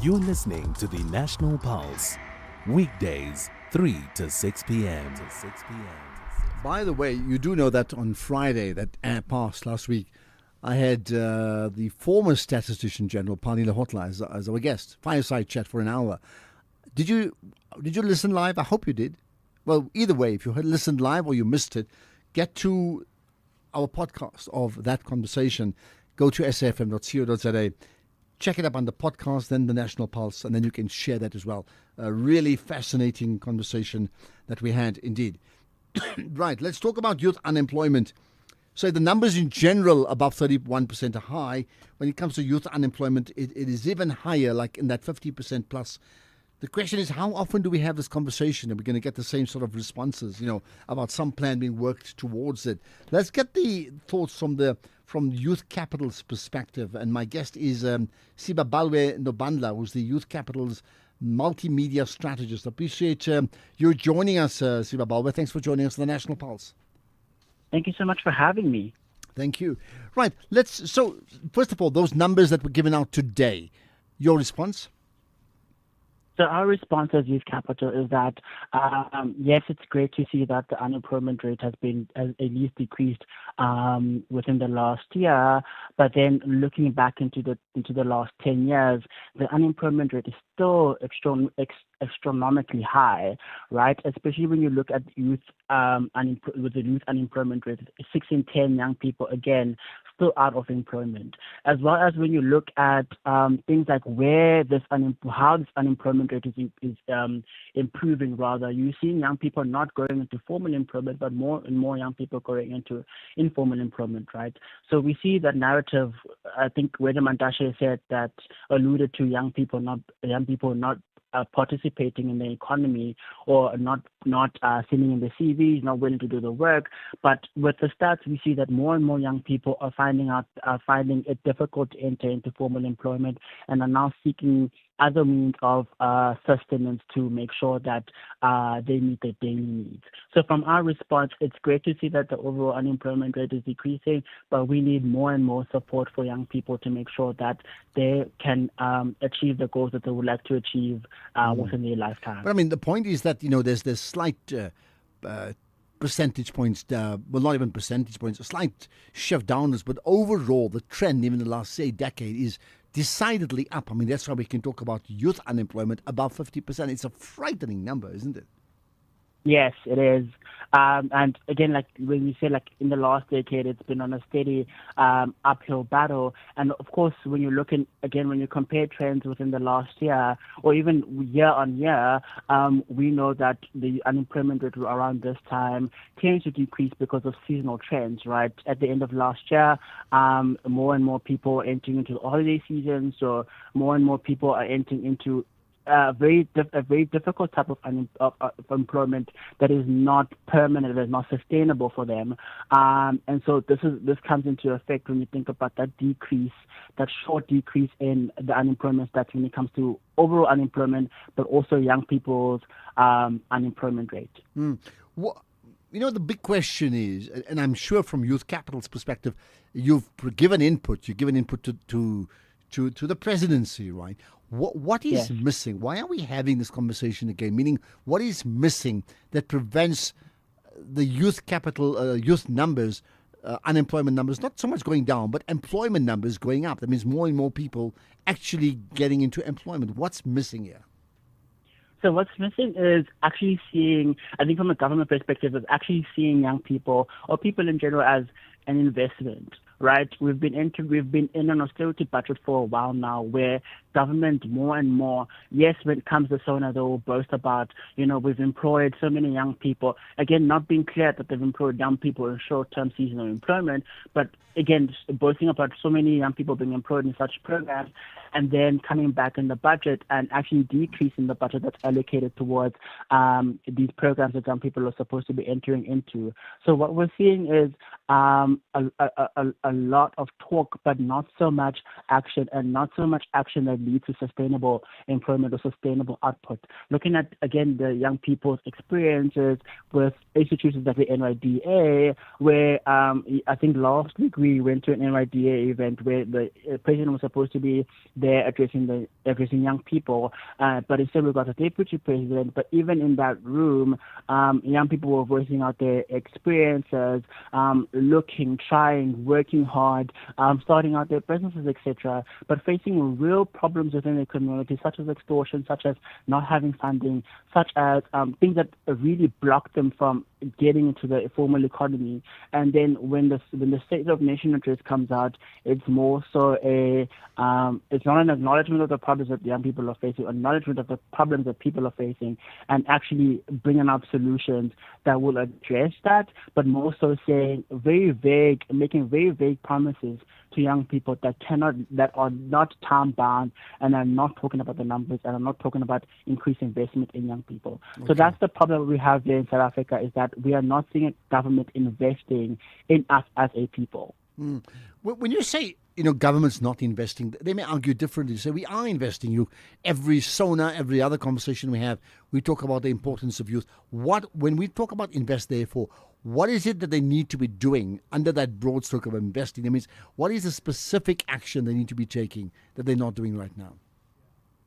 S7: You're listening to the National Pulse, weekdays 3 to 6 p.m.
S6: By the way, you do know that on Friday that passed last week, I had the former Statistician General, Pani Lehotla, as our guest. Fireside chat for an hour. Did you listen live? I hope you did. Well, either way, if you had listened live or you missed it, get to our podcast of that conversation. Go to safm.co.za. Check it up on the podcast, then the National Pulse, and then you can share that as well. A really fascinating conversation that we had indeed. Right, let's talk about youth unemployment. So the numbers in general above 31% are high. When it comes to youth unemployment, it is even higher, like in that 50% plus. The question is, how often do we have this conversation? Are we going to get the same sort of responses, about some plan being worked towards it? Let's get the thoughts from Youth Capital's perspective. And my guest is Sibabalwe Nobandla, who's the Youth Capital's multimedia strategist. Appreciate you joining us, Sibabalwe. Thanks for joining us on the National Pulse.
S16: Thank you so much for having me.
S6: Thank you. Right. So first of all, those numbers that were given out today, your response?
S16: So our response as Youth Capital is that, yes, it's great to see that the unemployment rate has been at least decreased within the last year. But then looking back into the last 10 years, the unemployment rate is still astronomically high, right? Especially when you look at youth with the youth unemployment rate, 6 in 10 young people, again, still out of employment. As well as when you look at things like how this unemployment rate is improving, rather, you're seeing young people not going into formal employment, but more and more young people going into informal employment, right? So we see that narrative. I think Weda Mantashe said that alluded to young people not participating in the economy, or not sending in the CVs, not willing to do the work. But with the stats, we see that more and more young people are finding it difficult to enter into formal employment, and are now seeking other means of sustenance to make sure that they meet their daily needs. So from our response, it's great to see that the overall unemployment rate is decreasing, but we need more and more support for young people to make sure that they can achieve the goals that they would like to achieve within their lifetime.
S6: But I mean, the point is that, there's slight percentage points, well, not even percentage points, a slight shift downwards, but overall the trend, even in the last, decade, is decidedly up. I mean, that's why we can talk about youth unemployment above 50%. It's a frightening number, isn't it?
S16: Yes, it is. And again, like when you say, like in the last decade, it's been on a steady uphill battle. And of course, when you compare trends within the last year, or even year on year, we know that the unemployment rate around this time tends to decrease because of seasonal trends, right? At the end of last year, more and more people are entering into the holiday season, so more and more people are entering into a very difficult type of employment that is not permanent, that is not sustainable for them. And so this comes into effect when you think about that short decrease in the unemployment stats when it comes to overall unemployment, but also young people's unemployment rate.
S6: The big question is, and I'm sure from Youth Capital's perspective, you've given input to the presidency, right? What is missing? Why are we having this conversation again? Meaning, what is missing that prevents the youth capital, youth numbers, unemployment numbers, not so much going down, but employment numbers going up? That means more and more people actually getting into employment. What's missing here?
S16: So what's missing is actually seeing, I think from a government perspective, is actually seeing young people or people in general as an investment, right? We've been in an austerity budget for a while now where government more and more, yes, when it comes to SONA, they will boast about, we've employed so many young people. Again, not being clear that they've employed young people in short-term seasonal employment, but again, boasting about so many young people being employed in such programs, and then coming back in the budget and actually decreasing the budget that's allocated towards these programs that young people are supposed to be entering into. So what we're seeing is a lot of talk, but not so much action, and not so much action that leads to sustainable employment or sustainable output. Looking at, again, the young people's experiences with institutions like the NYDA, where I think last week we went to an NYDA event where the president was supposed to be there addressing young people, but instead we got a deputy president. But even in that room, young people were voicing out their experiences, looking, trying, working hard, starting out their businesses, etc., but facing real problems within the community, such as extortion, such as not having funding, such as things that really block them from getting into the formal economy. And then when the State of Nation address comes out, it's more so it's not an acknowledgement of the problems that young people are facing, acknowledgement of the problems that people are facing, and actually bringing up solutions that will address that, but more so saying making very vague promises to young people that are not time bound, and are not talking about the numbers, and are not talking about increased investment in young people. Okay. So that's the problem we have here in South Africa, is that we are not seeing government investing in us as a people.
S6: When you say government's not investing, they may argue differently. So we are investing. Every SONA, every other conversation we have, we talk about the importance of youth. When we talk about invest, therefore, what is it that they need to be doing under that broad stroke of investing? That means, what is the specific action they need to be taking that they're not doing right now?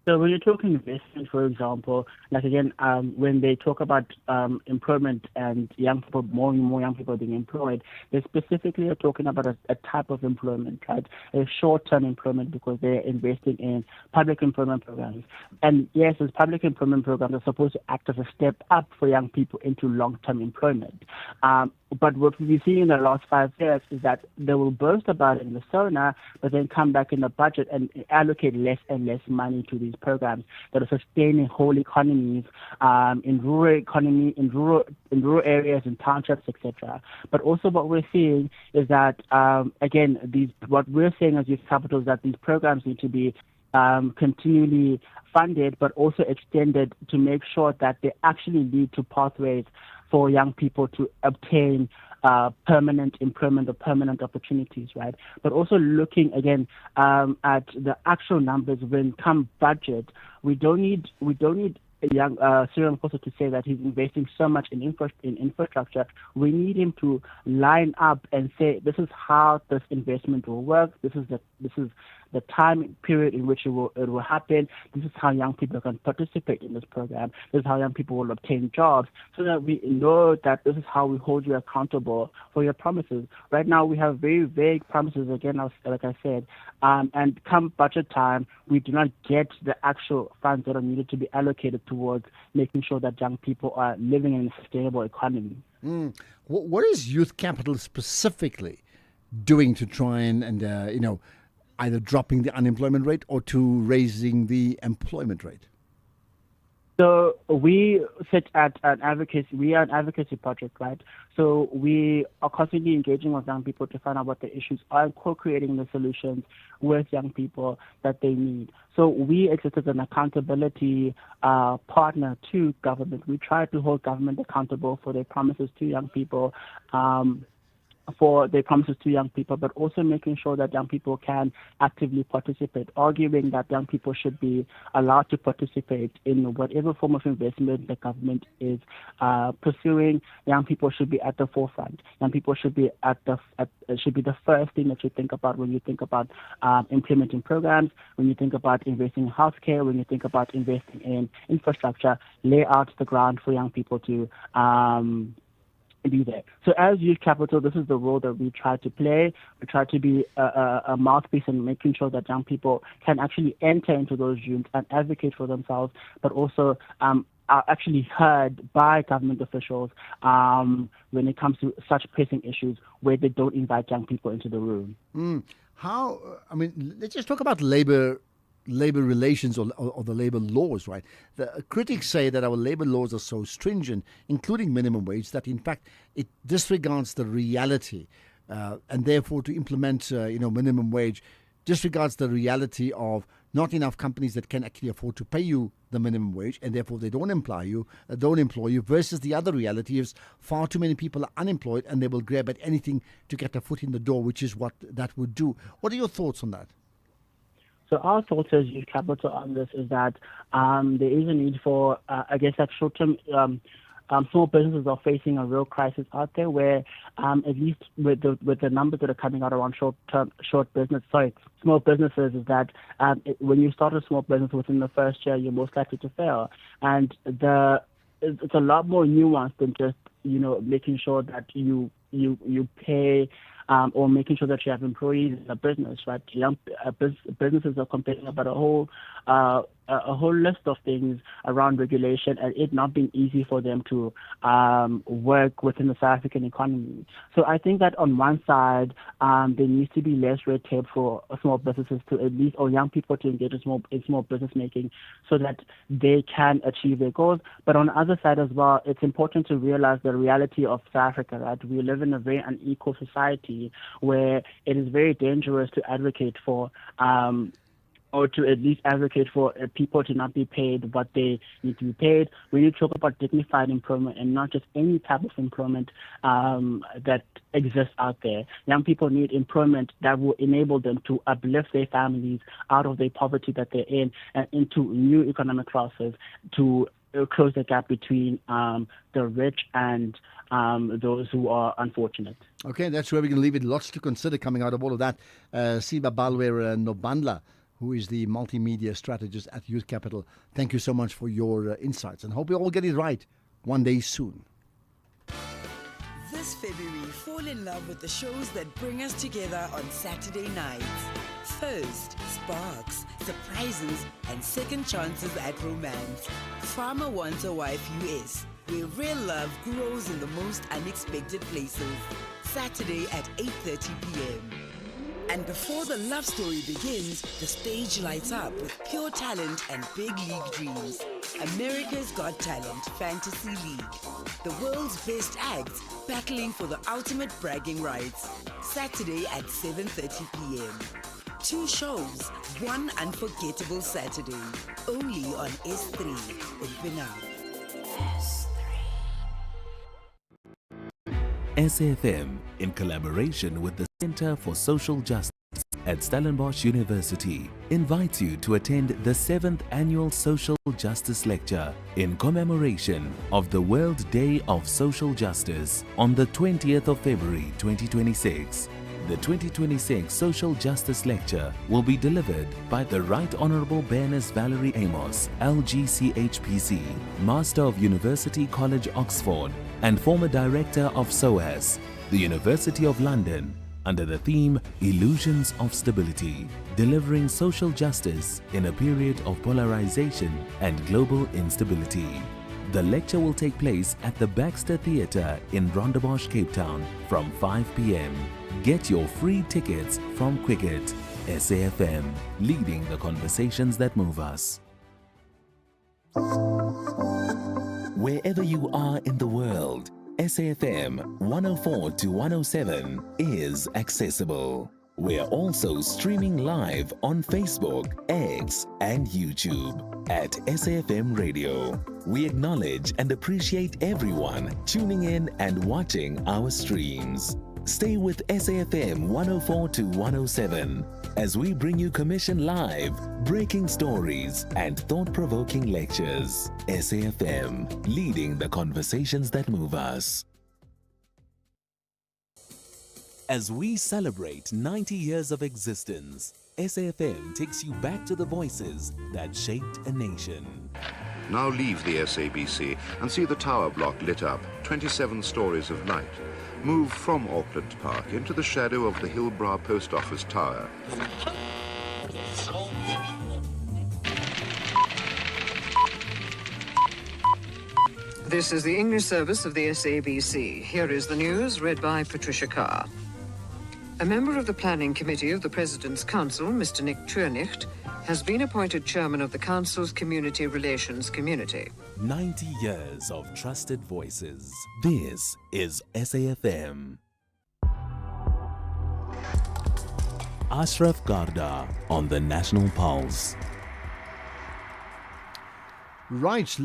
S16: So when you're talking investment, for example, like again, when they talk about employment and young people, more and more young people being employed, they specifically are talking about a type of employment, right? A short-term employment, because they're investing in public employment programs. And yes, those public employment programs are supposed to act as a step up for young people into long-term employment. But what we've seen in the last 5 years is that they will boast about it in the SONA, but then come back in the budget and allocate less and less money to these programs that are sustaining whole economies in rural areas, in townships, etc. But also what we're seeing is that what we're saying as Youth Capital is that these programs need to be continually funded, but also extended to make sure that they actually lead to pathways for young people to obtain permanent employment or permanent opportunities, right? But also looking again at the actual numbers when come budget. We don't need a young Cyril Ramaphosa to say that he's investing so much in infrastructure. We need him to line up and say, this is how this investment will work. This is the time period in which it will happen. This is how young people can participate in this program. This is how young people will obtain jobs, so that we know that this is how we hold you accountable for your promises. Right now, we have very vague promises, again, like I said, and come budget time, we do not get the actual funds that are needed to be allocated towards making sure that young people are living in a sustainable economy.
S6: What is Youth Capital specifically doing to try and either dropping the unemployment rate or to raising the employment rate?
S16: So we sit at an advocacy. We are an advocacy project, right? So we are constantly engaging with young people to find out what the issues are, and co-creating the solutions with young people that they need. So we exist as an accountability partner to government. We try to hold government accountable for their promises to young people. But also making sure that young people can actively participate, arguing that young people should be allowed to participate in whatever form of investment the government is pursuing. Young people should be at the forefront. Young people should be should be the first thing that you think about when you think about implementing programs, when you think about investing in healthcare, when you think about investing in infrastructure. Lay out the ground for young people to be there. So as Youth Capital, this is the role that we try to play. We try to be a mouthpiece in making sure that young people can actually enter into those rooms and advocate for themselves, but also are actually heard by government officials when it comes to such pressing issues where they don't invite young people into the room.
S6: Let's just talk about labor relations or the labor laws, right? The critics say that our labor laws are so stringent, including minimum wage, that in fact it disregards the reality, and therefore to implement minimum wage disregards the reality of not enough companies that can actually afford to pay you the minimum wage, and therefore they don't employ you, versus the other reality is far too many people are unemployed and they will grab at anything to get a foot in the door, which is what that would do. What are your thoughts on that?
S16: So our thoughts as Youth Capital on this is that there is a need for, that short-term small businesses are facing a real crisis out there where at least with the numbers that are coming out around small businesses is that when you start a small business within the first year, you're most likely to fail. And it's a lot more nuanced than just, making sure that you pay or making sure that you have employees in a business, right? Businesses are complaining about a whole list of things around regulation and it not being easy for them to work within the South African economy. So I think that on one side, there needs to be less red tape for small businesses to at least, or young people to engage in small business making so that they can achieve their goals. But on the other side as well, it's important to realize the reality of South Africa, right? We live in a very unequal society where it is very dangerous to advocate for or to at least advocate for people to not be paid what they need to be paid. We need to talk about dignified employment and not just any type of employment that exists out there. Young people need employment that will enable them to uplift their families out of the poverty that they're in and into new economic classes to close the gap between the rich and those who are unfortunate.
S6: Okay, that's where we're going to leave it. Lots to consider coming out of all of that. Siba Balwe Nobandla, who is the multimedia strategist at Youth Capital, thank you so much for your insights and hope we all get it right one day soon.
S9: This February, fall in love with the shows that bring us together on Saturday nights. First, sparks, surprises, and second chances at romance. Farmer Wants a Wife US, where real love grows in the most unexpected places. Saturday at 8:30 p.m. And before the love story begins, the stage lights up with pure talent and big league dreams. America's Got Talent Fantasy League. The world's best acts battling for the ultimate bragging rights. Saturday at 7:30 p.m. 2 shows, one unforgettable Saturday. Only on S3. Open up.
S7: SAFM, in collaboration with the Center for Social Justice at Stellenbosch University, invites you to attend the 7th Annual Social Justice Lecture in commemoration of the World Day of Social Justice on the 20th of February 2026. The 2026 Social Justice Lecture will be delivered by the Right Honourable Baroness Valerie Amos, LGCHPC, Master of University College Oxford, and former Director of SOAS, the University of London, under the theme Illusions of Stability, delivering social justice in a period of polarization and global instability. The lecture will take place at the Baxter Theatre in Rondebosch, Cape Town from 5 p.m. Get your free tickets from Quicket. SAFM, leading the conversations that move us. Wherever you are in the world, SAFM 104 to 107 is accessible. We're also streaming live on Facebook, X, and YouTube at SAFM Radio. We acknowledge and appreciate everyone tuning in and watching our streams. Stay with SAFM 104 to 107 as we bring you Commission Live, breaking stories, and thought-provoking lectures. SAFM, leading the conversations that move us. As we celebrate 90 years of existence, SAFM takes you back to the voices that shaped a nation.
S13: Now leave the SABC and see the tower block lit up, 27 stories of light. Move from Auckland Park into the shadow of the Hillbrow Post Office Tower.
S2: This is the English service of the SABC. Here is the news, read by Patricia Carr. A member of the Planning Committee of the President's Council, Mr. Nick Tuernicht, has been appointed chairman of the Council's Community Relations Community.
S7: 90 years of trusted voices. This is SAFM. Ashraf Garda on the National Pulse.
S6: Right,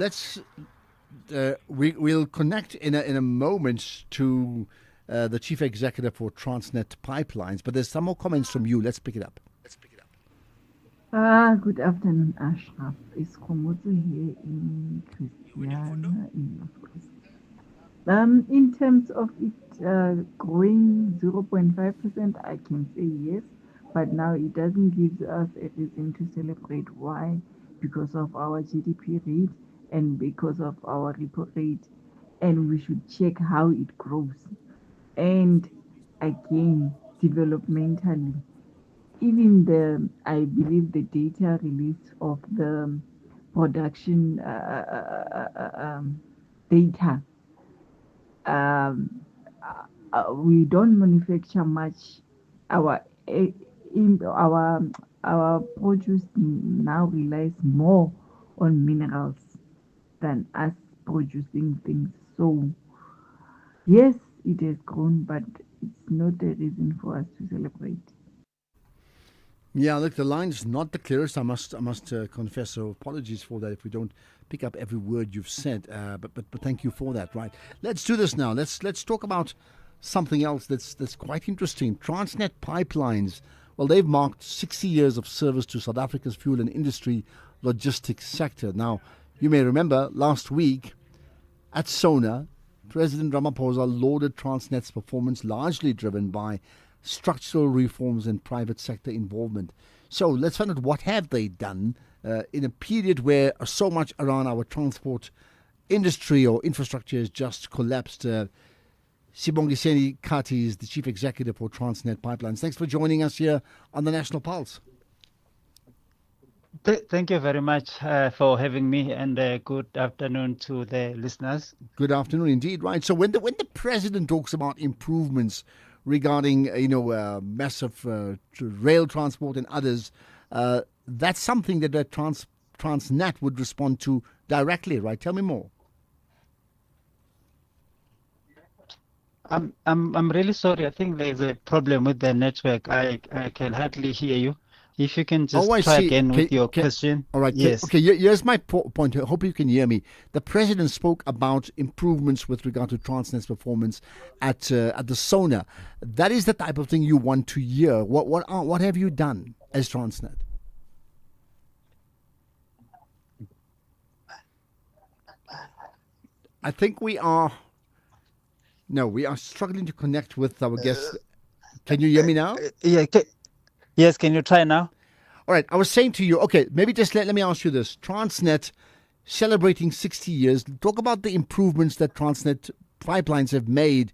S6: we'll connect in a moment to the Chief Executive for Transnet Pipelines, but there's some more comments from you. Let's pick it up.
S17: Good afternoon, Ashraf. It's Khomotso here in Christiana in North. In terms of it growing 0.5%, I can say yes, but now it doesn't give us a reason to celebrate. Why? Because of our GDP rate and because of our repo rate, and we should check how it grows. And again, developmentally, even I believe the data release of the production data, we don't manufacture much. Our produce now relies more on minerals than us producing things. So yes, it has grown, but it's not a reason for us to celebrate.
S6: Yeah, look, the line's not the clearest. I must confess, so apologies for that if we don't pick up every word you've said. But thank you for that. Right, let's do this now. Let's talk about something else that's quite interesting. Transnet Pipelines. Well, they've marked 60 years of service to South Africa's fuel and industry logistics sector. Now, you may remember last week at SONA, President Ramaphosa lauded Transnet's performance, largely driven by structural reforms and private sector involvement. So let's find out what have they done in a period where so much around our transport industry or infrastructure has just collapsed. Sibongiseni Kati is the Chief Executive for Transnet Pipelines. Thanks for joining us here on the National Pulse.
S19: Thank you very much for having me, and good afternoon to the listeners.
S6: Good afternoon indeed. Right. So when the president talks about improvements regarding massive rail transport and others, that's something that Transnet would respond to directly, right? Tell me more.
S19: I'm really sorry. I think there's a problem with the network. I can hardly hear you. If you can just try again with your question.
S6: All right.
S19: Yes.
S6: Okay. Here's my point. I hope you can hear me. The president spoke about improvements with regard to Transnet's performance at the SONA. That is the type of thing you want to hear. What have you done as Transnet? I think we are struggling to connect with our guests. Can you hear me now?
S19: Yeah. Yes, can you try now?
S6: All right, I was saying to you, okay, maybe just let me ask you this. Transnet celebrating 60 years. Talk about the improvements that Transnet Pipelines have made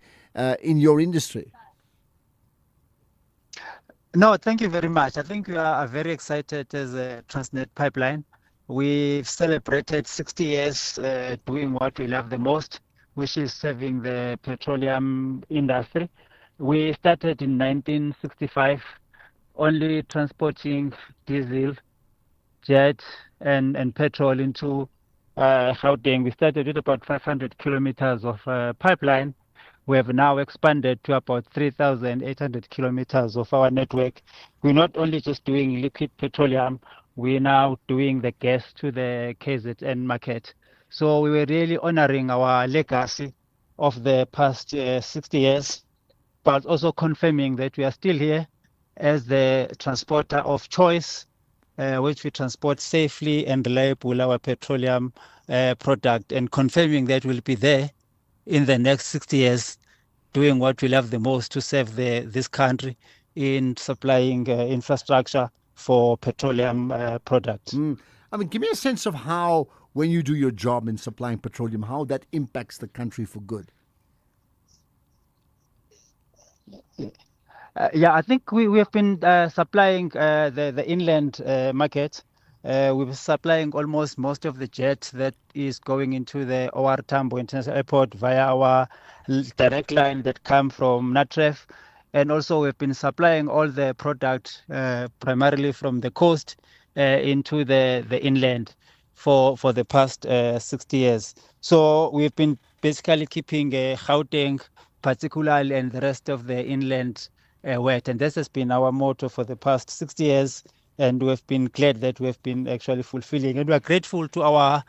S6: in your industry.
S19: No, thank you very much. I think we are very excited as a Transnet Pipeline. We've celebrated 60 years doing what we love the most, which is serving the petroleum industry. We started in 1965. Only transporting diesel, jet, and petrol into Gauteng. We started with about 500 kilometers of pipeline. We have now expanded to about 3,800 kilometers of our network. We're not only just doing liquid petroleum, we're now doing the gas to the KZN market. So we were really honoring our legacy of the past 60 years, but also confirming that we are still here as the transporter of choice, which we transport safely and reliably our petroleum product, and confirming that we'll be there in the next 60 years doing what we love the most to serve this country in supplying infrastructure for petroleum products.
S6: I mean, give me a sense of how, when you do your job in supplying petroleum, how that impacts the country for good.
S19: I think we have been supplying the inland market. We're supplying almost most of the jet that is going into the OR Tambo International Airport via our direct line that come from Natref. And also we've been supplying all the product primarily from the coast into the inland for the past 60 years. So we've been basically keeping Gauteng particularly and the rest of the inland wet. And this has been our motto for the past 60 years. And we've been glad that we've been actually fulfilling. And we're grateful to our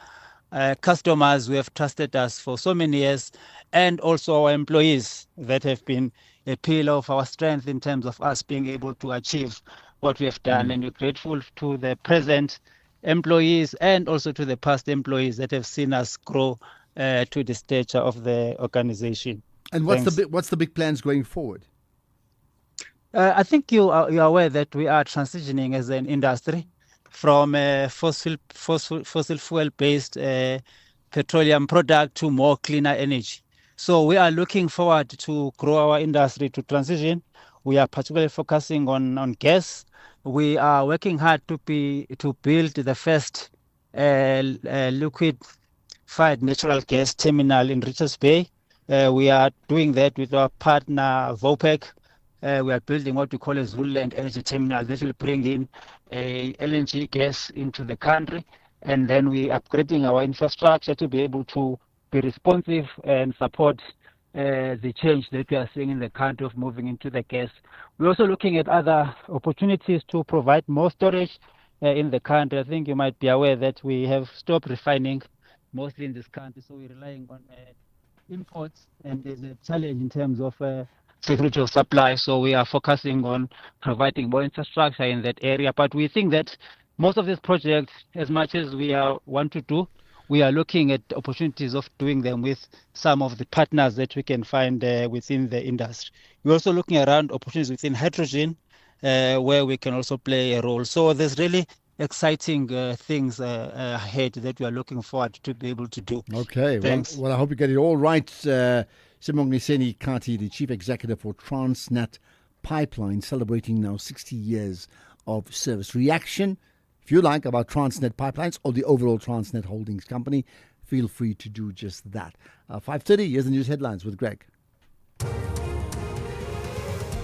S19: customers who have trusted us for so many years, and also our employees that have been a pillar of our strength in terms of us being able to achieve what we have done. And we're grateful to the present employees and also to the past employees that have seen us grow to the stature of the organization.
S6: And what's the big plans going forward?
S19: I think you are aware that we are transitioning as an industry from fossil fuel based petroleum product to more cleaner energy. So we are looking forward to grow our industry to transition. We are particularly focusing on gas. We are working hard to build the first liquid fired natural gas terminal in Richards Bay. We are doing that with our partner Vopec. We are building what we call a Zululand Energy Terminal. This will bring in LNG gas into the country, and then we are upgrading our infrastructure to be able to be responsive and support the change that we are seeing in the country of moving into the gas. We're also looking at other opportunities to provide more storage in the country. I think you might be aware that we have stopped refining mostly in this country, so we're relying on imports, and there's a challenge in terms of security of supply. So we are focusing on providing more infrastructure in that area. But we think that most of these projects, as much as we want to do, we are looking at opportunities of doing them with some of the partners that we can find within the industry. We're also looking around opportunities within hydrogen, where we can also play a role. So there's really exciting things ahead that we are looking forward to be able to do.
S6: Okay,
S19: thanks.
S6: Well, I hope you get it all right. Sibongiseni Kati, the Chief Executive for Transnet Pipeline, celebrating now 60 years of service. Reaction, if you like, about Transnet Pipelines or the overall Transnet Holdings Company, feel free to do just that. 5:30, here's the news headlines with Greg.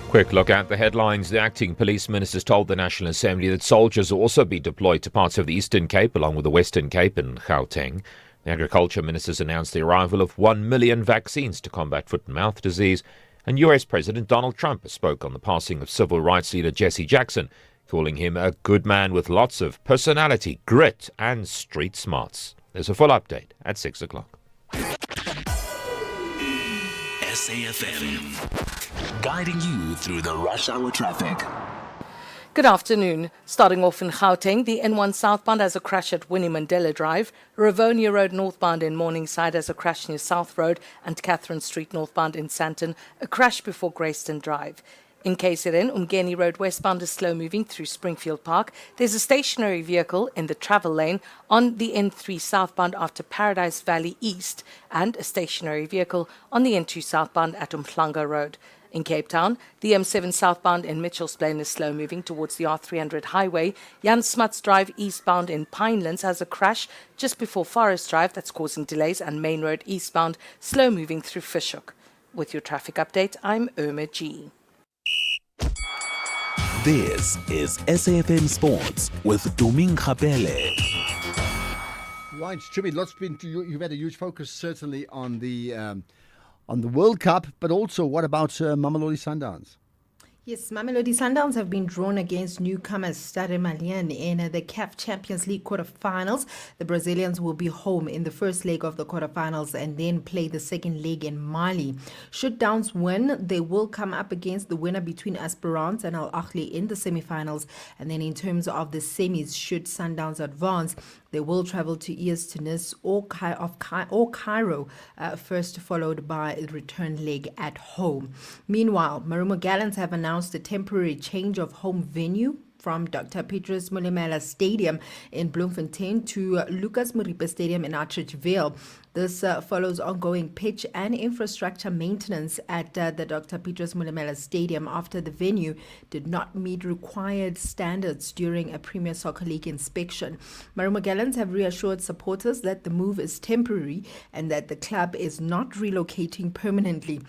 S5: Quick look at the headlines. The acting police minister told the National Assembly that soldiers will also be deployed to parts of the Eastern Cape along with the Western Cape and Gauteng. The Agriculture Ministers announced the arrival of 1 million vaccines to combat foot and mouth disease. And US President Donald Trump spoke on the passing of civil rights leader Jesse Jackson, calling him a good man with lots of personality, grit and street smarts. There's a full update at 6 o'clock.
S7: SAFM, guiding you through the rush hour traffic.
S18: Good afternoon. Starting off in Gauteng, the N1 southbound has a crash at Winnie Mandela Drive. Rivonia Road northbound in Morningside has a crash near South Road, and Catherine Street northbound in Sandton, a crash before Grayston Drive. In KZN, Umgeni Road westbound is slow moving through Springfield Park. There's a stationary vehicle in the travel lane on the N3 southbound after Paradise Valley East, and a stationary vehicle on the N2 southbound at Umhlanga Road. In Cape Town, the M7 southbound in Mitchell's Plain is slow moving towards the R300 highway. Jan Smuts Drive eastbound in Pinelands has a crash just before Forest Drive that's causing delays, and Main Road eastbound slow moving through Fishhook. With your traffic update, I'm Irma G.
S7: This is SAFM Sports with Tuming Khapele.
S6: Right, Jimmy, you've had a huge focus certainly on the World Cup, but also what about Mamelodi Sundowns?
S15: Yes, Mamelodi Sundowns have been drawn against newcomers Stade Malien in the CAF Champions League quarterfinals. The Brazilians will be home in the first leg of the quarterfinals and then play the second leg in Mali. Should Downs win, they will come up against the winner between Esperance and Al Ahly in the semifinals. And then in terms of the semis, should Sundowns advance, they will travel to ES Tunis or Cairo, first followed by a return leg at home. Meanwhile, Marumo Gallants have announced a temporary change of home venue from Dr. Petrus Molemela Stadium in Bloemfontein to Lucas Moripe Stadium in Atteridgeville. This follows ongoing pitch and infrastructure maintenance at the Dr. Petrus Molemela Stadium after the venue did not meet required standards during a Premier Soccer League inspection. Marumo Gallants have reassured supporters that the move is temporary and that the club is not relocating permanently.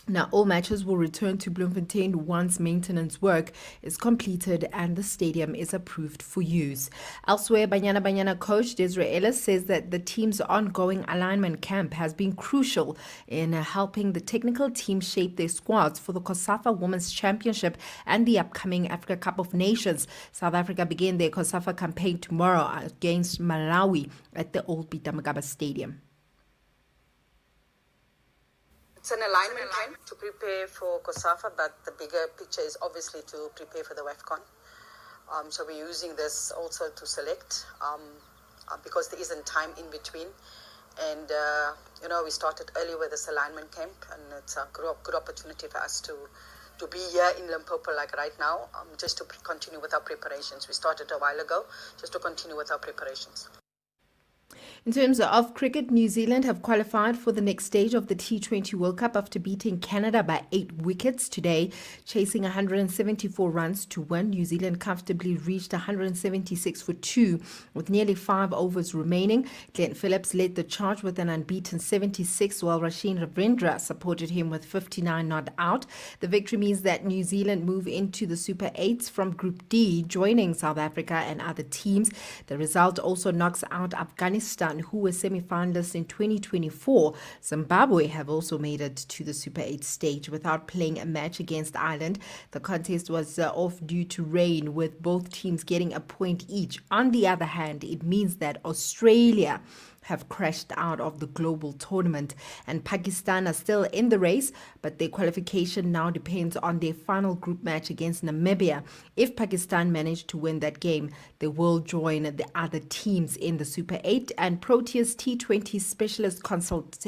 S15: Now, all matches will return to Bloemfontein once maintenance work is completed and the stadium is approved for use. Elsewhere, Banyana coach Desiree Ellis says that the team's ongoing alignment camp has been crucial in helping the technical team shape their squads for the COSAFA Women's Championship and the upcoming Africa Cup of Nations. South Africa begin their COSAFA campaign tomorrow against Malawi at the Old Peter Mokaba Stadium.
S20: It's an alignment camp to prepare for COSAFA, but the bigger picture is obviously to prepare for the WAFCON. So we're using this also to select because there isn't time in between. And, we started early with this alignment camp, and it's a good opportunity for us to be here in Limpopo like right now, just to continue with our preparations. We started a while ago, just to continue with our preparations.
S15: In terms of cricket, New Zealand have qualified for the next stage of the T20 World Cup after beating Canada by 8 wickets today. Chasing 174 runs to win, New Zealand comfortably reached 176 for 2 with nearly 5 overs remaining. Glenn Phillips led the charge with an unbeaten 76, while Rasheen Ravindra supported him with 59 not out. The victory means that New Zealand move into the Super 8s from Group D, joining South Africa and other teams. The result also knocks out Afghanistan, who were semi-finalists in 2024. Zimbabwe have also made it to the Super 8 stage without playing a match against Ireland. The contest was off due to rain, with both teams getting a point each. On the other hand, it means that Australia have crashed out of the global tournament, and Pakistan are still in the race, but their qualification now depends on their final group match against Namibia. If Pakistan manage to win that game, they will join the other teams in the Super 8. And Proteas T20 specialist consultant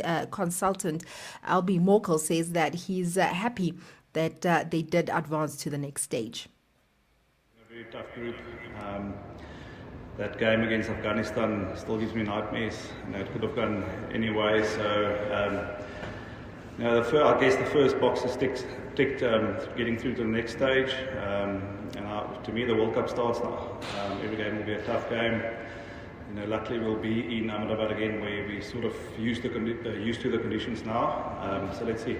S15: Albie Morkel says that he's happy that they did advance to the next stage.
S21: A very tough group. That game against Afghanistan still gives me nightmares. It could have gone any way. So, I guess the first box is ticked, getting through to the next stage. To me, the World Cup starts now. Every game will be a tough game. Luckily we'll be in Ahmedabad again, where we sort of used to the conditions now. So let's see.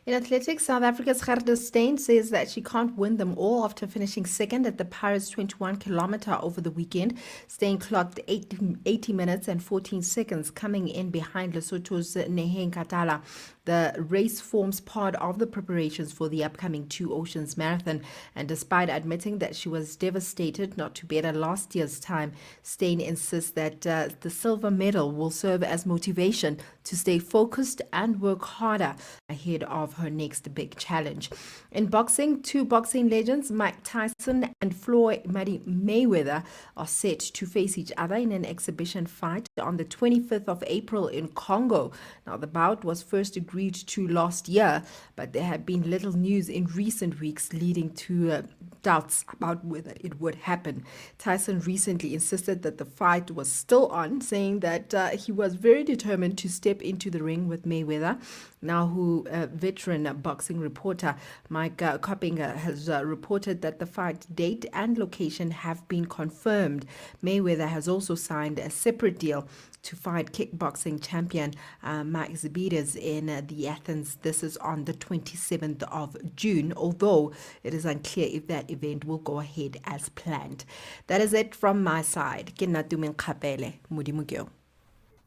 S15: In athletics, South Africa's Gerda Steyn says that she can't win them all after finishing second at the Paris 21-kilometer over the weekend. Steyn clocked 80 minutes and 14 seconds, coming in behind Lesotho's Neheng Katala. The race forms part of the preparations for the upcoming Two Oceans Marathon, and despite admitting that she was devastated not to better last year's time, Steyn insists that the silver medal will serve as motivation to stay focused and work harder ahead of her next big challenge. In boxing, two boxing legends, Mike Tyson and Floyd Mayweather, are set to face each other in an exhibition fight on the 25th of April in Congo. Now, the bout was first agreed to last year, but there had been little news in recent weeks, leading to doubts about whether it would happen. Tyson recently insisted that the fight was still on, saying that he was very determined to step into the ring with Mayweather. Now, veteran boxing reporter Mike Coppinger has reported that the fight date and location have been confirmed. Mayweather has also signed a separate deal to fight kickboxing champion Mike Zabides in the Athens. This is on the 27th of June, although it is unclear if that event will go ahead as planned. That is it from my side. Ke nna Tumi Nkgapele, Modimo ke yo.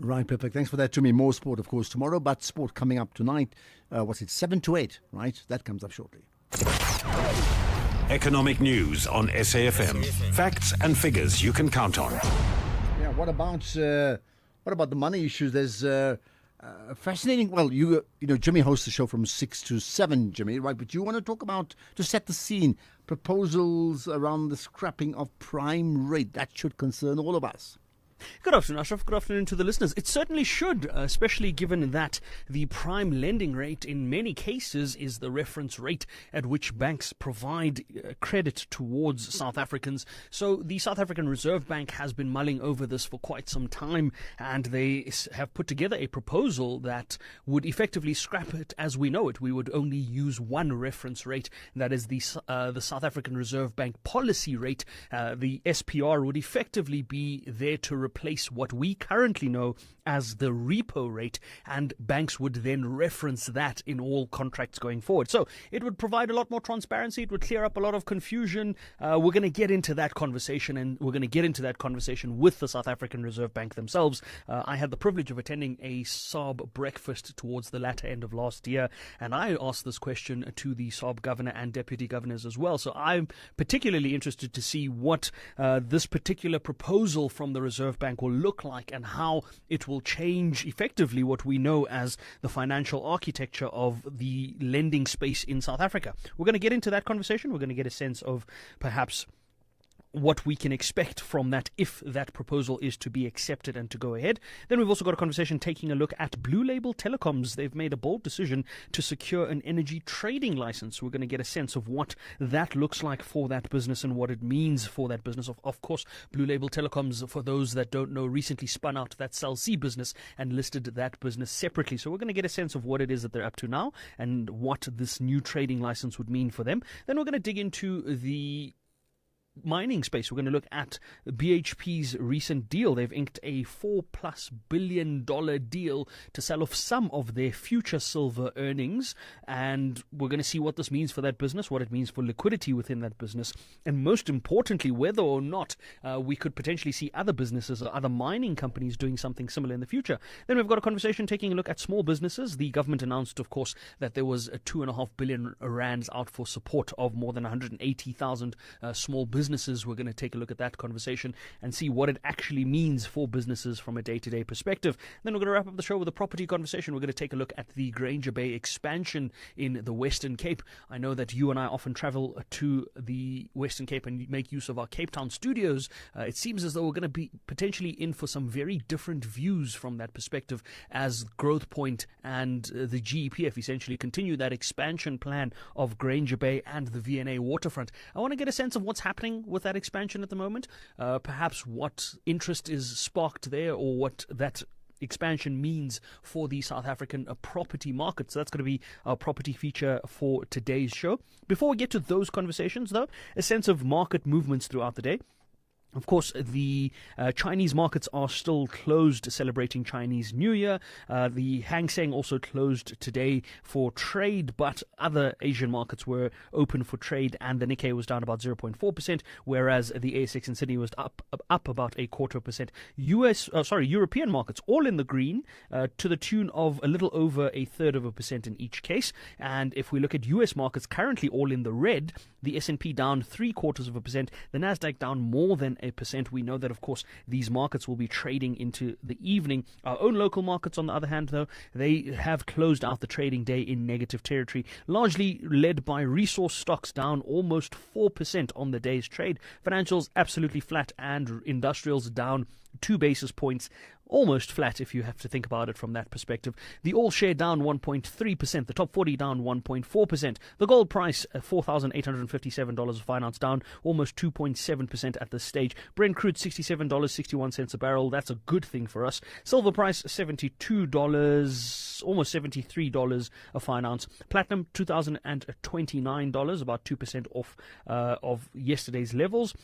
S6: Right, perfect. Thanks for that, Tumi. More sport, of course, tomorrow, but sport coming up tonight. 7 to 8, right? That comes up shortly.
S1: Economic news on SAFM. Facts and figures you can count on.
S6: Yeah, what about the money issues? There's fascinating. Well, you know, Jimmy hosts the show from 6 to 7, Jimmy, right? But you want to talk about, to set the scene, proposals around the scrapping of prime rate. That should concern all of us.
S4: Good afternoon, Ashraf. Good afternoon to the listeners. It certainly should, especially given that the prime lending rate in many cases is the reference rate at which banks provide credit towards South Africans. So the South African Reserve Bank has been mulling over this for quite some time, and they have put together a proposal that would effectively scrap it as we know it. We would only use one reference rate, that is the South African Reserve Bank policy rate. The SPR would effectively be there to replace what we currently know as the repo rate, and banks would then reference that in all contracts going forward. So it would provide a lot more transparency. It would clear up a lot of confusion. We're going to get into that conversation, and we're going to get into that conversation with the South African Reserve Bank themselves. I had the privilege of attending a SARB breakfast towards the latter end of last year, and I asked this question to the SARB governor and deputy governors as well. So I'm particularly interested to see what this particular proposal from the Reserve Bank will look like, and how it will change effectively what we know as the financial architecture of the lending space in South Africa. We're going to get into that conversation. We're going to get a sense of perhaps what we can expect from that if that proposal is to be accepted and to go ahead. Then we've also got a conversation taking a look at Blue Label Telecoms. They've made a bold decision to secure an energy trading license. We're going to get a sense of what that looks like for that business and what it means for that business. Of course, Blue Label Telecoms, for those that don't know, recently spun out that Cell C business and listed that business separately. So we're going to get a sense of what it is that they're up to now and what this new trading license would mean for them. Then we're going to dig into the mining space. We're going to look at BHP's recent deal. They've inked a $4+ billion deal to sell off some of their future silver earnings, and we're going to see what this means for that business, what it means for liquidity within that business, and most importantly, whether or not we could potentially see other businesses or other mining companies doing something similar in the future. Then we've got a conversation taking a look at small businesses. The government announced, of course, that there was a 2.5 billion rands out for support of more than 180,000 small businesses. We're going to take a look at that conversation and see what it actually means for businesses from a day-to-day perspective. Then we're going to wrap up the show with a property conversation. We're going to take a look at the Granger Bay expansion in the Western Cape. I know that you and I often travel to the Western Cape and make use of our Cape Town studios. It seems as though we're going to be potentially in for some very different views from that perspective as Growth Point and the GEPF essentially continue that expansion plan of Granger Bay and the V&A waterfront. I want to get a sense of what's happening with that expansion at the moment, perhaps what interest is sparked there, or what that expansion means for the South African property market. So that's going to be our property feature for today's show. Before we get to those conversations, though, a sense of market movements throughout the day. Of course, the Chinese markets are still closed, celebrating Chinese New Year. The Hang Seng also closed today for trade, but other Asian markets were open for trade, and the Nikkei was down about 0.4%, whereas the ASX in Sydney was up about 0.25%. European markets all in the green, to the tune of a little over 0.33% in each case. And if we look at US markets, currently all in the red, the S&P down 0.75%, the Nasdaq down more than 1%. We know that, of course, these markets will be trading into the evening. Our own local markets, on the other hand, though, they have closed out the trading day in negative territory, largely led by resource stocks down almost 4% on the day's trade. Financials absolutely flat, and industrials down 2 basis points, almost flat if you have to think about it from that perspective. The all share down 1.3%, the top 40 down 1.4%. The gold price $4,857 a fine ounce, down almost 2.7% at this stage. Brent crude $67.61 a barrel. That's a good thing for us. Silver price $72, almost $73 a fine ounce. Platinum $2,029, about 2% off of yesterday's levels.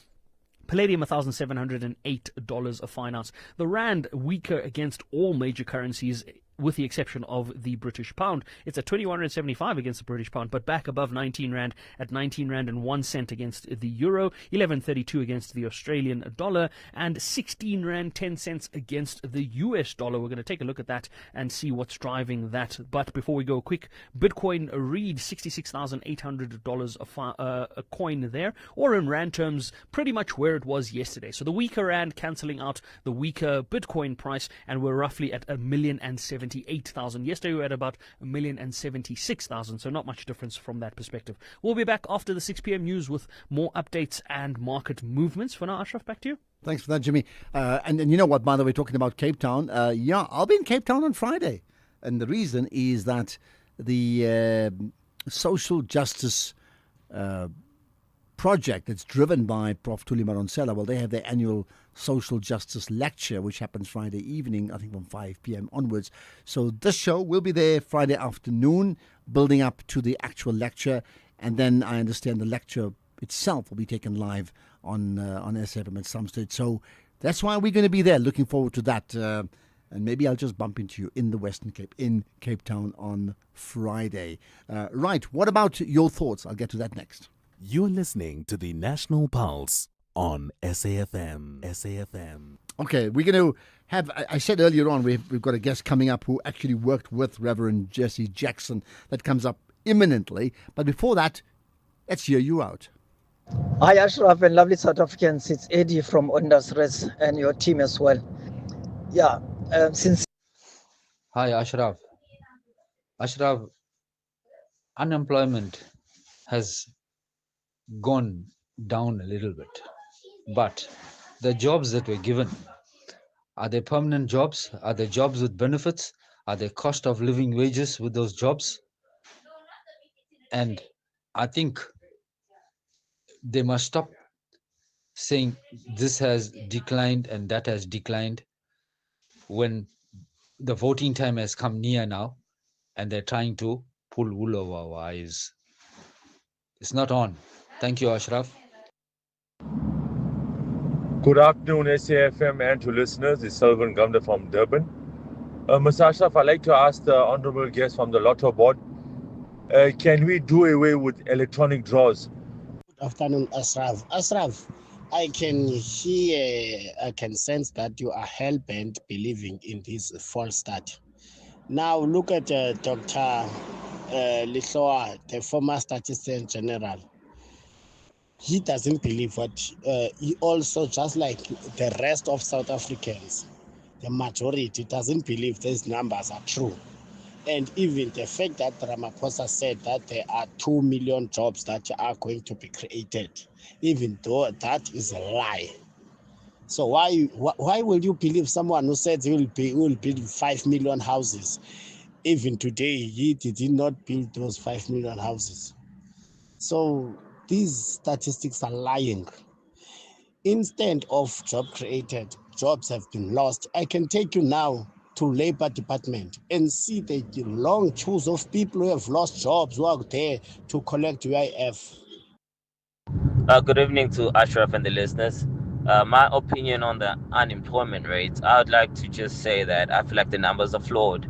S4: Palladium $1,708 a fine ounce. The rand weaker against all major currencies, with the exception of the British pound. It's at 21.75 against the British pound, but back above 19 rand at 19 rand and 1 cent against the euro, 11.32 against the Australian dollar, and 16 rand 10 cents against the US dollar. We're going to take a look at that and see what's driving that. But before we go, quick Bitcoin read, $66,800 a coin there, or in rand terms, pretty much where it was yesterday. So the weaker rand cancelling out the weaker Bitcoin price, and we're roughly at 1,078,000. Yesterday we were at about 1,076,000, so not much difference from that perspective. We'll be back after the 6 p.m. news with more updates and market movements. For now, Ashraf, back to you.
S6: Thanks for that, Jimmy. And you know what, by the way, talking about Cape Town, yeah, I'll be in Cape Town on Friday. And the reason is that the social justice project that's driven by Prof. Thuli Madonsela, well, they have their annual social justice lecture, which happens Friday evening, I think from 5 p.m. onwards. So this show will be there Friday afternoon, building up to the actual lecture. And then I understand the lecture itself will be taken live on SFM at some stage. So that's why we're going to be there. Looking forward to that. And maybe I'll just bump into you in the Western Cape, in Cape Town on Friday. Right. What about your thoughts? I'll get to that next.
S7: You're listening to the National Pulse on SAFM. SAFM.
S6: Okay, we're going to have, I said earlier on, we've got a guest coming up who actually worked with Reverend Jesse Jackson. That comes up imminently. But before that, let's hear you out.
S3: Hi, Ashraf and lovely South Africans. It's Eddie from Ondasres and your team as well. Yeah, since.
S8: Hi, Ashraf. Ashraf, unemployment has gone down a little bit, but the jobs that were given, are they permanent jobs? Are they jobs with benefits? Are they cost of living wages with those jobs? And I think they must stop saying this has declined and that has declined when the voting time has come near now and they're trying to pull wool over our eyes. It's not on. Thank you, Ashraf.
S22: Good afternoon, SAFM and to listeners. It's Sylvan Gumda from Durban. Mr. Ashraf, I'd like to ask the honorable guest from the Lotto Board, can we do away with electronic draws?
S23: Good afternoon, Ashraf. Ashraf, I can hear, I can sense that you are hell-bent believing in this false start. Now look at Dr. Lihloa, the former Statistician General. He doesn't believe what he also, just like the rest of South Africans, the majority doesn't believe these numbers are true. And even the fact that Ramaphosa said that there are 2 million jobs that are going to be created, even though that is a lie. So why will you believe someone who said he will build 5 million houses? Even today, he did not build those 5 million houses. So these statistics are lying. Instead of job created, jobs have been lost. I can take you now to Labour Department and see the long queues of people who have lost jobs who are there to collect UIF.
S24: Good evening to Ashraf and the listeners. My opinion on the unemployment rates, I would like to just say that I feel like the numbers are flawed.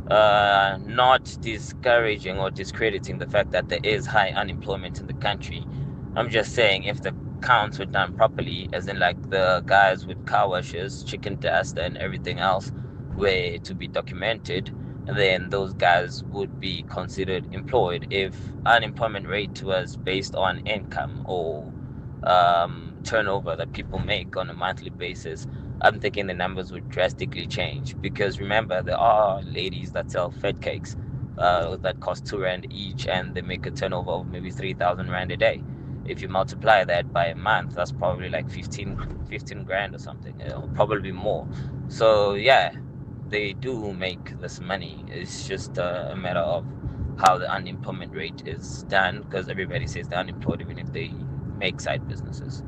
S24: Not discouraging or discrediting the fact that there is high unemployment in the country. I'm just saying if the counts were done properly, as in like the guys with car washes, chicken dust and everything else were to be documented, then those guys would be considered employed. If unemployment rate was based on income or turnover that people make on a monthly basis, I'm thinking the numbers would drastically change. Because remember, there are ladies that sell fed cakes that cost 2 rand each and they make a turnover of maybe 3,000 rand a day. If you multiply that by a month, that's probably like 15 grand or something, or probably more. So yeah, they do make this money. It's just a matter of how the unemployment rate is done, because everybody says they're unemployed even if they make side businesses.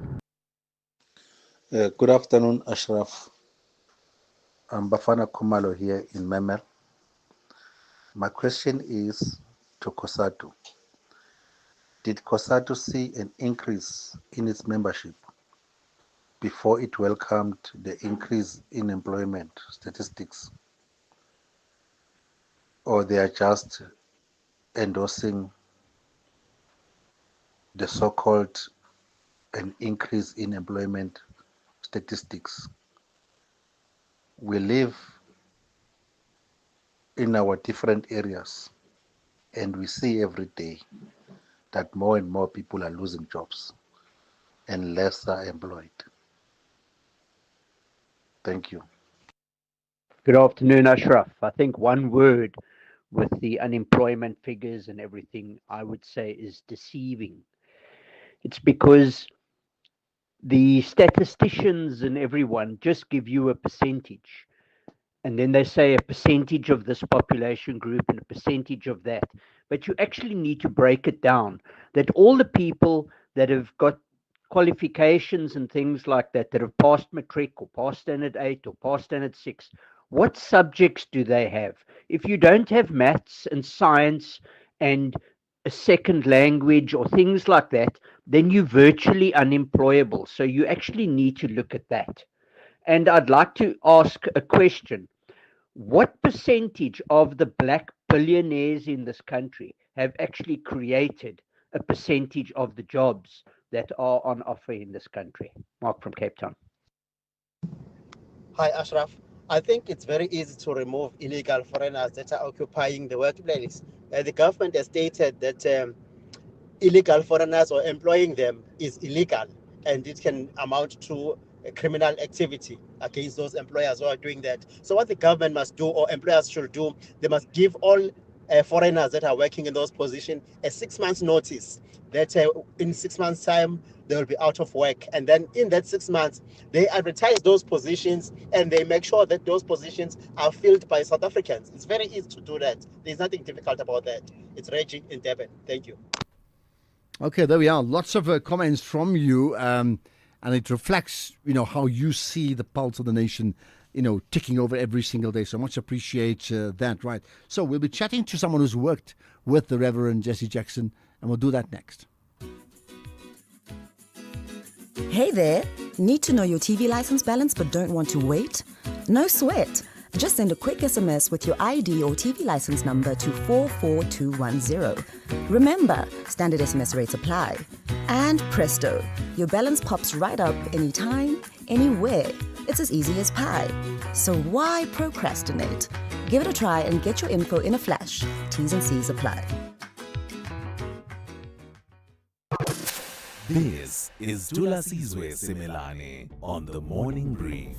S25: Good afternoon, Ashraf. I'm Bafana Kumalo here in Memel. My question is to COSATU. Did COSATU see an increase in its membership before it welcomed the increase in employment statistics? or they are just endorsing the so-called an increase in employment statistics. We live in our different areas, and we see every day that more and more people are losing jobs and less are employed. Thank you.
S10: Good afternoon, Ashraf. I think one word with the unemployment figures and everything, I would say, is deceiving. It's because the statisticians and everyone just give you a percentage. And then they say a percentage of this population group and a percentage of that. But you actually need to break it down, that all the people that have got qualifications and things like that, that have passed matric or passed standard 8 or passed standard 6, what subjects do they have? If you don't have maths and science and a second language or things like that, then you're virtually unemployable. So you actually need to look at that. And I'd like to ask a question. What percentage of the black billionaires in this country have actually created a percentage of the jobs that are on offer in this country? Mark from Cape Town.
S11: Hi, Ashraf. I think it's very easy to remove illegal foreigners that are occupying the workplace. The government has stated that illegal foreigners or employing them is illegal, and it can amount to a criminal activity against those employers who are doing that. So what the government must do, or employers should do, they must give all foreigners that are working in those positions a 6 months notice that in 6 months time they will be out of work, and then in that 6 months they advertise those positions and they make sure that those positions are filled by South Africans. It's very easy to do that. There's nothing difficult about that. It's Reggie in Durban. Thank you.
S6: Okay, there we are. Lots of comments from you, and it reflects, how you see the pulse of the nation, ticking over every single day. So much appreciate that. Right. So we'll be chatting to someone who's worked with the Reverend Jesse Jackson, and we'll do that next.
S12: Hey there! Need to know your TV license balance but don't want to wait? No sweat! Just send a quick SMS with your ID or TV license number to 44210. Remember, standard SMS rates apply. And presto, your balance pops right up anytime, anywhere. It's as easy as pie. So why procrastinate? Give it a try and get your info in a flash. T's and C's apply.
S7: This is Dula Sizwe Simelane on the Morning Brief.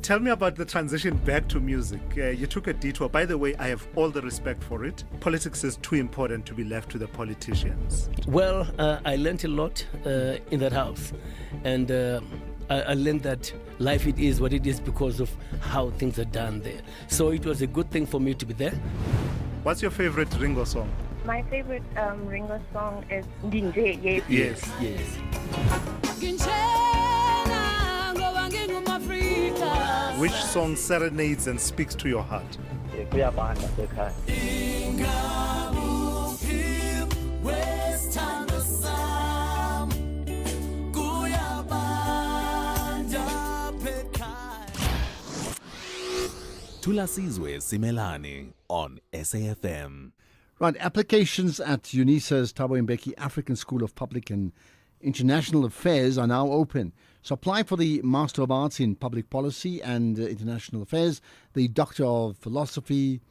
S14: Tell me about the transition back to music. You took a detour. By the way, I have all the respect for it. Politics is too important to be left to the politicians.
S16: Well, I learned a lot in that house. And I learned that life it is what it is because of how things are done there. So it was a good thing for me to be there.
S14: What's your favorite Ringo song?
S26: My favorite Ringo song is Dinje.
S14: Yes. Which song serenades and speaks to your heart?
S7: Dula Sizwe Simelane on SAFM.
S6: Right, applications at UNISA's Thabo Mbeki African School of Public and International Affairs are now open. So apply for the Master of Arts in Public Policy and International Affairs, the Doctor of Philosophy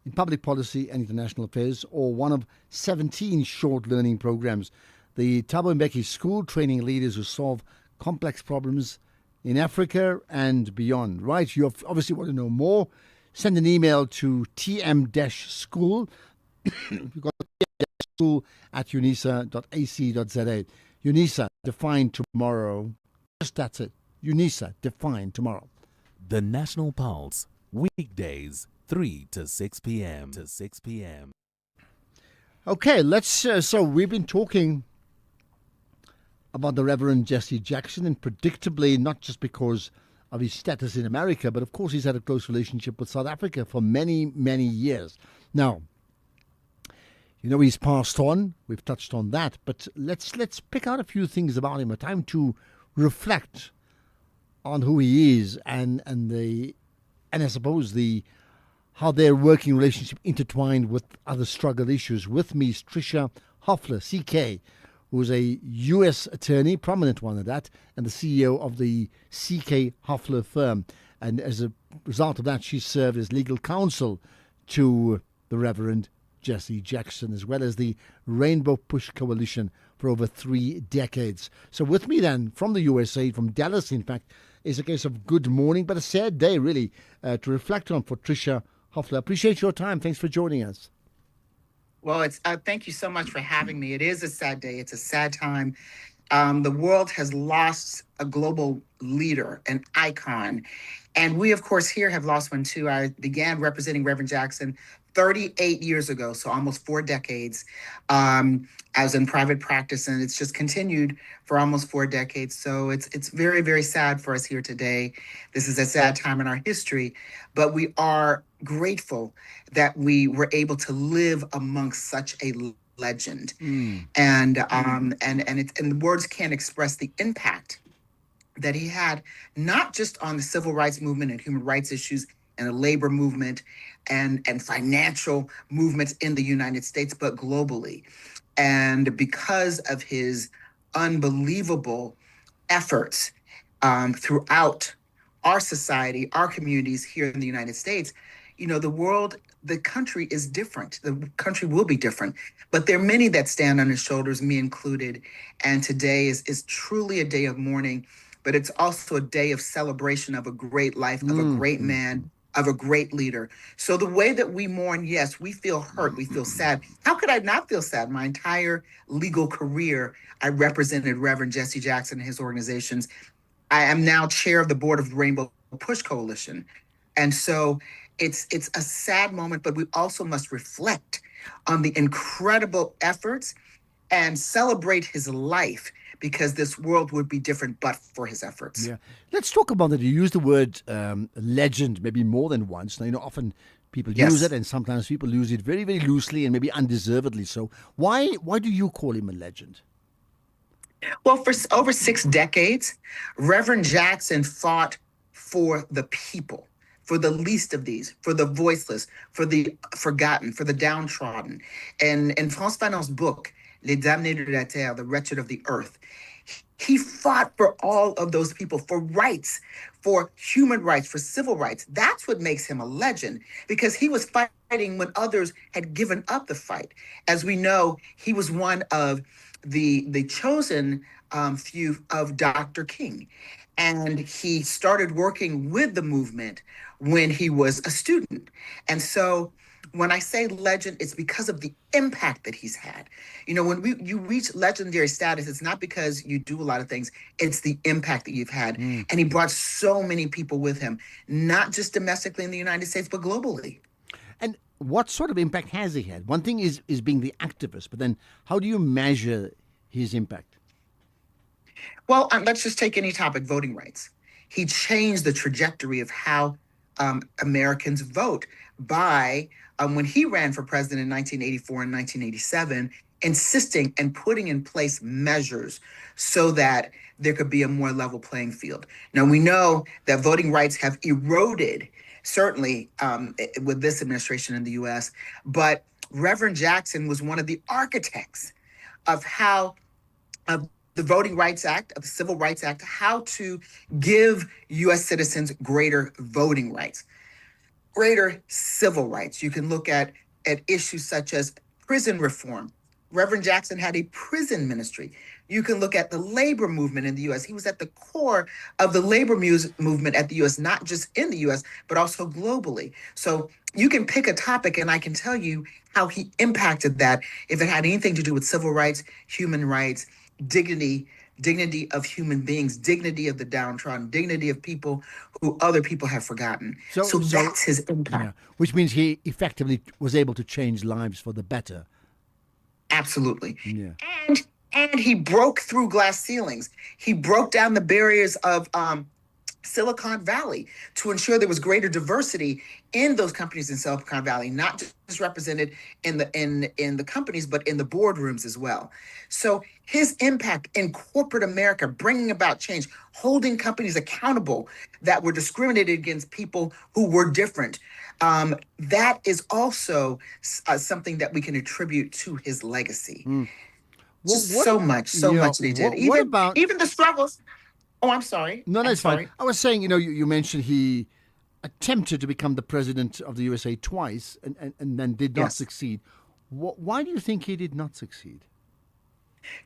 S6: in Public Policy and International Affairs, or one of 17 short learning programs. The Thabo Mbeki School training leaders who solve complex problems in Africa and beyond. Right, you obviously want to know more. Send an email to tm-school. You've got school at unisa.ac.za. UNISA, define tomorrow. Just that's it. UNISA, define tomorrow.
S7: The National Pulse, weekdays, 3 to 6 p.m.
S6: Okay, let's. So we've been talking about the Reverend Jesse Jackson, and predictably, not just because of his status in America, but of course he's had a close relationship with South Africa for many, many years. Now, he's passed on. We've touched on that. But let's pick out a few things about him. A time to reflect on who he is and I suppose how their working relationship intertwined with other struggle issues. With me is Tricia Hoffler, CK, who's a U.S. attorney, prominent one at that, and the CEO of the CK Hoffler firm. And as a result of that, she served as legal counsel to the Reverend Jesse Jackson, as well as the Rainbow Push Coalition for over 3 decades. So with me then, from the USA, from Dallas, in fact, is a case of good morning, but a sad day, really, to reflect on for Tricia Hoffler. Appreciate your time. Thanks for joining us.
S2: Well, it's thank you so much for having me. It is a sad day. It's a sad time. The world has lost a global leader, an icon. And we, of course, here have lost one too. I began representing Reverend Jackson 38 years ago, so almost 4 decades. I was in private practice, and it's just continued for almost 4 decades. So it's very, very sad for us here today. This is a sad time in our history, but we are grateful that we were able to live amongst such a legend. And the words can't express the impact that he had, not just on the civil rights movement and human rights issues and the labor movement and financial movements in the United States, but globally. And because of his unbelievable efforts throughout our society, our communities here in the United States, you know, the country is different. The country will be different. But there are many that stand on his shoulders, me included. And today is truly a day of mourning, but it's also a day of celebration of a great life, of a great man, of a great leader. So the way that we mourn, yes, we feel hurt, we feel sad. How could I not feel sad? My entire legal career, I represented Reverend Jesse Jackson and his organizations. I am now chair of the board of the Rainbow Push Coalition. And so it's a sad moment, but we also must reflect on the incredible efforts and celebrate his life, because this world would be different but for his efforts.
S6: Yeah. Let's talk about that. You use the word legend maybe more than once. Now, you know, often people use it, and sometimes people use it very, very loosely and maybe undeservedly so. Why do you call him a legend?
S2: Well, for over 6 decades, Reverend Jackson fought for the people, for the least of these, for the voiceless, for the forgotten, for the downtrodden. And in Frantz Fanon's book, Les Damnés de la Terre, the wretched of the earth, he fought for all of those people, for rights, for human rights, for civil rights. That's what makes him a legend, because he was fighting when others had given up the fight. As we know, he was one of the chosen few of Dr. King. And he started working with the movement when he was a student. And so when I say legend, it's because of the impact that he's had. You know, when you reach legendary status, it's not because you do a lot of things, it's the impact that you've had. And he brought so many people with him, not just domestically in the United States, but globally.
S6: And what sort of impact has he had? One thing is being the activist, but then how do you measure his impact?
S2: Well, let's just take any topic, voting rights. He changed the trajectory of how Americans vote by, when he ran for president in 1984 and 1987, insisting and putting in place measures so that there could be a more level playing field. Now, we know that voting rights have eroded, certainly with this administration in the U.S., but Reverend Jackson was one of the architects of how the Voting Rights Act, of the Civil Rights Act, how to give U.S. citizens greater voting rights, greater civil rights. You can look at issues such as prison reform. Reverend Jackson had a prison ministry. You can look at the labor movement in the U.S. He was at the core of the labor movement at the U.S., not just in the U.S., but also globally. So you can pick a topic and I can tell you how he impacted that, if it had anything to do with civil rights, human rights, dignity of human beings, dignity of the downtrodden, dignity of people who other people have forgotten. So that's his impact.
S6: Yeah, which means he effectively was able to change lives for the better.
S2: Absolutely.
S6: Yeah.
S2: And he broke through glass ceilings. He broke down the barriers of Silicon Valley to ensure there was greater diversity in those companies in Silicon Valley, not just represented in the companies, but in the boardrooms as well. So his impact in corporate America, bringing about change, holding companies accountable that were discriminated against people who were different, that is also something that we can attribute to his legacy. So much that he did. Even the struggles. Oh, I'm sorry.
S6: No,
S2: I'm
S6: it's fine.
S2: sorry.
S6: I was saying, you mentioned he attempted to become the president of the USA twice and then did not succeed. Why do you think he did not succeed?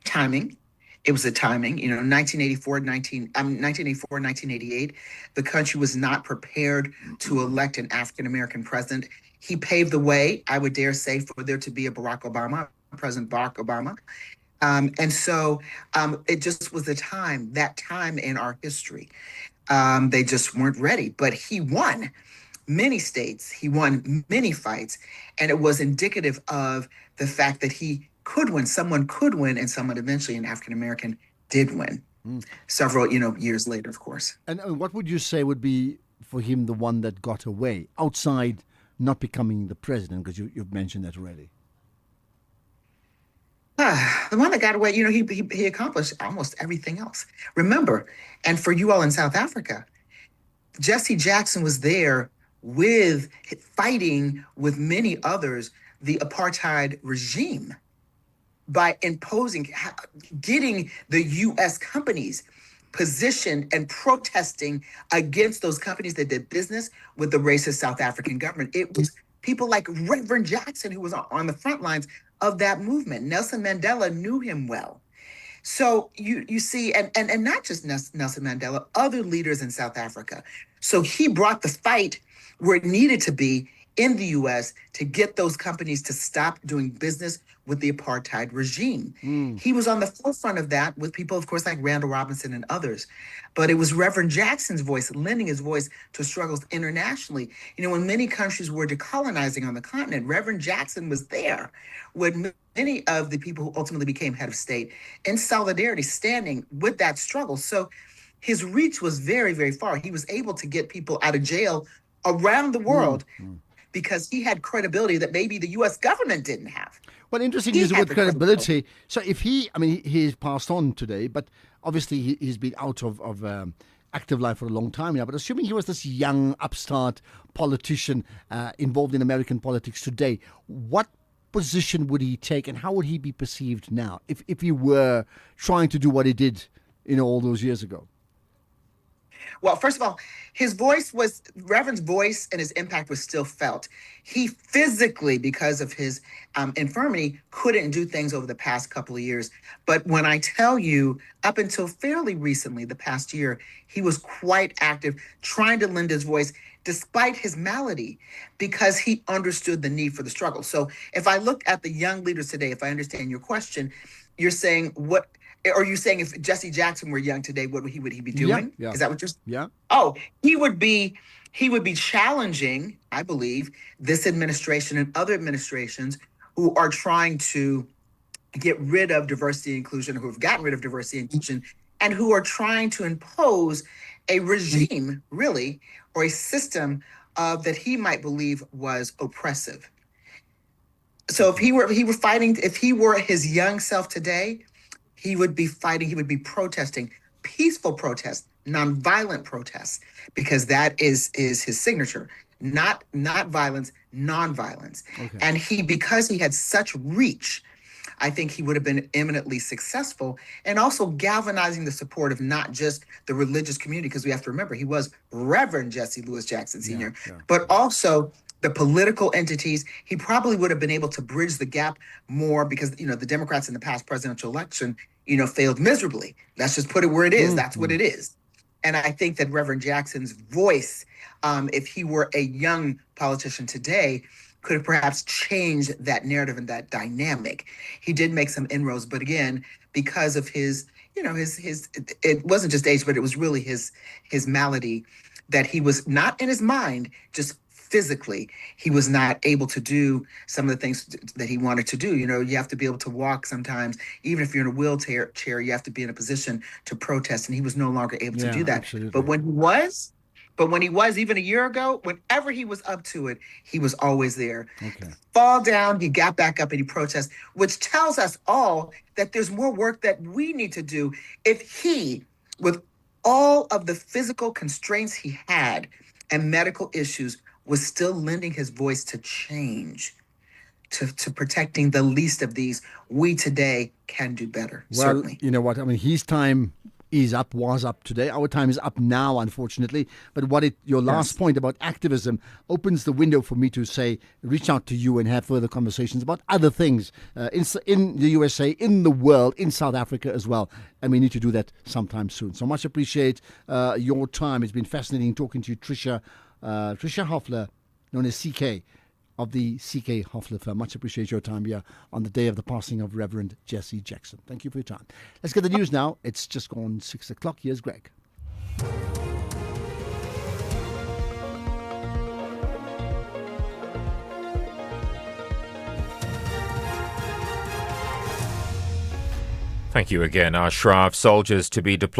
S2: Timing. It was the timing. 1984, 1988, the country was not prepared to elect an African-American president. He paved the way, I would dare say, for there to be a President Barack Obama. And so it just was that time in our history. They just weren't ready. But he won many states. He won many fights. And it was indicative of the fact that he could win. Someone could win, and someone eventually, an African-American, did win. Several, years later, of course.
S6: And what would you say would be, for him, the one that got away, outside not becoming the president? Because you've mentioned that already.
S2: The one that got away, he accomplished almost everything else. Remember, and for you all in South Africa, Jesse Jackson was there fighting with many others, the apartheid regime by getting the U.S. companies positioned and protesting against those companies that did business with the racist South African government. It was people like Reverend Jackson who was on the front lines of that movement. Nelson Mandela knew him well. So you see, and not just Nelson Mandela, other leaders in South Africa. So he brought the fight where it needed to be in the U.S. to get those companies to stop doing business with the apartheid regime. He was on the forefront of that with people, of course, like Randall Robinson and others. But it was Reverend Jackson's voice, lending his voice to struggles internationally. When many countries were decolonizing on the continent, Reverend Jackson was there with many of the people who ultimately became head of state in solidarity, standing with that struggle. So his reach was very, very far. He was able to get people out of jail around the world because he had credibility that maybe the U.S. government didn't have.
S6: Well, interesting is with credibility. So if he's passed on today, but obviously he's been out of active life for a long time now. But assuming he was this young upstart politician involved in American politics today, what position would he take and how would he be perceived now if he were trying to do what he did, all those years ago?
S2: Well, first of all, Reverend's voice and his impact was still felt. He physically, because of his infirmity, couldn't do things over the past couple of years. But when I tell you, up until fairly recently, the past year, he was quite active, trying to lend his voice despite his malady, because he understood the need for the struggle. So if I look at the young leaders today, if I understand your question, you're saying are you saying if Jesse Jackson were young today, what would he be doing?
S6: Yeah.
S2: Is that what you're saying?
S6: Yeah.
S2: Oh, he would be challenging, I believe, this administration and other administrations who are trying to get rid of diversity and inclusion, who have gotten rid of diversity and inclusion, and who are trying to impose a regime, really, or a system that he might believe was oppressive. So if he were his young self today, he would be fighting, he would be protesting, peaceful protests, nonviolent protests, because that is his signature. Not violence, nonviolence. Okay. And because he had such reach, I think he would have been eminently successful, and also galvanizing the support of not just the religious community, because we have to remember he was Reverend Jesse Louis Jackson Sr., but also the political entities. He probably would have been able to bridge the gap more because, the Democrats in the past presidential election, failed miserably. Let's just put it where it is. That's what it is. And I think that Reverend Jackson's voice, if he were a young politician today, could have perhaps changed that narrative and that dynamic. He did make some inroads, but again, because of his it wasn't just age, but it was really his malady that he was not in his mind just physically, he was not able to do some of the things that he wanted to do. You know, you have to be able to walk sometimes. Even if you're in a wheelchair, you have to be in a position to protest. And he was no longer able to
S6: Yeah,
S2: do that.
S6: absolutely.
S2: But when he was, even a year ago, whenever he was up to it, he was always there.
S6: Okay.
S2: Fall down, he got back up and he protested, which tells us all that there's more work that we need to do. If he, with all of the physical constraints he had and medical issues, was still lending his voice to change, to protecting the least of these, we today can do better,
S6: Well,
S2: certainly.
S6: you know what? I mean, his time was up today. Our time is up now, unfortunately. But your last point about activism opens the window for me to say, reach out to you and have further conversations about other things in the USA, in the world, in South Africa as well. And we need to do that sometime soon. So much appreciate your time. It's been fascinating talking to you, Tricia Hoffler, known as CK, of the CK Hoffler firm. Much appreciate your time here on the day of the passing of Reverend Jesse Jackson. Thank you for your time. Let's get the news now. It's just gone 6 o'clock. Here's Greg.
S5: Thank you again, Ashraf. Soldiers to be deployed